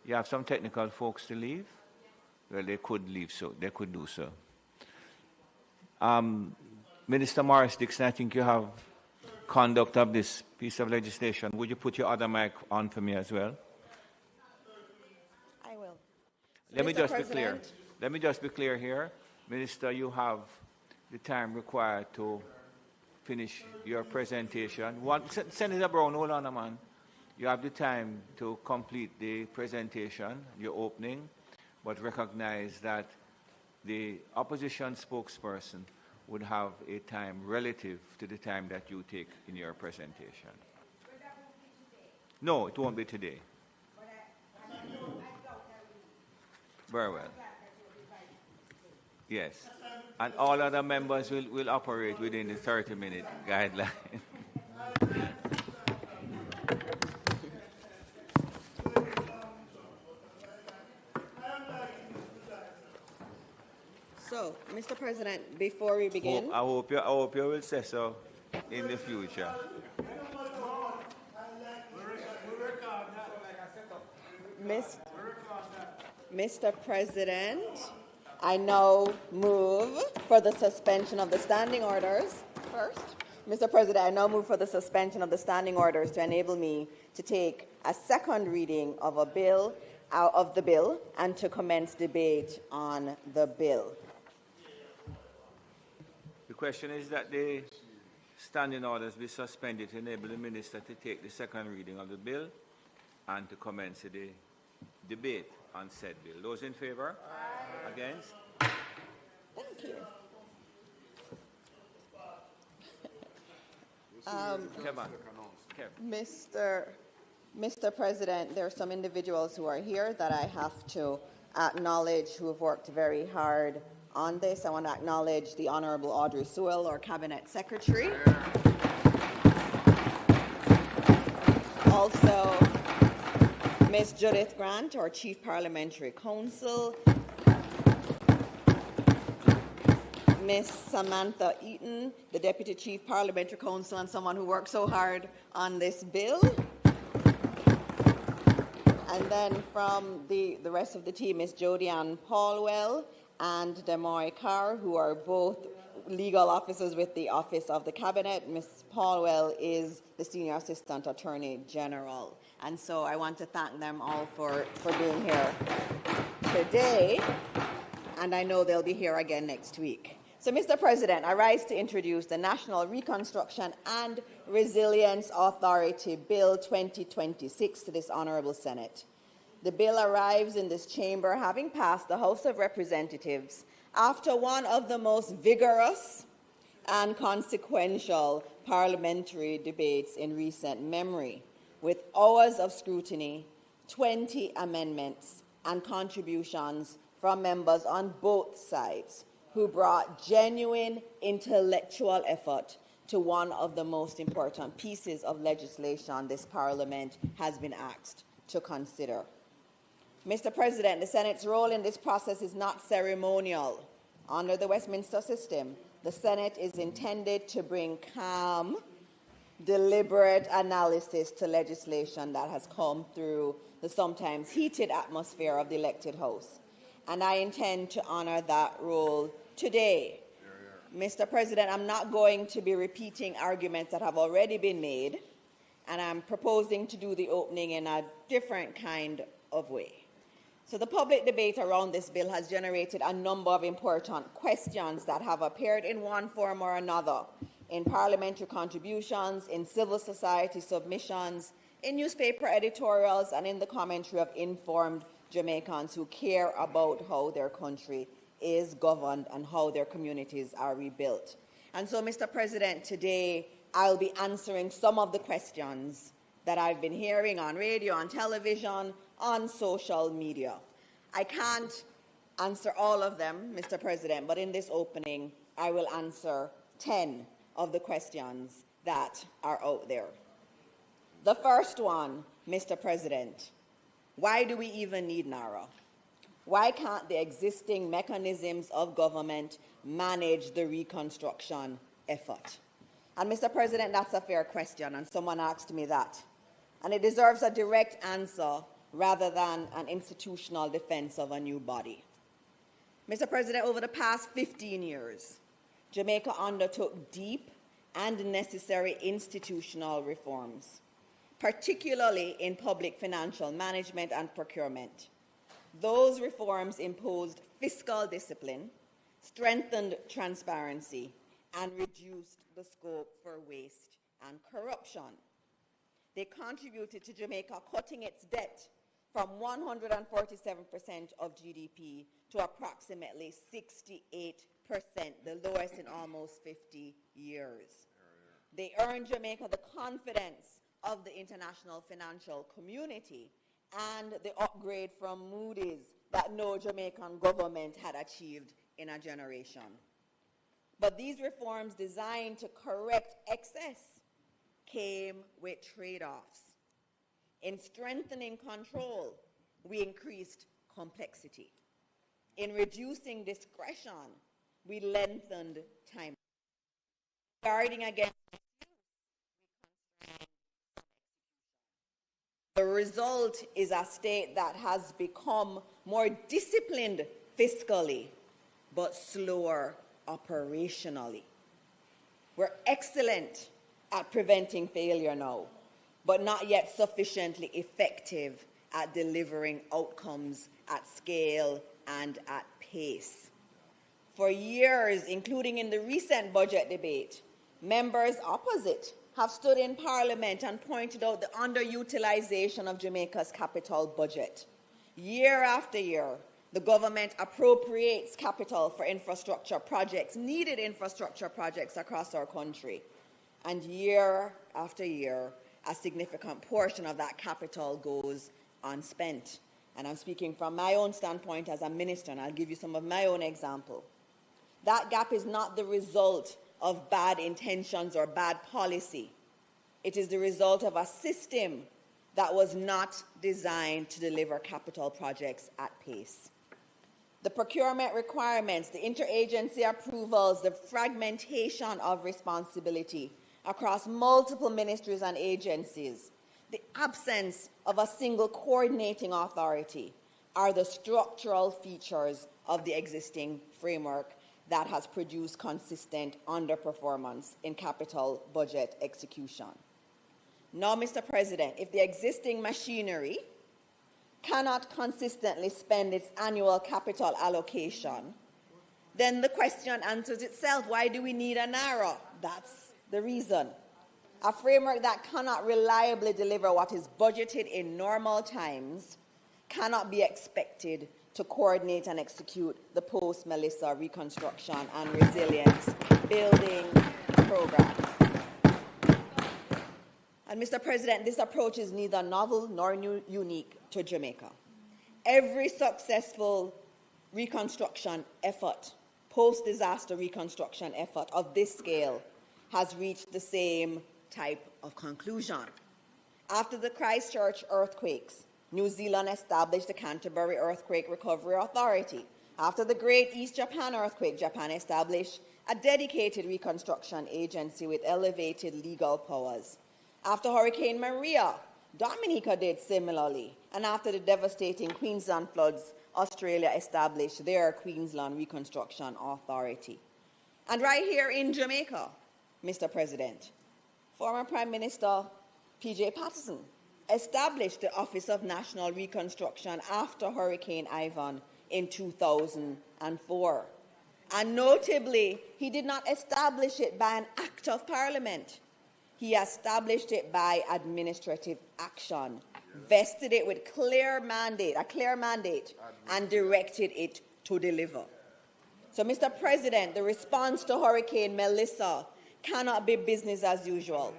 you have some technical folks to leave. Well, they could leave, so they could do so. Minister Morris Dixon, I think you have conduct of this piece of legislation. Would you put your other mic on for me as well? I will. Let me just be clear. Let me just be clear here. Minister, you have the time required to finish your presentation. Senator Brown, hold on a man. You have the time to complete the presentation, your opening, but recognize that the opposition spokesperson would have a time relative to the time that you take in your presentation. No, it won't be today. Very well. Yes. And all other members will operate within the 30-minute guideline. So, Mr. President, before we begin... I hope you will say so in the future. Mr. President, I now move for the suspension of the standing orders first. Mr. President, I now move for the suspension of the standing orders to enable me to take a second reading of the bill and to commence debate on the bill. The question is that the standing orders be suspended to enable the minister to take the second reading of the bill and to commence the debate on said bill. Those in favor? Aye. Against? Thank you. Mr. President, there are some individuals who are here that I have to acknowledge who have worked very hard on this. I want to acknowledge the Honorable Audrey Sewell, our Cabinet Secretary. Also, Ms. Judith Grant, our Chief Parliamentary Counsel. Ms. Samantha Eaton, the Deputy Chief Parliamentary Counsel and someone who worked so hard on this bill. And then from the rest of the team, Ms. Jodianne Paulwell and Demoy Carr, who are both legal officers with the Office of the Cabinet. Ms. Paulwell is the Senior Assistant Attorney General. And so I want to thank them all for being here today. And I know they'll be here again next week. So, Mr. President, I rise to introduce the National Reconstruction and Resilience Authority Bill 2026 to this Honorable Senate. The bill arrives in this chamber having passed the House of Representatives after one of the most vigorous and consequential parliamentary debates in recent memory, with hours of scrutiny, 20 amendments, and contributions from members on both sides who brought genuine intellectual effort to one of the most important pieces of legislation this Parliament has been asked to consider. Mr. President, the Senate's role in this process is not ceremonial. Under the Westminster system, the Senate is intended to bring calm, deliberate analysis to legislation that has come through the sometimes heated atmosphere of the elected House. And I intend to honor that role today. Mr. President, I'm not going to be repeating arguments that have already been made, and I'm proposing to do the opening in a different kind of way. So the public debate around this bill has generated a number of important questions that have appeared in one form or another in parliamentary contributions, in civil society submissions, in newspaper editorials, and in the commentary of informed Jamaicans who care about how their country is governed and how their communities are rebuilt. And so, Mr. President, today I'll be answering some of the questions that I've been hearing on radio, on television, on social media. I can't answer all of them, Mr. President, but in this opening, I will answer 10 of the questions that are out there. The first one, Mr. President, why do we even need NARA? Why can't the existing mechanisms of government manage the reconstruction effort? And Mr. President, that's a fair question, and someone asked me that. And it deserves a direct answer rather than an institutional defense of a new body. Mr. President, over the past 15 years, Jamaica undertook deep and necessary institutional reforms, particularly in public financial management and procurement. Those reforms imposed fiscal discipline, strengthened transparency, and reduced the scope for waste and corruption. They contributed to Jamaica cutting its debt from 147% of GDP to approximately 68%, the lowest in almost 50 years. They earned Jamaica the confidence of the international financial community and the upgrade from Moody's that no Jamaican government had achieved in a generation. But these reforms designed to correct excess came with trade-offs. In strengthening control, we increased complexity. In reducing discretion, we lengthened time. Guarding against the result is a state that has become more disciplined fiscally, but slower operationally. We're excellent at preventing failure now, but not yet sufficiently effective at delivering outcomes at scale and at pace. For years, including in the recent budget debate, members opposite have stood in Parliament and pointed out the underutilization of Jamaica's capital budget. Year after year, the government appropriates capital for infrastructure projects, needed infrastructure projects across our country. And year after year, a significant portion of that capital goes unspent. And I'm speaking from my own standpoint as a minister, and I'll give you some of my own example. That gap is not the result of bad intentions or bad policy. It is the result of a system that was not designed to deliver capital projects at pace. The procurement requirements, the interagency approvals, the fragmentation of responsibility across multiple ministries and agencies, the absence of a single coordinating authority are the structural features of the existing framework that has produced consistent underperformance in capital budget execution. Now, Mr. President, if the existing machinery cannot consistently spend its annual capital allocation, then the question answers itself. Why do we need a NARA? That's the reason. A framework that cannot reliably deliver what is budgeted in normal times cannot be expected to coordinate and execute the post-Melissa reconstruction and resilience building program. And Mr. President, this approach is neither novel nor unique to Jamaica. Every successful reconstruction effort, post-disaster reconstruction effort of this scale has reached the same type of conclusion. After the Christchurch earthquakes, New Zealand established the Canterbury Earthquake Recovery Authority. After the Great East Japan earthquake, Japan established a dedicated reconstruction agency with elevated legal powers. After Hurricane Maria, Dominica did similarly. And after the devastating Queensland floods, Australia established their Queensland Reconstruction Authority. And right here in Jamaica, Mr. President, former Prime Minister P.J. Patterson established the Office of National Reconstruction after Hurricane Ivan in 2004. And notably, he did not establish it by an act of Parliament. He established it by administrative action, vested it with a clear mandate, and directed it to deliver. So, Mr. President, the response to Hurricane Melissa cannot be business as usual.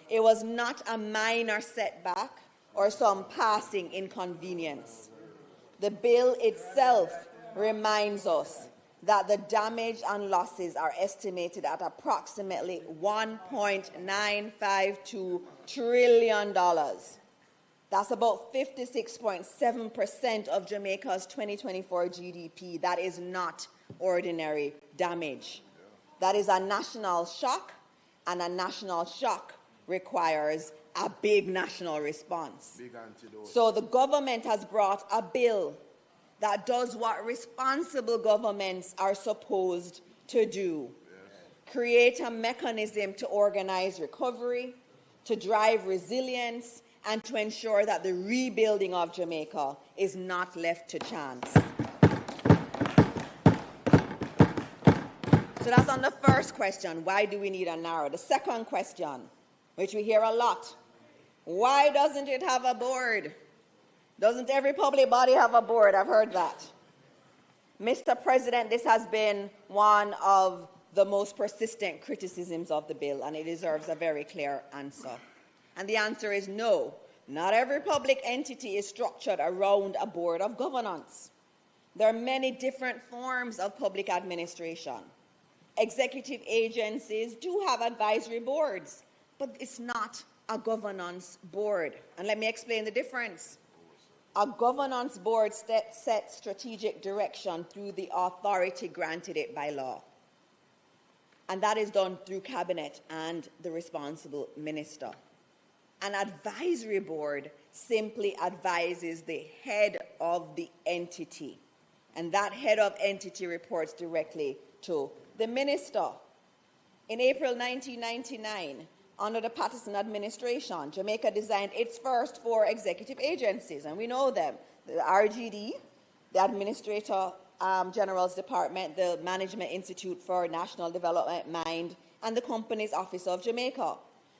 It was not a minor setback or some passing inconvenience. The bill itself reminds us that the damage and losses are estimated at approximately $1.952 trillion. That That's about 56.7% of Jamaica's 2024 GDP. That is not ordinary damage. That is a national shock, and a national shock requires a big national response. Big antidote. So the government has brought a bill that does what responsible governments are supposed to do. Create a mechanism to organize recovery, to drive resilience, and to ensure that the rebuilding of Jamaica is not left to chance. So that's on the first question, why do we need a narrow? The second question, which we hear a lot, why doesn't it have a board? Doesn't every public body have a board? I've heard that. Mr. President, this has been one of the most persistent criticisms of the bill, and it deserves a very clear answer. And the answer is no. Not every public entity is structured around a board of governance. There are many different forms of public administration. Executive agencies do have advisory boards, but it's not a governance board. And let me explain the difference. A governance board sets strategic direction through the authority granted it by law. And that is done through cabinet and the responsible minister. An advisory board simply advises the head of the entity. And that head of entity reports directly to the minister. In April 1999, under the Patterson administration, Jamaica designed its first 4 executive agencies, and we know them. The RGD, the Administrator General's Department, the Management Institute for National Development, MIND, and the Company's Office of Jamaica.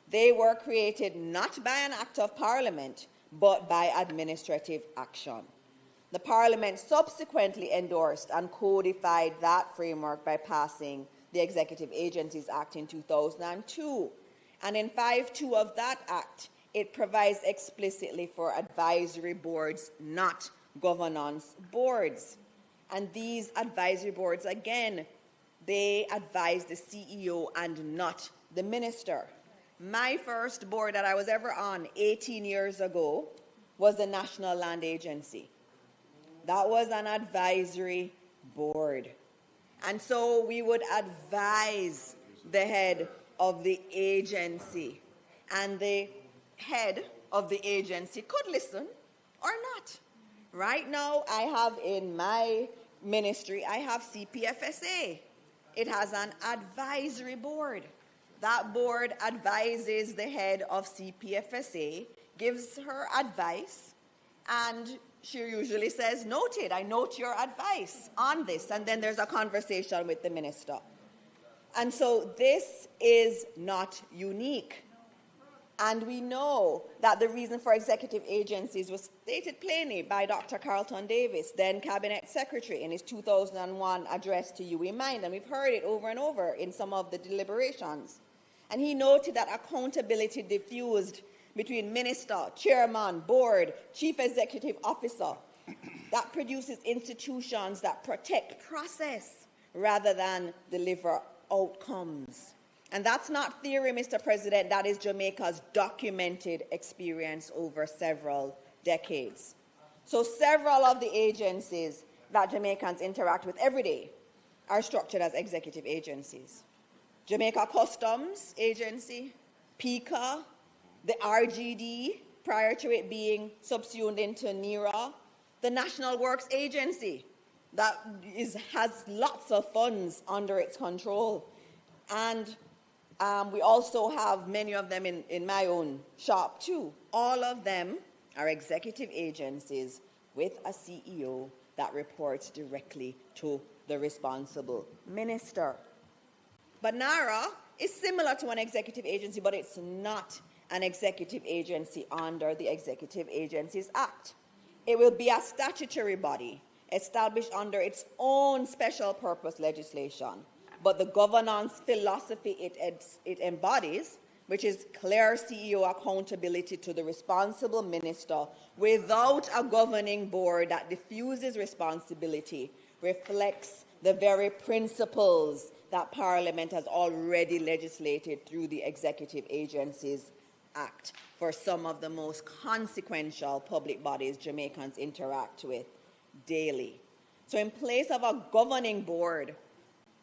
They were created not by an act of Parliament, but by administrative action. The Parliament subsequently endorsed and codified that framework by passing the Executive Agencies Act in 2002. And in 5.2 of that act, it provides explicitly for advisory boards, not governance boards. And these advisory boards, again, they advise the CEO and not the minister. My first board that I was ever on 18 years ago was the National Land Agency. That was an advisory board. And so we would advise the head of the agency, and the head of the agency could listen or not. Right now, I have in my ministry, I have CPFSA. It has an advisory board. That board advises the head of CPFSA, gives her advice, and she usually says, noted, I note your advice on this, and then there's a conversation with the minister. And so this is not unique. And we know that the reason for executive agencies was stated plainly by Dr. Carlton Davis, then Cabinet Secretary, in his 2001 address to UE Mind, and we've heard it over and over in some of the deliberations. And he noted that accountability diffused between minister, chairman, board, chief executive officer, that produces institutions that protect process rather than deliver outcomes. And that's not theory, Mr. President. That is Jamaica's documented experience over several decades. So several of the agencies that Jamaicans interact with every day are structured as executive agencies. Jamaica Customs Agency, PICA, the RGD, prior to it being subsumed into NERA, the National Works Agency, that has lots of funds under its control. And we also have many of them in my own shop too. All of them are executive agencies with a CEO that reports directly to the responsible minister. But NARA is similar to an executive agency, but it's not an executive agency under the Executive Agencies Act. It will be a statutory body established under its own special purpose legislation. But the governance philosophy it embodies, which is clear CEO accountability to the responsible minister without a governing board that diffuses responsibility, reflects the very principles that Parliament has already legislated through the Executive Agencies act for some of the most consequential public bodies Jamaicans interact with daily. So in place of a governing board,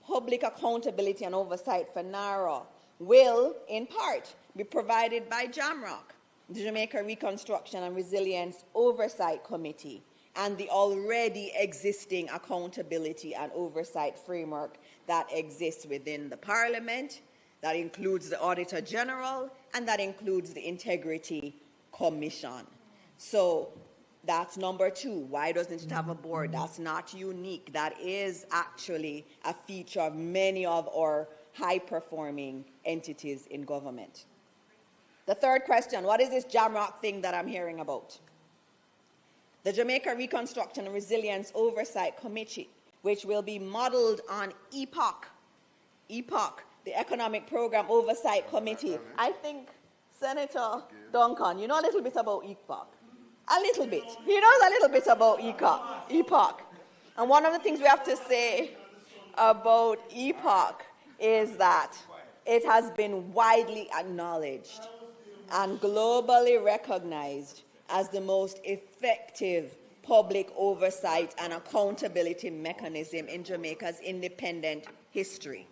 public accountability and oversight for NARA will, in part, be provided by JAMROC, the Jamaica Reconstruction and Resilience Oversight Committee, and the already existing accountability and oversight framework that exists within the Parliament, that includes the Auditor General, and that includes the Integrity Commission. So that's number two. Why doesn't it have a board? That's not unique. That is actually a feature of many of our high-performing entities in government. The third question, what is this JAMROC thing that I'm hearing about? The Jamaica Reconstruction and Resilience Oversight Committee, which will be modeled on EPOC, the Economic Program Oversight Committee. I think Senator Duncan, you know a little bit about EPOC. A little bit. He knows a little bit about EPOC. And one of the things we have to say about EPOC is that it has been widely acknowledged and globally recognized as the most effective public oversight and accountability mechanism in Jamaica's independent history.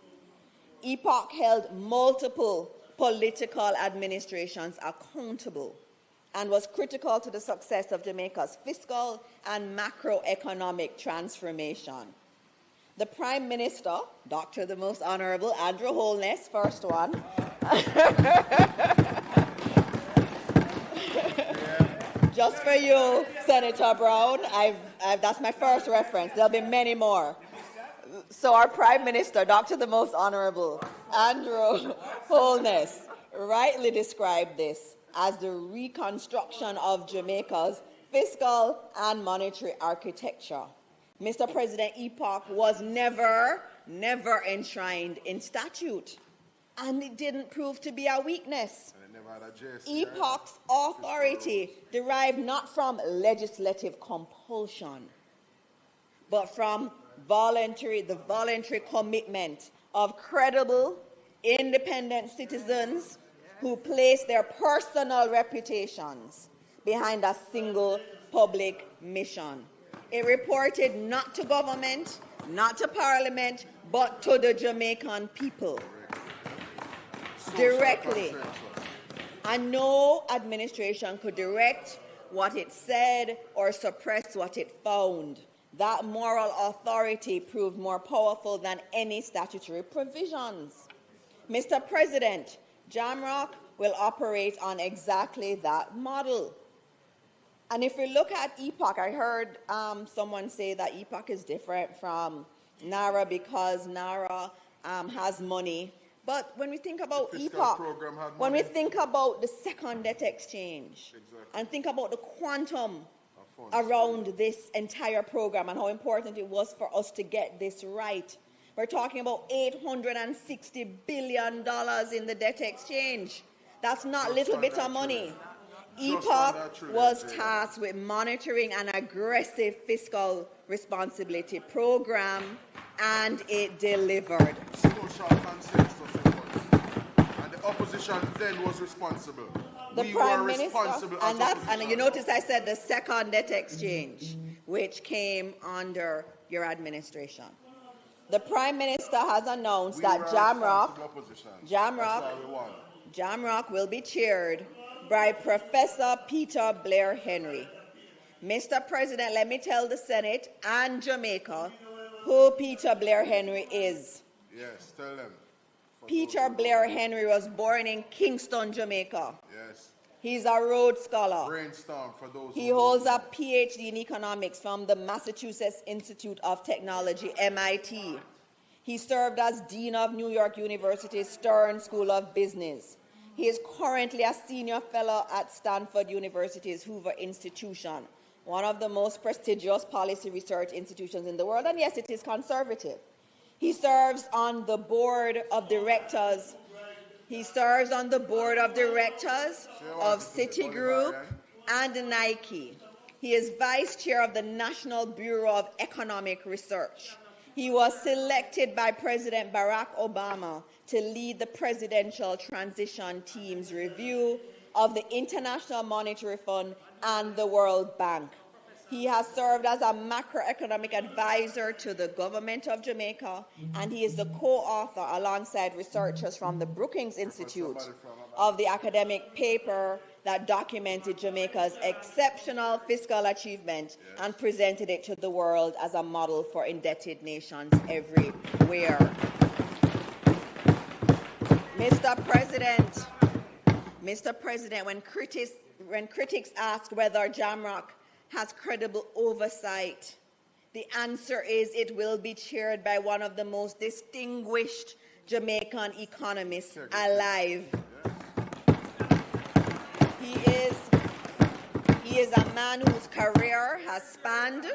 EPOC held multiple political administrations accountable and was critical to the success of Jamaica's fiscal and macroeconomic transformation. The Prime Minister, Dr. the Most Honorable Andrew Holness, first one, just for you, Senator Brown, that's my first reference. There'll be many more. So our Prime Minister, Dr. the Most Honorable Andrew Holness, rightly described this as the reconstruction of Jamaica's fiscal and monetary architecture. Mr. President, EPOC was never enshrined in statute, and it didn't prove to be a weakness. EPOC's authority derived not from legislative compulsion, but from the voluntary commitment of credible, independent citizens who place their personal reputations behind a single public mission. It reported not to government, not to Parliament, but to the Jamaican people directly. And no administration could direct what it said or suppress what it found. That moral authority proved more powerful than any statutory provisions. Mr. President, JAMROC will operate on exactly that model. And if we look at EPOC, I heard someone say that EPOC is different from NARA because NARA has money. But when we think about EPOC, when we think about the second debt exchange, and think about the quantum around this entire program and how important it was for us to get this right, we're talking about $860 billion in the debt exchange. That's not a little bit of money. EPOC was tasked with monitoring an aggressive fiscal responsibility program, and it delivered. Social consensus it was. And the opposition then was responsible. The Prime Minister, and you notice I said the second debt exchange, which came under your administration. The Prime Minister has announced that JAMROC will be chaired by Professor Peter Blair Henry. Mr. President, let me tell the Senate and Jamaica who Peter Blair Henry is. Yes, tell them. Peter Blair Henry was born in Kingston, Jamaica. Yes. He's a Rhodes Scholar. Brainstorm for those. He holds a PhD in economics from the Massachusetts Institute of Technology, MIT. He served as Dean of New York University's Stern School of Business. He is currently a senior fellow at Stanford University's Hoover Institution, one of the most prestigious policy research institutions in the world, and yes, it is conservative. He serves on the board of directors. He serves on the board of directors of Citigroup and Nike. He is vice chair of the National Bureau of Economic Research. He was selected by President Barack Obama to lead the Presidential Transition Team's review of the International Monetary Fund and the World Bank. He has served as a macroeconomic advisor to the government of Jamaica, and he is the co-author alongside researchers from the Brookings Institute of the academic paper that documented Jamaica's exceptional fiscal achievement and presented it to the world as a model for indebted nations everywhere. Mr. President, when critics ask whether Jamrock has credible oversight, the answer is it will be chaired by one of the most distinguished Jamaican economists alive. He is a man whose career has spanned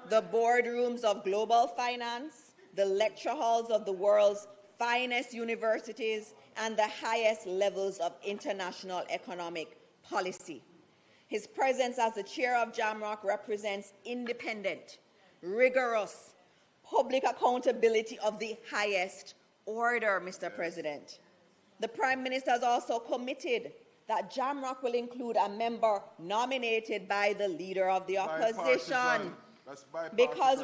the boardrooms of global finance, the lecture halls of the world's finest universities, and the highest levels of international economic policy. His presence as the chair of Jamrock represents independent, rigorous, public accountability of the highest order, Mr. President. The Prime Minister has also committed that Jamrock will include a member nominated by the Leader of the Opposition, because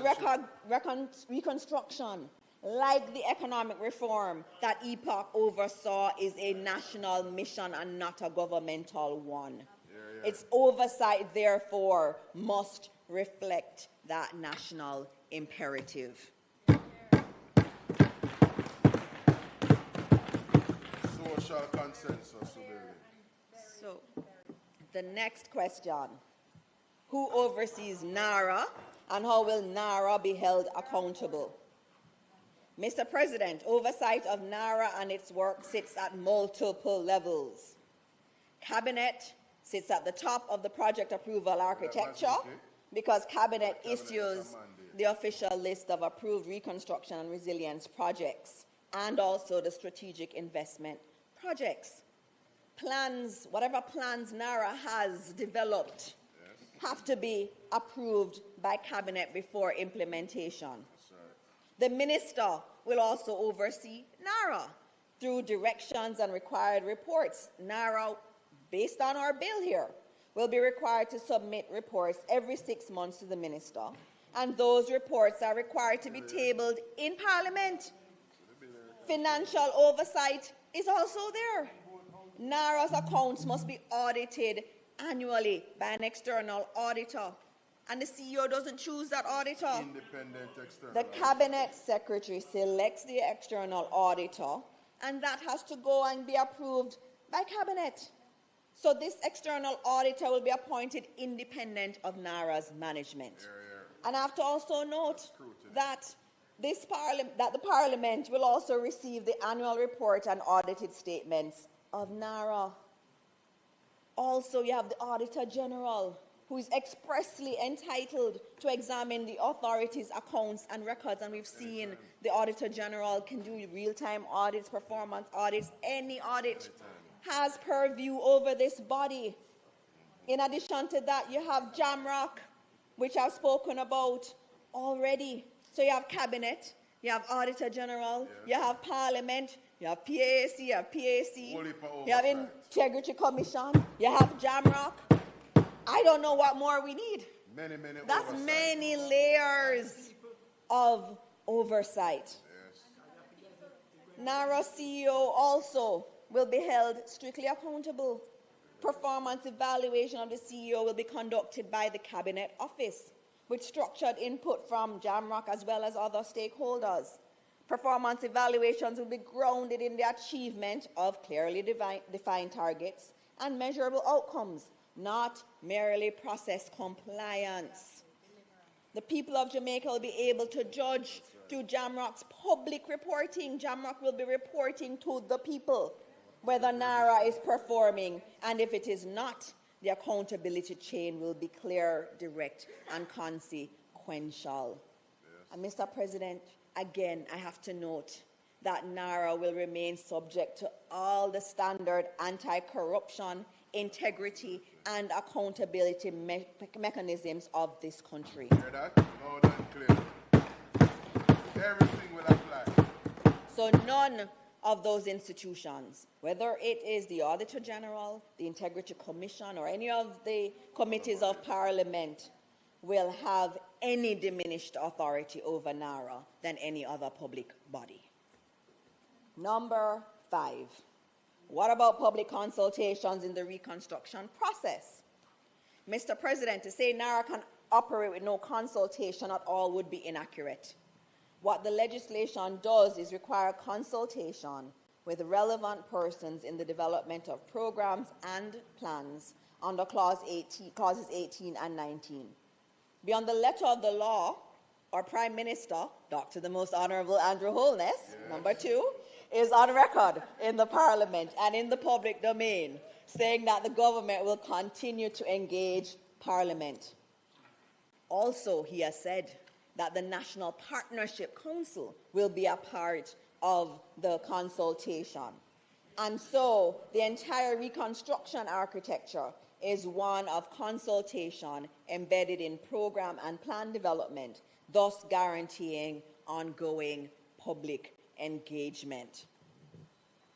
reconstruction, like the economic reform that EPOC oversaw, is a national mission and not a governmental one. Its oversight, therefore, must reflect that national imperative. Social consensus. So, the next question: who oversees NARA, and how will NARA be held accountable? Mr. President, oversight of NARA and its work sits at multiple levels. Cabinet sits at the top of the project approval architecture, because Cabinet issues the official list of approved reconstruction and resilience projects, and also the strategic investment projects. Plans, whatever plans NARA has developed, have to be approved by Cabinet before implementation. The Minister will also oversee NARA through directions and required reports. NARA, based on our bill here, will be required to submit reports every 6 months to the Minister, and those reports are required to be tabled in Parliament. Financial oversight is also there. NARA's accounts must be audited annually by an external auditor, and the CEO doesn't choose that auditor. Independent external. The Cabinet Secretary selects the external auditor, and that has to go and be approved by Cabinet. So this external auditor will be appointed independent of NARA's management. And I have to also note that the Parliament will also receive the annual report and audited statements of NARA. Also, you have the Auditor General, who is expressly entitled to examine the authority's accounts and records, and we've seen the Auditor General can do real-time audits, performance audits, any audit, has purview over this body. In addition to that, you have Jamrock, which I've spoken about already. So you have Cabinet, you have Auditor General, you have Parliament, you have PAC, you have PAC, you have Integrity Commission, you have Jamrock. I don't know what more we need. That's many layers of oversight. NARA CEO also will be held strictly accountable. Performance evaluation of the CEO will be conducted by the Cabinet Office, with structured input from Jamrock as well as other stakeholders. Performance evaluations will be grounded in the achievement of clearly defined targets and measurable outcomes, not merely process compliance. The people of Jamaica will be able to judge through Jamrock's public reporting. Jamrock will be reporting to the people whether NARA is performing, and if it is not, the accountability chain will be clear, direct, and consequential. And Mr. President, again, I have to note that NARA will remain subject to all the standard anti-corruption, integrity, and accountability mechanisms of this country. Hear that? Loud and clear. Everything will apply. So none of those institutions, whether it is the Auditor General, the Integrity Commission, or any of the committees of Parliament, will have any diminished authority over NARA than any other public body. Number 5, what about public consultations in the reconstruction process? Mr. President, to say NARA can operate with no consultation at all would be inaccurate. What the legislation does is require consultation with relevant persons in the development of programs and plans under clauses 18 and 19. Beyond the letter of the law, our Prime Minister, Dr. the Most Honourable Andrew Holness, number 2, is on record in the Parliament and in the public domain saying that the government will continue to engage Parliament. Also, he has said that the National Partnership Council will be a part of the consultation. And so the entire reconstruction architecture is one of consultation embedded in program and plan development, thus guaranteeing ongoing public engagement.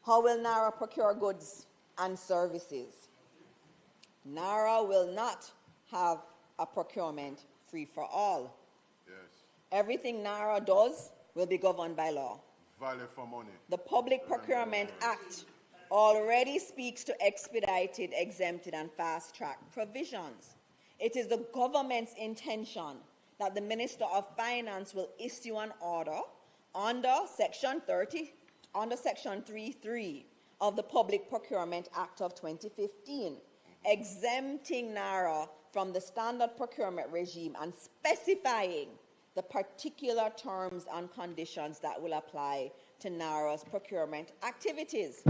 How will NARA procure goods and services? NARA will not have a procurement free for all. Yes. Everything NARA does will be governed by law. Value for money. The Public Procurement Act already speaks to expedited, exempted, and fast-track provisions. It is the government's intention that the Minister of Finance will issue an order under Section 3.3 of the Public Procurement Act of 2015, exempting NARA from the standard procurement regime and specifying the particular terms and conditions that will apply to NARA's procurement activities.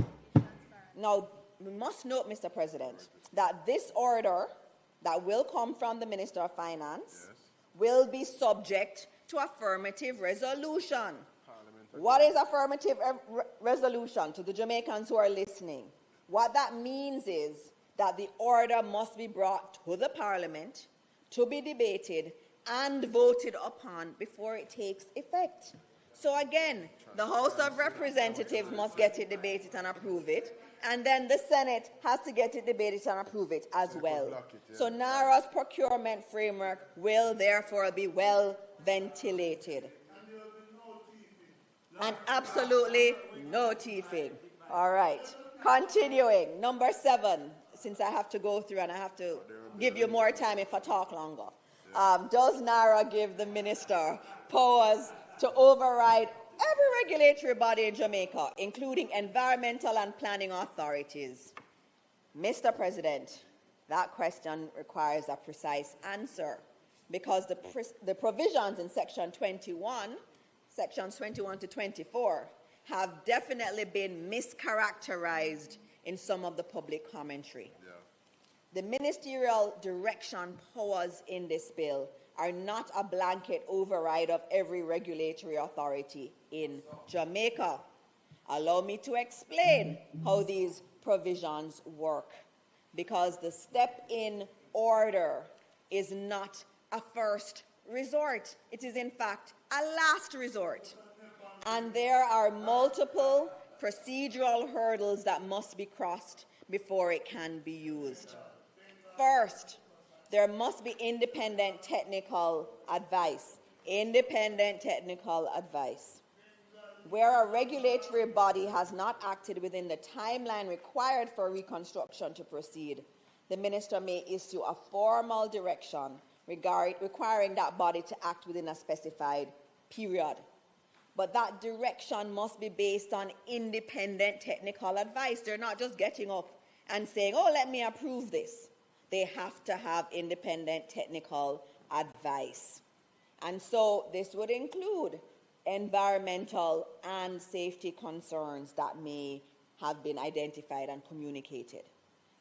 Now, we must note, Mr. President, that this order that will come from the Minister of Finance will be subject to affirmative resolution. What is affirmative resolution to the Jamaicans who are listening? What that means is that the order must be brought to the Parliament to be debated and voted upon before it takes effect. So again, the House of Representatives must get it debated and approve it, and then the Senate has to get it debated and approve it as well. So NARA's procurement framework will therefore be well ventilated. And absolutely no teething. All right. Continuing. Number 7, since I have to go through and I have to give you more time if I talk longer. Does NARA give the minister powers to override every regulatory body in Jamaica, including environmental and planning authorities? Mr. President, that question requires a precise answer because the provisions in Sections 21 to 24 have definitely been mischaracterized in some of the public commentary. The ministerial direction powers in this bill are not a blanket override of every regulatory authority in Jamaica. Allow me to explain how these provisions work, because the step-in order is not a first resort. It is, in fact, a last resort. And there are multiple procedural hurdles that must be crossed before it can be used. First, there must be independent technical advice. Independent technical advice. Where a regulatory body has not acted within the timeline required for reconstruction to proceed, the minister may issue a formal direction requiring that body to act within a specified period. But that direction must be based on independent technical advice. They're not just getting up and saying, oh, let me approve this. They have to have independent technical advice. And so this would include environmental and safety concerns that may have been identified and communicated.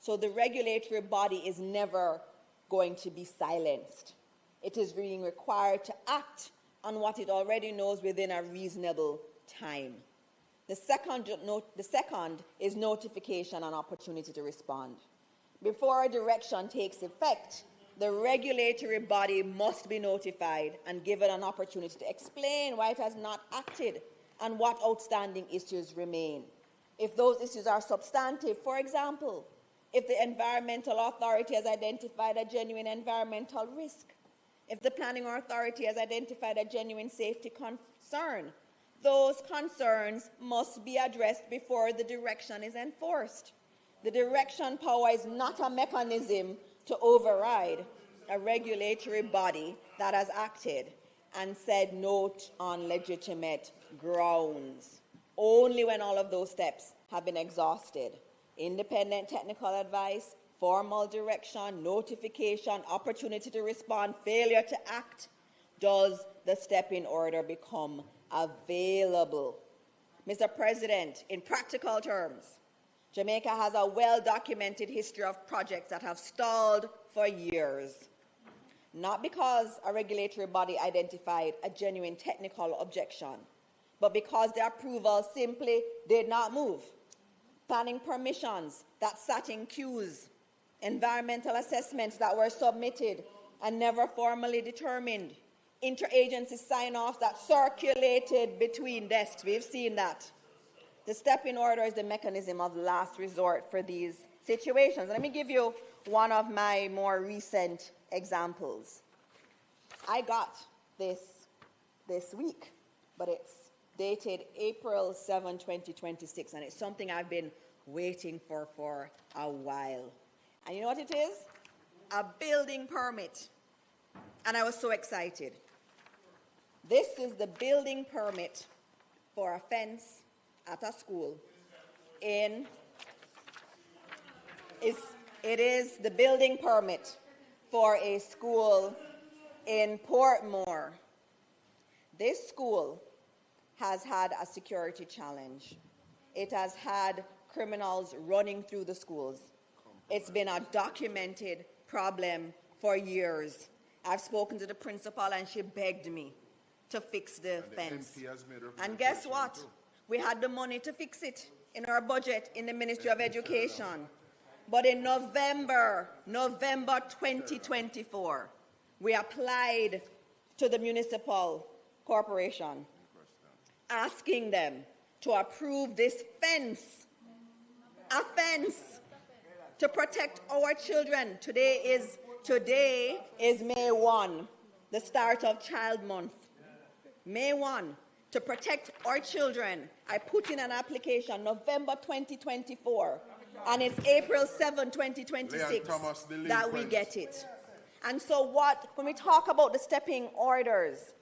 So the regulatory body is never going to be silenced. It is being required to act on what it already knows within a reasonable time. The second is notification and opportunity to respond. Before a direction takes effect, the regulatory body must be notified and given an opportunity to explain why it has not acted and what outstanding issues remain. If those issues are substantive, for example, if the environmental authority has identified a genuine environmental risk, if the planning authority has identified a genuine safety concern, those concerns must be addressed before the direction is enforced. The direction power is not a mechanism to override a regulatory body that has acted and said no on legitimate grounds. Only when all of those steps have been exhausted. Independent technical advice, formal direction, notification, opportunity to respond, failure to act, does the step-in order become available. Mr. President, in practical terms, Jamaica has a well-documented history of projects that have stalled for years. Not because a regulatory body identified a genuine technical objection, but because the approval simply did not move. Planning permissions that sat in queues, environmental assessments that were submitted and never formally determined, interagency sign-offs that circulated between desks. We've seen that. The step-in order is the mechanism of last resort for these situations. Let me give you one of my more recent examples. I got this week, but it's dated April 7, 2026, and it's something I've been waiting for a while. And you know what it is? A building permit. And I was so excited. This is the building permit for a fence at a school it is the building permit for a school in Portmore. This school has had a security challenge. It has had criminals running through the schools. It's been a documented problem for years. I've spoken to the principal and she begged me to fix the fence. And guess what? We had the money to fix it in our budget in the Ministry of Education. But in November 2024, we applied to the municipal corporation asking them to approve this fence, a fence to protect our children. Today is May 1, the start of Child Month. May 1, to protect our children. I put in an application November 2024, and it's April 7, 2026 that we get it. And so when we talk about the stepping orders,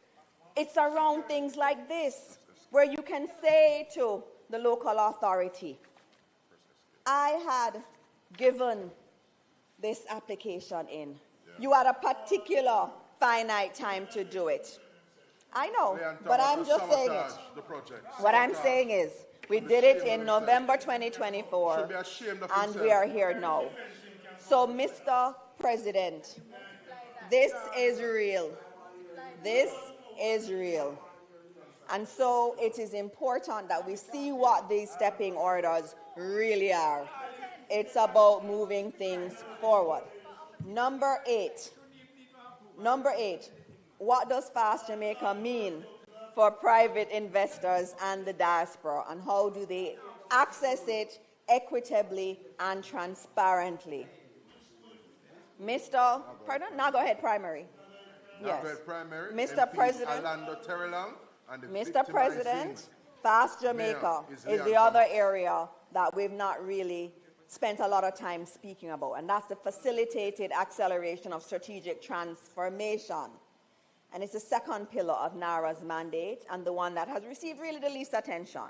it's around things like this, where you can say to the local authority, I had given this application in. You had a particular finite time to do it. I know, but I'm just saying it. What I'm saying is, we did it in November 2024, and we are here now. So, Mr. President, this is real. This is real. And so it is important that we see what these stepping orders really are. It's about moving things forward. Number eight. What does Fast Jamaica mean for private investors and the diaspora, and how do they access it equitably and transparently? Mr. Pardon? Now go ahead, primary. Yes. Mr. President, Mr. President, Fast Jamaica is the other area that we've not really spent a lot of time speaking about, and that's the facilitated acceleration of strategic transformation. And it's the second pillar of NARA's mandate, and the one that has received really the least attention.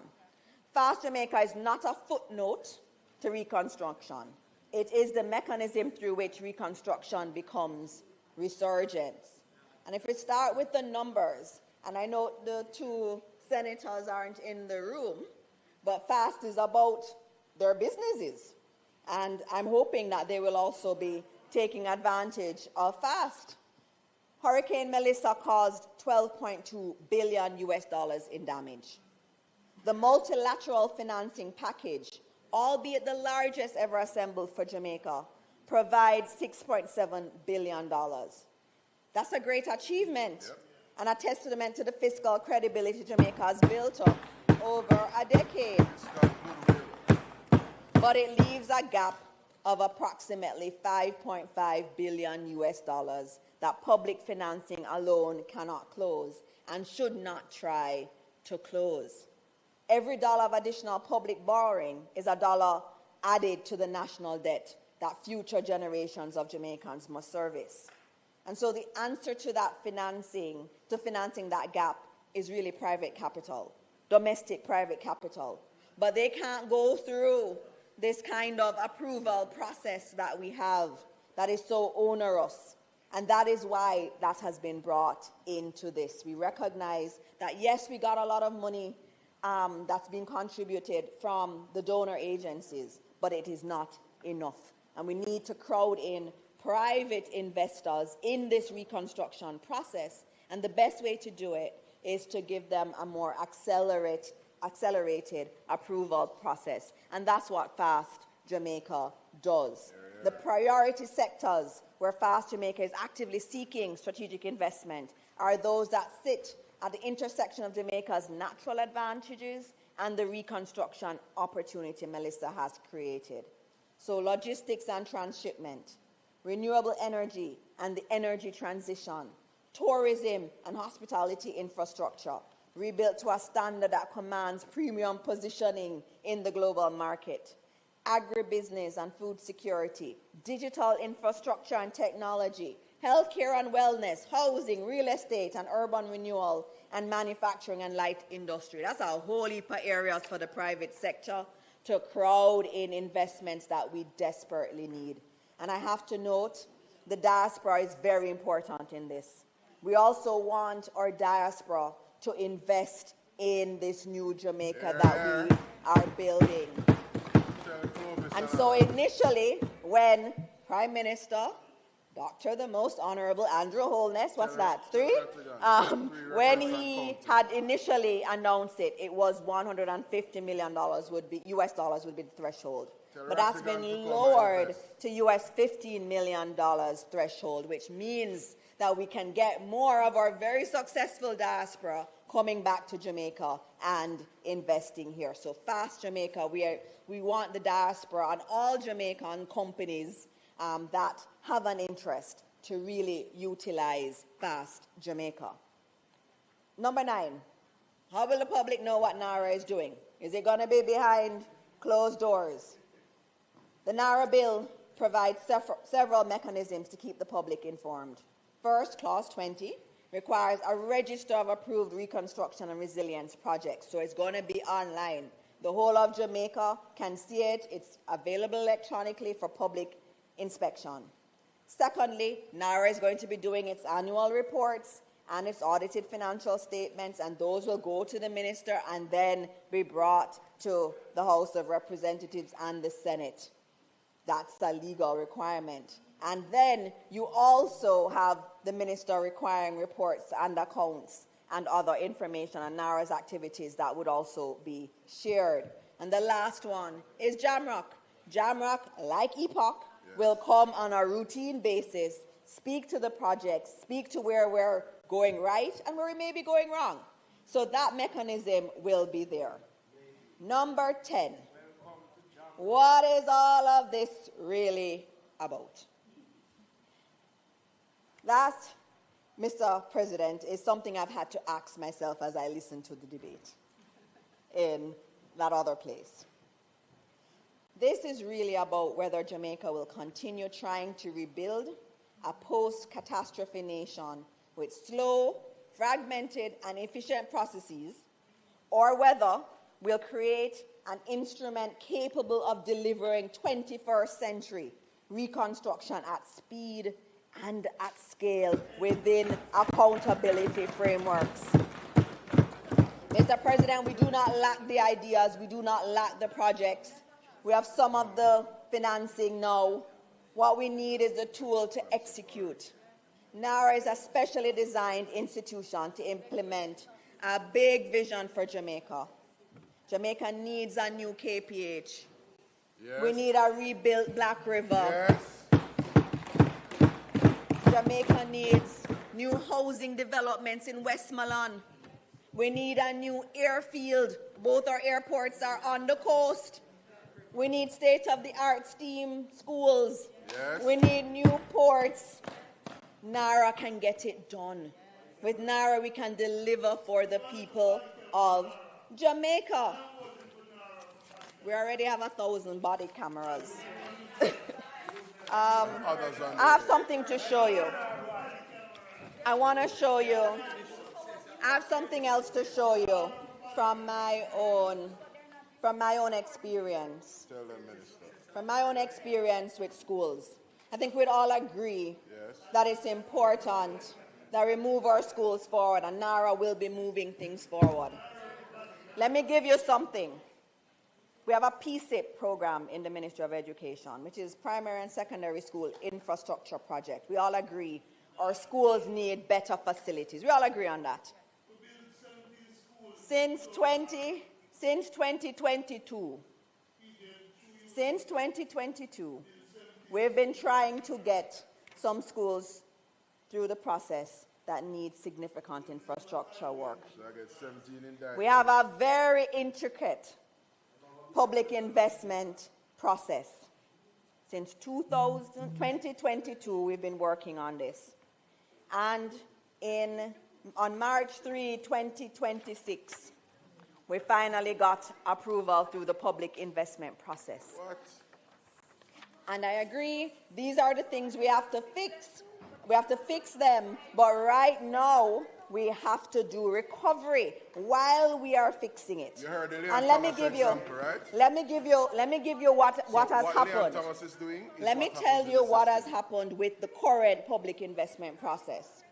Fast Jamaica is not a footnote to reconstruction. It is the mechanism through which reconstruction becomes resurgence. And if we start with the numbers, and I know the two senators aren't in the room, but FAST is about their businesses. And I'm hoping that they will also be taking advantage of FAST. Hurricane Melissa caused $12.2 billion in damage. The multilateral financing package, albeit the largest ever assembled for Jamaica, provides $6.7 billion. That's a great achievement. Yep. and a testament to the fiscal credibility Jamaica has built up over a decade. But it leaves a gap of approximately $5.5 billion that public financing alone cannot close and should not try to close. Every dollar of additional public borrowing is a dollar added to the national debt that future generations of Jamaicans must service. And so the answer to that financing that gap is really private capital, domestic private capital. But they can't go through this kind of approval process that we have that is so onerous. And that is why that has been brought into this. We recognize that, yes, we got a lot of money that's been contributed from the donor agencies, but it is not enough. And we need to crowd in private investors in this reconstruction process. And the best way to do it is to give them a more accelerated approval process. And that's what FAST Jamaica does. The priority sectors where FAST Jamaica is actively seeking strategic investment are those that sit at the intersection of Jamaica's natural advantages and the reconstruction opportunity Melissa has created. So logistics and transshipment, renewable energy and the energy transition, tourism and hospitality infrastructure, rebuilt to a standard that commands premium positioning in the global market, agribusiness and food security, digital infrastructure and technology, healthcare and wellness, housing, real estate and urban renewal, and manufacturing and light industry. That's a whole heap of areas for the private sector to crowd in investments that we desperately need. And I have to note, the diaspora is very important in this. We also want our diaspora to invest in this new Jamaica that we are building. And so initially, when Prime Minister, Dr. the Most Honorable Andrew Holness, what's that, when he had initially announced it, it was $150 million would be the threshold. But that's been lowered to $15 million threshold, which means that we can get more of our very successful diaspora coming back to Jamaica and investing here. So FAST Jamaica, we want the diaspora and all Jamaican companies that have an interest to really utilize FAST Jamaica. Number 9, how will the public know what NARA is doing? Is it going to be behind closed doors? The NARA bill provides several mechanisms to keep the public informed. First, Clause 20 requires a register of approved reconstruction and resilience projects, so it's going to be online. The whole of Jamaica can see it. It's available electronically for public inspection. Secondly, NARA is going to be doing its annual reports and its audited financial statements, and those will go to the minister and then be brought to the House of Representatives and the Senate. That's a legal requirement. And then you also have the minister requiring reports and accounts and other information on NARA's activities that would also be shared. And the last one is JAMROC. JAMROC, like EPOC, will come on a routine basis, speak to the projects, speak to where we're going right and where we may be going wrong. So that mechanism will be there. Number 10, what is all of this really about? That, Mr. President, is something I've had to ask myself as I listen to the debate in that other place. This is really about whether Jamaica will continue trying to rebuild a post-catastrophe nation with slow, fragmented, and efficient processes, or whether we'll create an instrument capable of delivering 21st century reconstruction at speed and at scale within accountability frameworks. Mr. President, we do not lack the ideas, we do not lack the projects. We have some of the financing now. What we need is the tool to execute. NARA is a specially designed institution to implement a big vision for Jamaica. Jamaica needs a new KPH. Yes. We need a rebuilt Black River. Yes. Jamaica needs new housing developments in Westmoreland. We need a new airfield. Both our airports are on the coast. We need state-of-the-art STEAM schools. Yes. We need new ports. NARA can get it done. With NARA, we can deliver for the people of Jamaica. We already have 1,000 body cameras. I have something to show you. I want to show you. I have something else to show you from my own experience. Tell them, Minister. From my own experience with schools. I think we'd all agree that it's important that we move our schools forward, and NARA will be moving things forward. Let me give you something. We have a PSIP program in the Ministry of Education, which is Primary and Secondary School Infrastructure Project. We all agree our schools need better facilities. We all agree on that. Since 2022, we've been trying to get some schools through the process that need significant infrastructure work. So I get 17 indictments. We have a very intricate public investment process. Since 2022, we've been working on this. And on March 3, 2026, we finally got approval through the public investment process. What? And I agree, these are the things we have to fix. We have to fix them, but right now, we have to do recovery while we are fixing it. You heard the Leon and let me Thomas give you, example, right? let me give you what has What happened. Leon Thomas is doing is Let me what tell happens you in the what system. has happened with the current public investment process.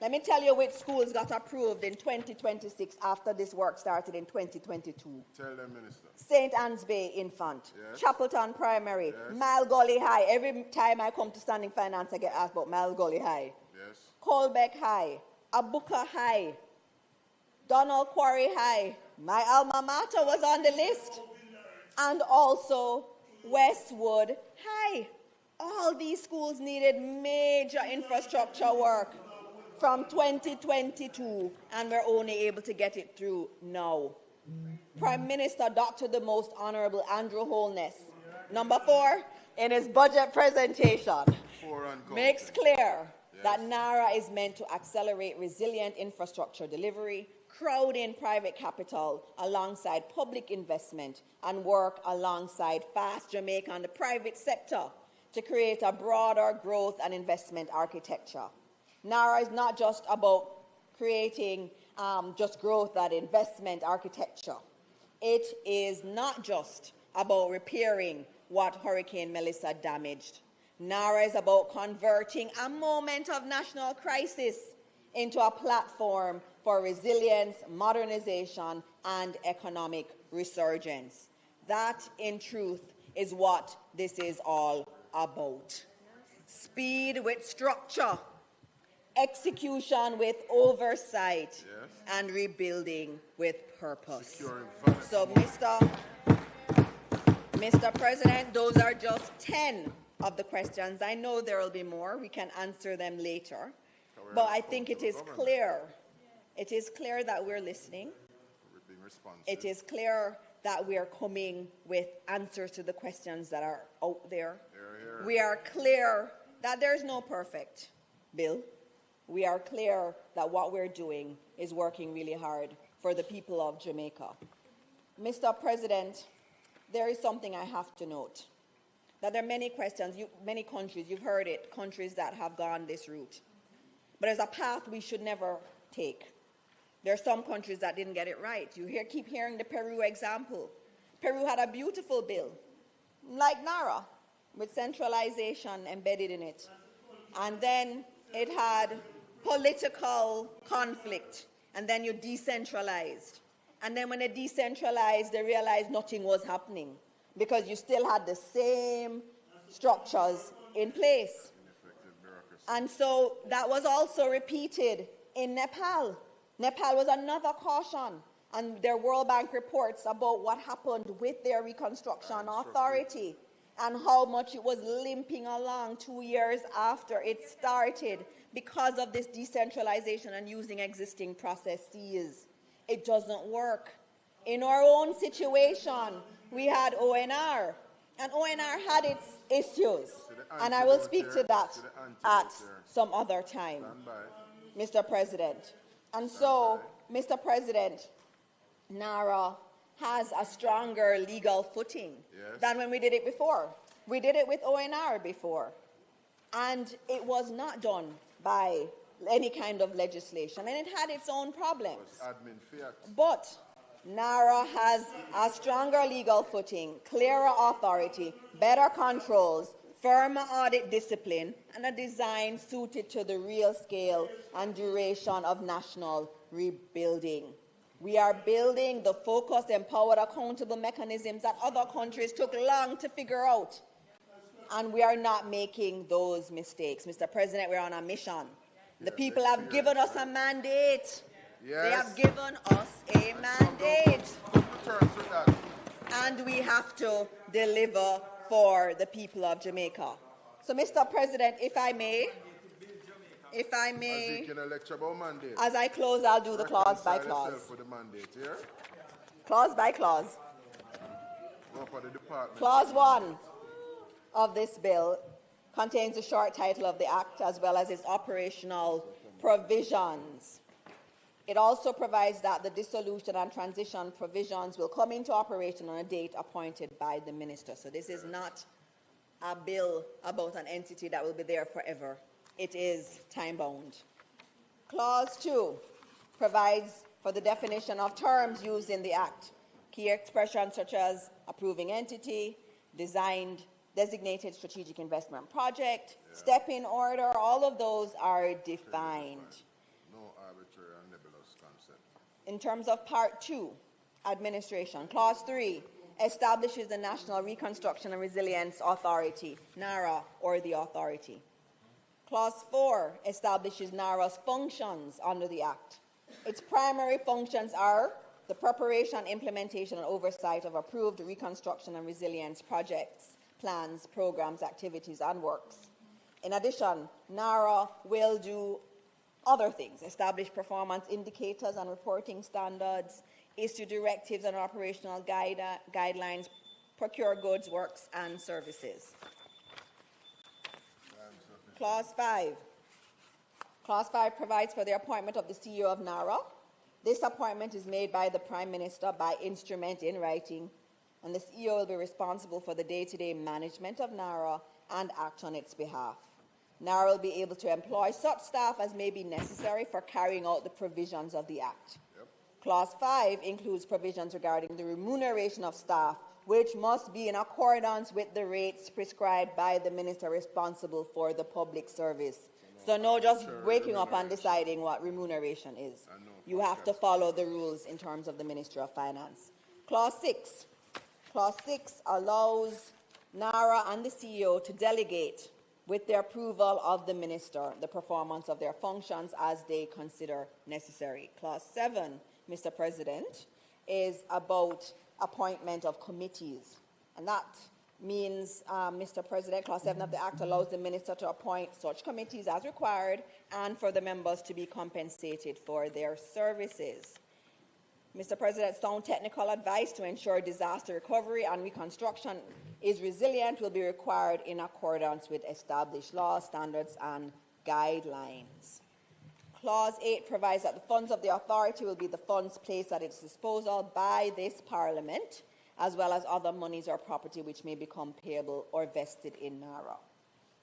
Let me tell you which schools got approved in 2026 after this work started in 2022. Tell them, Minister. St. Anne's Bay Infant, Yes. Chapelton Primary, Yes. Mile Gully High. Every time I come to Standing Finance, I get asked about Mile Gully High. Yes. Colbeck High, Abuka High, Donald Quarry High. My alma mater was on the list. And also Westwood High. All these schools needed major infrastructure work from 2022, and we're only able to get it through now. Prime Minister Dr. the Most Honorable Andrew Holness, number 4, in his budget presentation, makes clear that NARA is meant to accelerate resilient infrastructure delivery, crowd in private capital alongside public investment, and work alongside Fast Jamaica and the private sector to create a broader growth and investment architecture. NARA is not just about creating just growth and investment architecture. It is not just about repairing what Hurricane Melissa damaged. NARA is about converting a moment of national crisis into a platform for resilience, modernization, and economic resurgence. That, in truth, is what this is all about. Speed with structure, execution with oversight, and rebuilding with purpose. So, Mr. President, those are just 10 of the questions. I know there will be more. We can answer them later. But I think it is clear. It is clear that we're listening. It is clear that we are coming with answers to the questions that are out there. We are clear that there's no perfect bill. We are clear that what we're doing is working really hard for the people of Jamaica. Mr. President, there is something I have to note. That there are many questions, many countries, you've heard it, countries that have gone this route. But there's a path we should never take. There are some countries that didn't get it right. You keep hearing the Peru example. Peru had a beautiful bill, like NARA, with centralization embedded in it. And then it had political conflict, and then you decentralized. And then when they decentralized, they realized nothing was happening because you still had the same structures in place. And so that was also repeated in Nepal. Nepal was another caution, and their World Bank reports about what happened with their reconstruction authority and how much it was limping along 2 years after it started because of this decentralization and using existing processes. It doesn't work. In our own situation, we had ONR, and ONR had its issues, and I will speak to that at some other time, Mr. President. And so, Mr. President, NARA has a stronger legal footing than when we did it before. We did it with ONR before, and it was not done by any kind of legislation, and it had its own problems. But NARA has a stronger legal footing, clearer authority, better controls, firmer audit discipline, and a design suited to the real scale and duration of national rebuilding. We are building the focused, empowered, accountable mechanisms that other countries took long to figure out. And we are not making those mistakes. Mr. President, we're on a mission. The people have given us a mandate. They have given us a mandate. And we have to deliver for the people of Jamaica. So, Mr. President, if I may, as I close, I'll do the clause by clause. Clause by clause. Clause 1 of this bill contains the short title of the Act as well as its operational provisions. It also provides that the dissolution and transition provisions will come into operation on a date appointed by the minister. So this is not a bill about an entity that will be there forever. It is time-bound. Clause 2 provides for the definition of terms used in the Act. Key expressions such as approving entity, designated strategic investment project, step-in order, all of those are defined. In terms of Part 2, administration, Clause 3 establishes the National Reconstruction and Resilience Authority, NARA, or the authority. Clause 4 establishes NARA's functions under the Act. Its primary functions are the preparation, implementation, and oversight of approved reconstruction and resilience projects, plans, programs, activities, and works. In addition, NARA will do other things: establish performance indicators and reporting standards, issue directives and operational guidelines, procure goods, works, and services. Clause 5. Clause 5 provides for the appointment of the CEO of NARA. This appointment is made by the Prime Minister by instrument in writing, and the CEO will be responsible for the day-to-day management of NARA and act on its behalf. NARA will be able to employ such staff as may be necessary for carrying out the provisions of the Act. Clause 5 includes provisions regarding the remuneration of staff, which must be in accordance with the rates prescribed by the minister responsible for the public service. So no just waking up and deciding what remuneration is. You have to follow the rules in terms of the Ministry of Finance. Clause 6. Clause 6 allows NARA and the CEO to delegate, with the approval of the minister, the performance of their functions as they consider necessary. Clause 7, Mr. President, is about appointment of committees. And that means, Mr. President, Clause 7 of the Act allows the minister to appoint such committees as required and for the members to be compensated for their services. Mr. President, sound technical advice to ensure disaster recovery and reconstruction is resilient will be required in accordance with established laws, standards, and guidelines. Clause 8 provides that the funds of the authority will be the funds placed at its disposal by this Parliament, as well as other monies or property which may become payable or vested in NARA.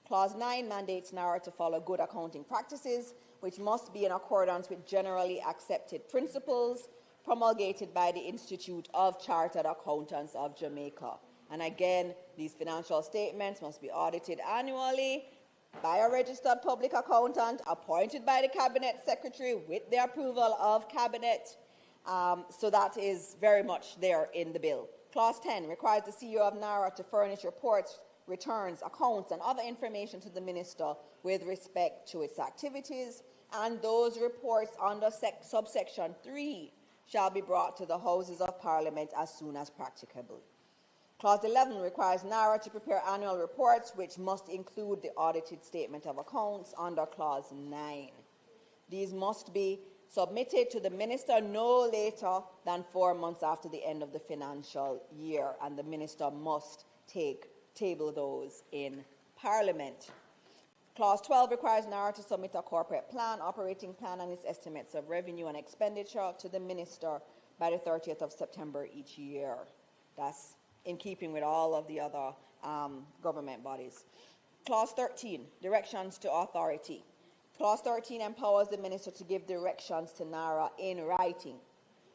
Clause 9 mandates NARA to follow good accounting practices, which must be in accordance with generally accepted principles promulgated by the Institute of Chartered Accountants of Jamaica. And again, these financial statements must be audited annually by a registered public accountant appointed by the Cabinet Secretary with the approval of Cabinet. So that is very much there in the bill. Clause 10 requires the CEO of NARA to furnish reports, returns, accounts, and other information to the Minister with respect to its activities, and those reports under subsection 3 shall be brought to the Houses of Parliament as soon as practicable. Clause 11 requires NARA to prepare annual reports which must include the audited statement of accounts under Clause 9. These must be submitted to the Minister no later than 4 months after the end of the financial year, and the Minister must table those in Parliament. Clause 12 requires NARA to submit a corporate plan, operating plan, and its estimates of revenue and expenditure to the Minister by the 30th of September each year. That's in keeping with all of the other government bodies. Clause 13, directions to authority. Clause 13 empowers the Minister to give directions to NARA in writing.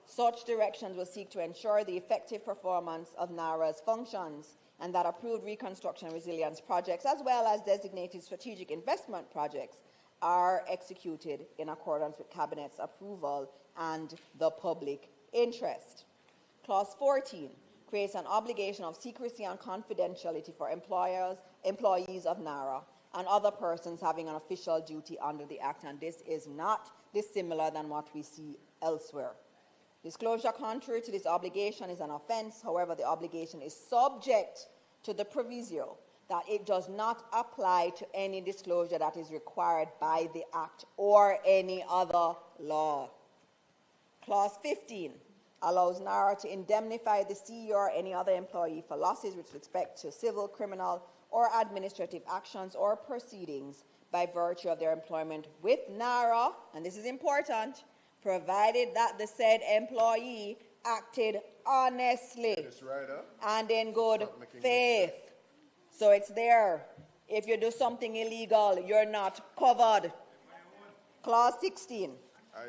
Such directions will seek to ensure the effective performance of NARA's functions and that approved reconstruction and resilience projects, as well as designated strategic investment projects, are executed in accordance with Cabinet's approval and the public interest. Clause 14 creates an obligation of secrecy and confidentiality for employees of NARA and other persons having an official duty under the Act, and this is not dissimilar than what we see elsewhere. Disclosure contrary to this obligation is an offence. However, the obligation is subject to the proviso that it does not apply to any disclosure that is required by the Act or any other law. Clause 15 allows NARA to indemnify the CEO or any other employee for losses with respect to civil, criminal, or administrative actions or proceedings by virtue of their employment with NARA, and this is important, provided that the said employee acted honestly and in good faith. So it's there. If you do something illegal, you're not covered. Clause 16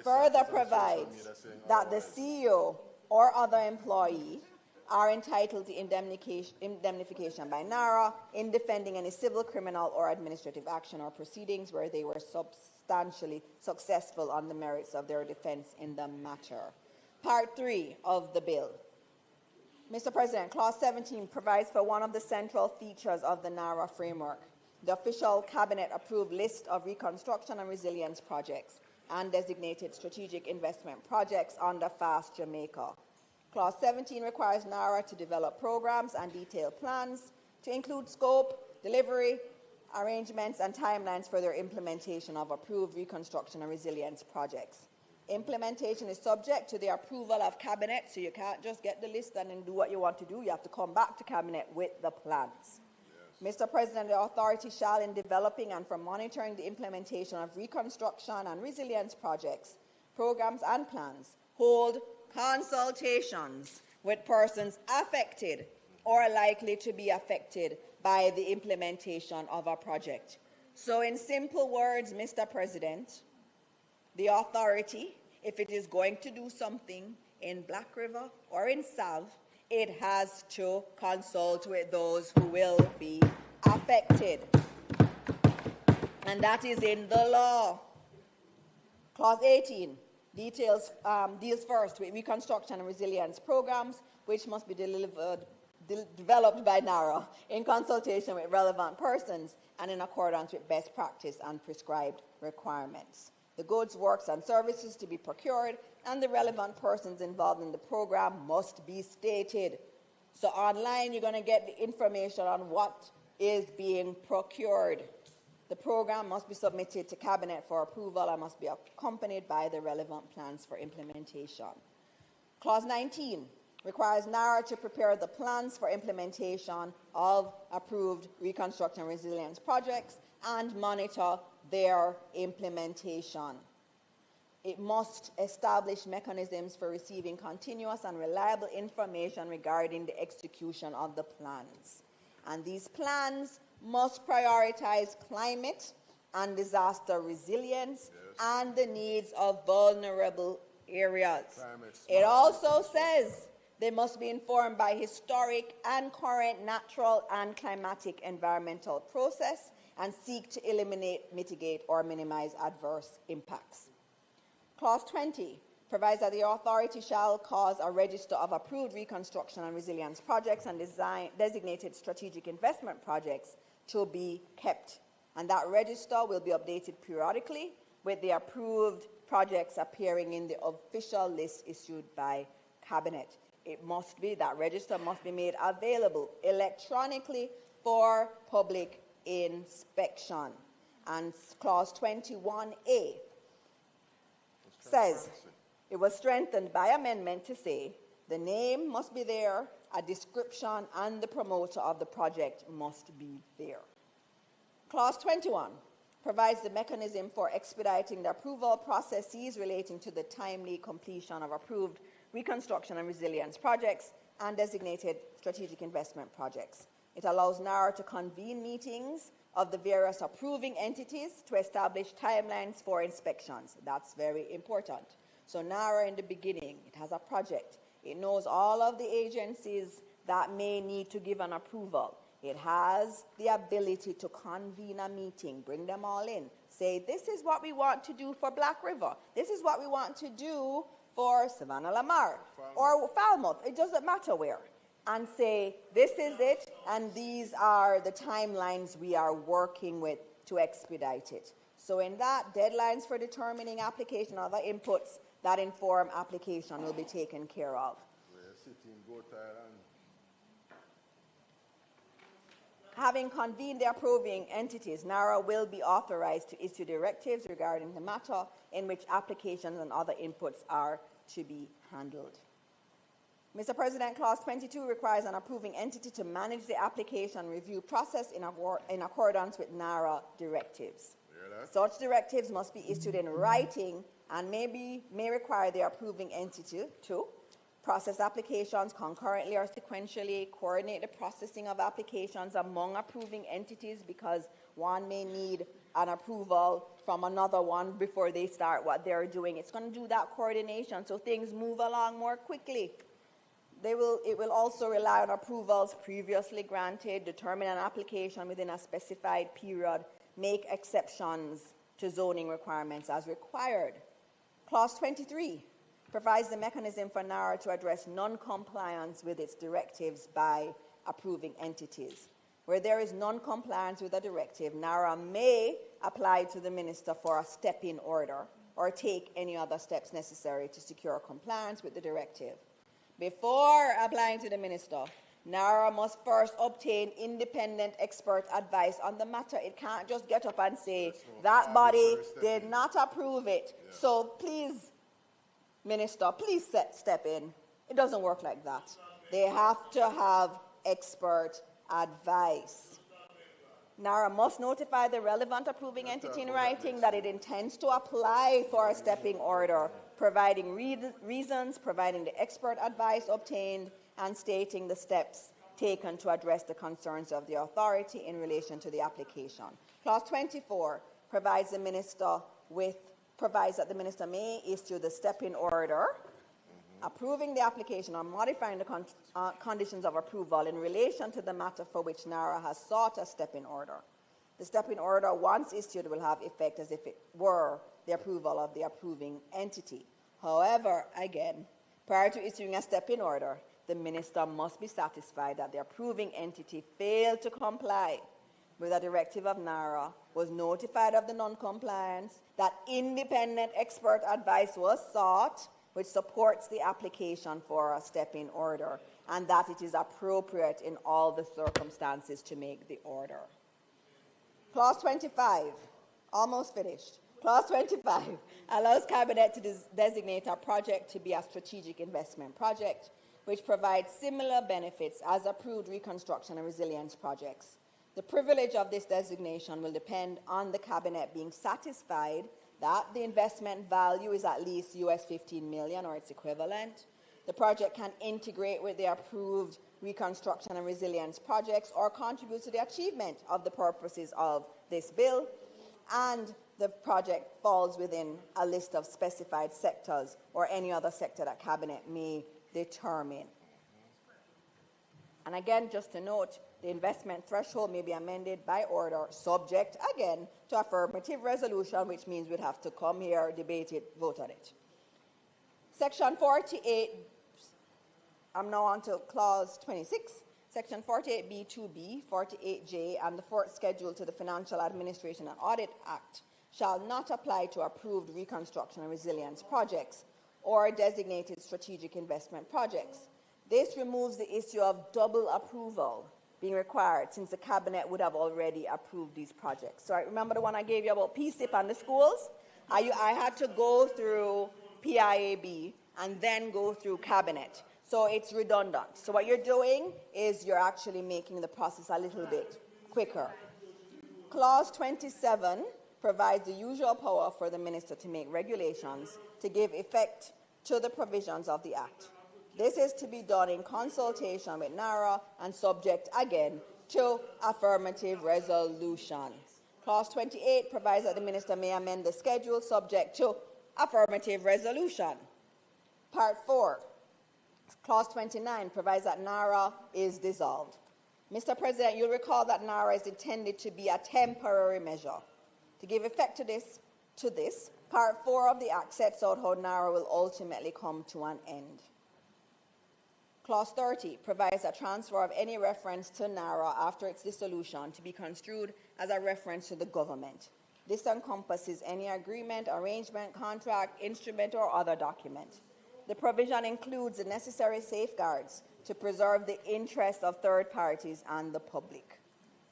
further provides that the CEO or other employee are entitled to indemnification by NARA in defending any civil, criminal, or administrative action or proceedings where they were substantially successful on the merits of their defense in the matter. Part 3 of the bill. Mr. President, Clause 17 provides for one of the central features of the NARA framework, the official Cabinet-approved list of reconstruction and resilience projects and designated strategic investment projects under FAST Jamaica. Clause 17 requires NARA to develop programs and detailed plans to include scope, delivery, arrangements, and timelines for their implementation of approved reconstruction and resilience projects. Implementation is subject to the approval of Cabinet, so you can't just get the list and then do what you want to do. You have to come back to Cabinet with the plans. Yes. Mr. President, the authority shall, in developing and for monitoring the implementation of reconstruction and resilience projects, programs, and plans, hold consultations with persons affected or likely to be affected by the implementation of a project. So in simple words, Mr. President, the authority, if it is going to do something in Black River or in Salve, it has to consult with those who will be affected. And that is in the law. Clause 18 deals first with reconstruction and resilience programs, which must be developed by NARA in consultation with relevant persons and in accordance with best practice and prescribed requirements. The goods, works, and services to be procured and the relevant persons involved in the program must be stated. So online, you're going to get the information on what is being procured. The program must be submitted to Cabinet for approval and must be accompanied by the relevant plans for implementation. Clause 19 requires NARA to prepare the plans for implementation of approved reconstruction and resilience projects and monitor their implementation. It must establish mechanisms for receiving continuous and reliable information regarding the execution of the plans. And these plans must prioritize climate and disaster resilience and the needs of vulnerable areas. It also says they must be informed by historic and current natural and climatic environmental process and seek to eliminate, mitigate, or minimize adverse impacts. Clause 20 provides that the authority shall cause a register of approved reconstruction and resilience projects and designated strategic investment projects to be kept. And that register will be updated periodically with the approved projects appearing in the official list issued by Cabinet. that register must be made available electronically for public inspection. And clause 21A says it was strengthened by amendment to say the name must be there, a description, and the promoter of the project must be there. Clause 21 provides the mechanism for expediting the approval processes relating to the timely completion of approved reconstruction and resilience projects and designated strategic investment projects. It allows NARA to convene meetings of the various approving entities to establish timelines for inspections. That's very important. So NARA in the beginning, it has a project. It knows all of the agencies that may need to give an approval. It has the ability to convene a meeting, bring them all in, say, this is what we want to do for Black River. This is what we want to do for Savannah Lamar or Falmouth. It doesn't matter where. And say, this is it, and these are the timelines we are working with to expedite it. So in that, deadlines for determining application and other inputs that inform application will be taken care of. Having convened the approving entities, NARA will be authorized to issue directives regarding the matter in which applications and other inputs are to be handled. Mr. President, Clause 22 requires an approving entity to manage the application review process in accordance with NARA directives. Such directives must be issued in writing and may require the approving entity to process applications concurrently or sequentially, coordinate the processing of applications among approving entities because one may need an approval from another one before they start what they're doing. It's going to do that coordination so things move along more quickly. It will also rely on approvals previously granted, determine an application within a specified period, make exceptions to zoning requirements as required. Clause 23 provides the mechanism for NARA to address non-compliance with its directives by approving entities. Where there is non-compliance with a directive, NARA may apply to the minister for a step-in order or take any other steps necessary to secure compliance with the directive. Before applying to the minister, NARA must first obtain independent expert advice on the matter. It can't just get up and say, that body did not approve it. So please, minister, please step in. It doesn't work like that. They have to have expert advice. NARA must notify the relevant approving entity in writing that it intends to apply for a stepping order, providing reasons, providing the expert advice obtained, and stating the steps taken to address the concerns of the authority in relation to the application. Clause 24 provides that the minister may issue the step-in order approving the application or modifying the conditions of approval in relation to the matter for which NARA has sought a step-in order. The step-in order, once issued, will have effect as if it were the approval of the approving entity. However, again, prior to issuing a step-in order, the minister must be satisfied that the approving entity failed to comply with a directive of NARA, was notified of the non-compliance, that independent expert advice was sought, which supports the application for a step-in order, and that it is appropriate in all the circumstances to make the order. Clause 25, almost finished. Clause 25 allows Cabinet to designate a project to be a strategic investment project, which provides similar benefits as approved reconstruction and resilience projects. The privilege of this designation will depend on the Cabinet being satisfied that the investment value is at least US $15 million or its equivalent. The project can integrate with the approved reconstruction and resilience projects or contribute to the achievement of the purposes of this bill, and the project falls within a list of specified sectors or any other sector that Cabinet may determine. And again, just to note, the investment threshold may be amended by order, subject, again, to affirmative resolution, which means we'd have to come here, debate it, vote on it. Section 48, I'm now on to Clause 26. Section 48B2B, 48J, and the fourth schedule to the Financial Administration and Audit Act shall not apply to approved reconstruction and resilience projects or designated strategic investment projects. This removes the issue of double approval being required, since the Cabinet would have already approved these projects. So remember the one I gave you about PSIP and the schools? I had to go through PIAB and then go through Cabinet. So it's redundant. So what you're doing is you're actually making the process a little bit quicker. Clause 27 provides the usual power for the minister to make regulations to give effect to the provisions of the Act. This is to be done in consultation with NARA and subject, again, to affirmative resolution. Clause 28 provides that the minister may amend the schedule subject to affirmative resolution. Part 4, Clause 29 provides that NARA is dissolved. Mr. President, you'll recall that NARA is intended to be a temporary measure. To give effect to this, Part 4 of the Act sets out how NARA will ultimately come to an end. Clause 30 provides a transfer of any reference to NARA after its dissolution to be construed as a reference to the government. This encompasses any agreement, arrangement, contract, instrument, or other document. The provision includes the necessary safeguards to preserve the interests of third parties and the public.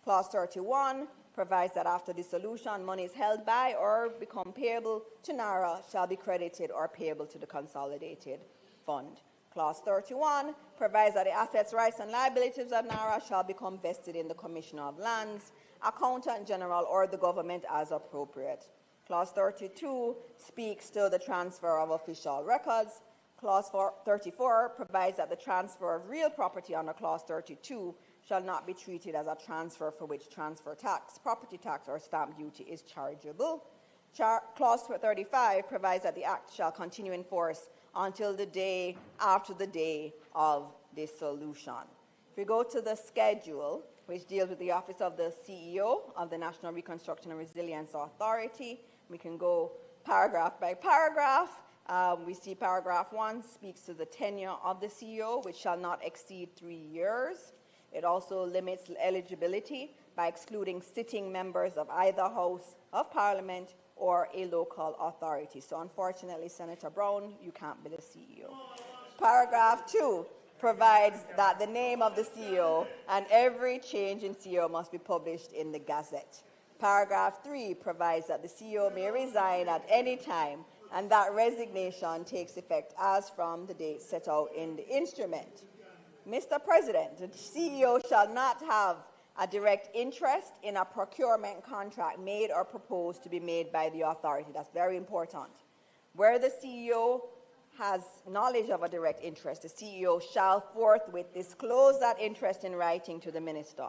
Clause 31 provides that after dissolution, monies held by or become payable to NARA shall be credited or payable to the consolidated fund. Clause 31 provides that the assets, rights, and liabilities of NARA shall become vested in the Commissioner of Lands, Accountant General, or the government as appropriate. Clause 32 speaks to the transfer of official records. Clause 34 provides that the transfer of real property under Clause 32 shall not be treated as a transfer for which transfer tax, property tax, or stamp duty is chargeable. Clause 35 provides that the Act shall continue in force until the day after the day of dissolution. If we go to the schedule, which deals with the Office of the CEO of the National Reconstruction and Resilience Authority, we can go paragraph by paragraph. We see paragraph 1 speaks to the tenure of the CEO, which shall not exceed 3 years. It also limits eligibility by excluding sitting members of either House of Parliament or a local authority. So unfortunately, Senator Brown, you can't be the CEO. Paragraph 2 provides that the name of the CEO and every change in CEO must be published in the Gazette. Paragraph 3 provides that the CEO may resign at any time and that resignation takes effect as from the date set out in the instrument. Mr. President, the CEO shall not have a direct interest in a procurement contract made or proposed to be made by the authority. That's very important. Where the CEO has knowledge of a direct interest, the CEO shall forthwith disclose that interest in writing to the minister.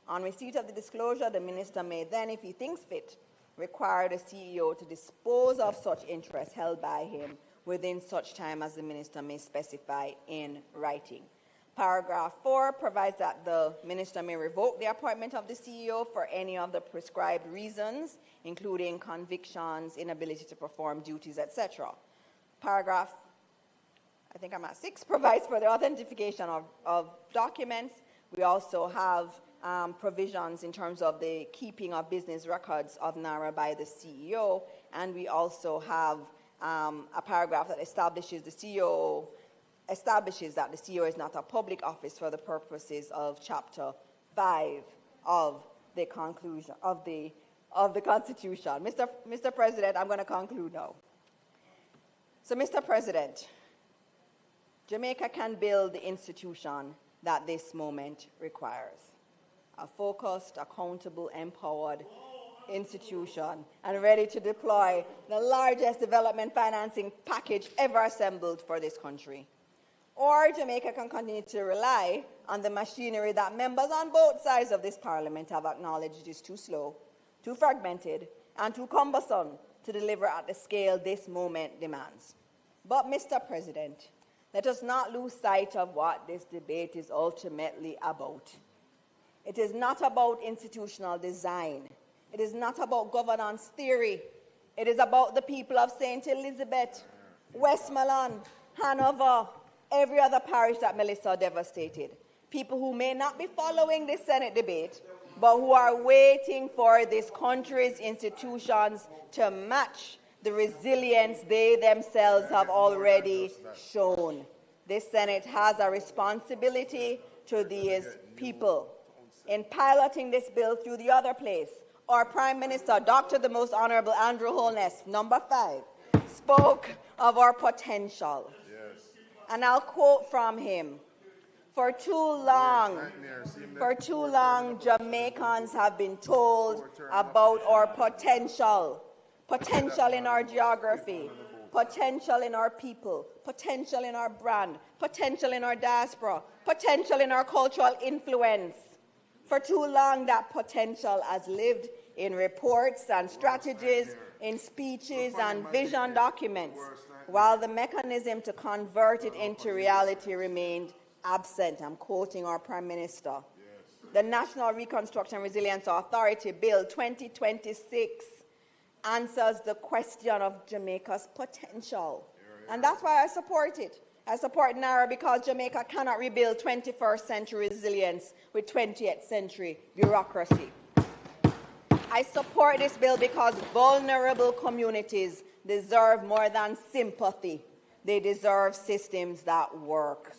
On receipt of the disclosure, the minister may then, if he thinks fit, require the CEO to dispose of such interest held by him within such time as the minister may specify in writing. Paragraph 4 provides that the minister may revoke the appointment of the CEO for any of the prescribed reasons, including convictions, inability to perform duties, etc. Paragraph, I think I'm at 6, provides for the authentication of documents. We also have provisions in terms of the keeping of business records of NARA by the CEO, and we also have a paragraph that establishes that the CEO is not a public office for the purposes of Chapter 5 of the conclusion of the Constitution. Mr. President, I'm going to conclude now. So, Mr. President, Jamaica can build the institution that this moment requires. A focused, accountable, empowered institution and ready to deploy the largest development financing package ever assembled for this country. Or Jamaica can continue to rely on the machinery that members on both sides of this parliament have acknowledged is too slow, too fragmented, and too cumbersome to deliver at the scale this moment demands. But, Mr. President, let us not lose sight of what this debate is ultimately about. It is not about institutional design. It is not about governance theory. It is about the people of St. Elizabeth, Westmoreland, Hanover, every other parish that Melissa devastated. People who may not be following this Senate debate, but who are waiting for this country's institutions to match the resilience they themselves have already shown. This Senate has a responsibility to these people. In piloting this bill through the other place, our Prime Minister, Dr. the Most Honorable Andrew Holness, number 5, spoke of our potential. Yes. And I'll quote from him. For too long, Jamaicans have been told about our potential. Potential in our geography, potential in our people, potential in our brand, potential in our diaspora, potential in our cultural influence. For too long, that potential has lived in reports and strategies, in speeches and vision documents, while the mechanism to convert it into reality remained absent. I'm quoting our Prime Minister. The National Reconstruction and Resilience Authority Bill 2026 answers the question of Jamaica's potential. And that's why I support it. I support NARA because Jamaica cannot rebuild 21st century resilience with 20th century bureaucracy. I support this bill because vulnerable communities deserve more than sympathy. They deserve systems that work.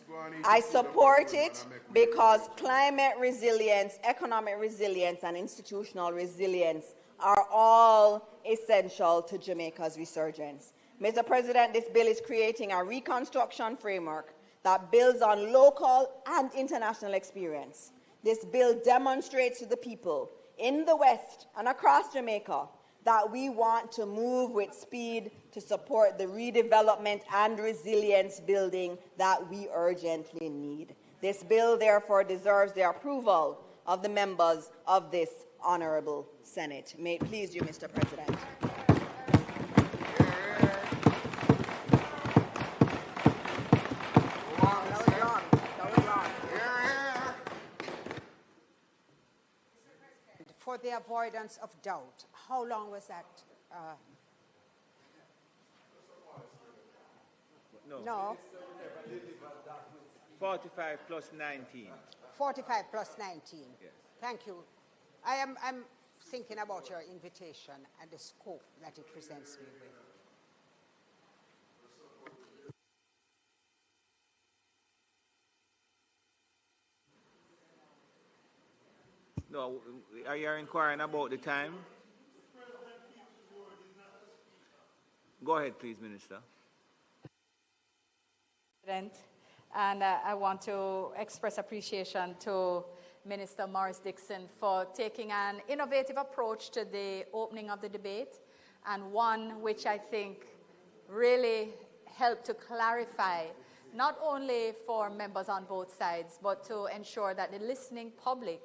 I support it because climate resilience, economic resilience, and institutional resilience are all essential to Jamaica's resurgence. Mr. President, this bill is creating a reconstruction framework that builds on local and international experience. This bill demonstrates to the people in the West and across Jamaica that we want to move with speed to support the redevelopment and resilience building that we urgently need. This bill, therefore, deserves the approval of the members of this honorable Senate. May it please you, Mr. President. For the avoidance of doubt, how long was that? No. 45 plus 19. 45 plus 19. Yes. Thank you. I'm thinking about your invitation and the scope that it presents me with. No, are you inquiring about the time? Go ahead, please, Minister. And I want to express appreciation to Minister Morris Dixon for taking an innovative approach to the opening of the debate, and one which I think really helped to clarify, not only for members on both sides, but to ensure that the listening public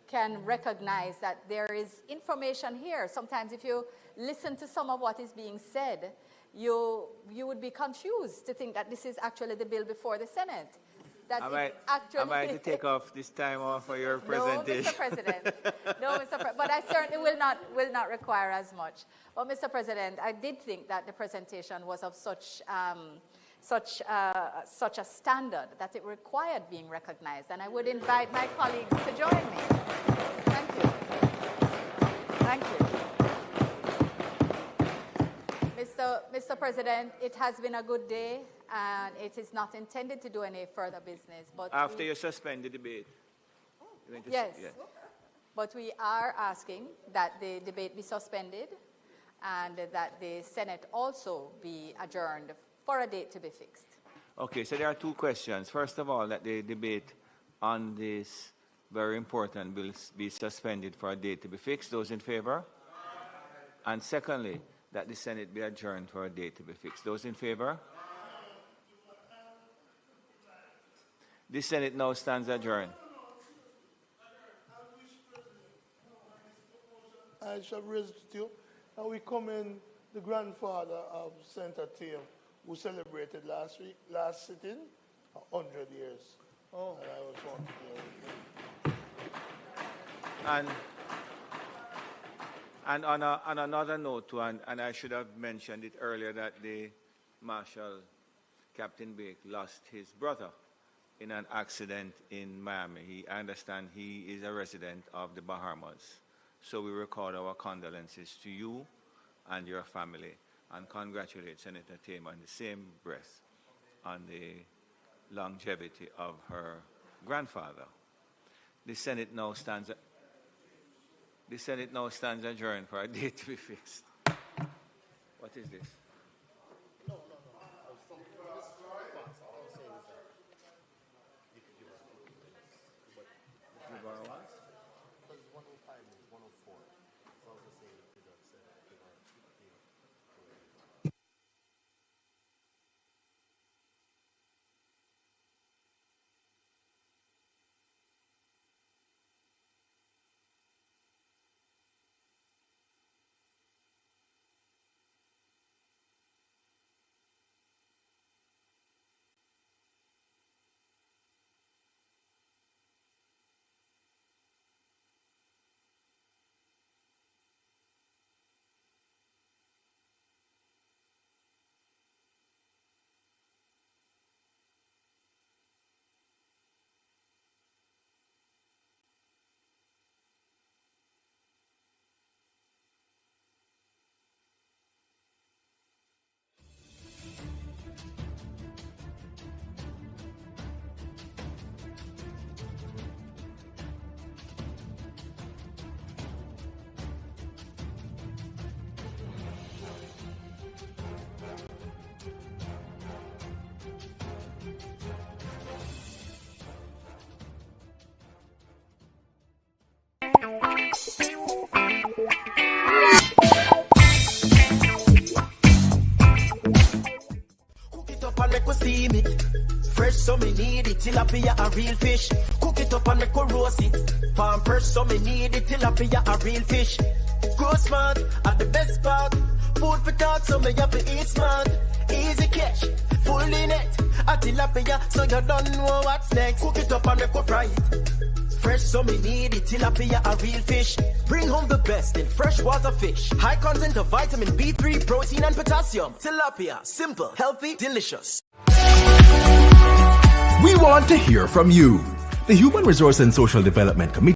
can recognize that there is information here. Sometimes if you listen to some of what is being said, you would be confused to think that this is actually the bill before the Senate. That am I to take off this time off for your presentation? No, Mr. President. No, Mr. President. But I certainly will not require as much. But, Mr. President, I did think that the presentation was of such a standard that it required being recognized. And I would invite my colleagues to join me. Thank you. Thank you. Mr. President, it has been a good day, and it is not intended to do any further business. But after you suspend the debate. Yes. Yeah. But we are asking that the debate be suspended and that the Senate also be adjourned for a date to be fixed. Okay, so there are two questions. First of all, that the debate on this very important bill be suspended for a date to be fixed. Those in favor? And secondly, that the Senate be adjourned for a date to be fixed. Those in favor? The Senate now stands adjourned. I shall raise it to you. And we commend the grandfather of Senator Tim, who celebrated last sitting 100 years. Oh. And I was wanting to And on another note, too, and I should have mentioned it earlier, that the Marshal, Captain Bake, lost his brother in an accident in Miami. I understand he is a resident of the Bahamas. So we record our condolences to you and your family, and congratulate Senator Tim on the same breath on the longevity of her grandfather. The Senate now stands adjourned for a date to be fixed. What is this? Steam it, fresh so me need it. Tilapia a real fish. Cook it up and make we roast it. Farm fresh so me need it. Tilapia a real fish. Grow smart at the best part. Food for thought so me have to eat smart. Easy catch, fully net. A tilapia so you don't know what's next. Cook it up and make we fry it. Fresh so me need it. Tilapia a real fish. Bring home the best in freshwater fish. High content of vitamin B3, protein and potassium. Tilapia, simple, healthy, delicious. We want to hear from you. The Human Resource and Social Development Committee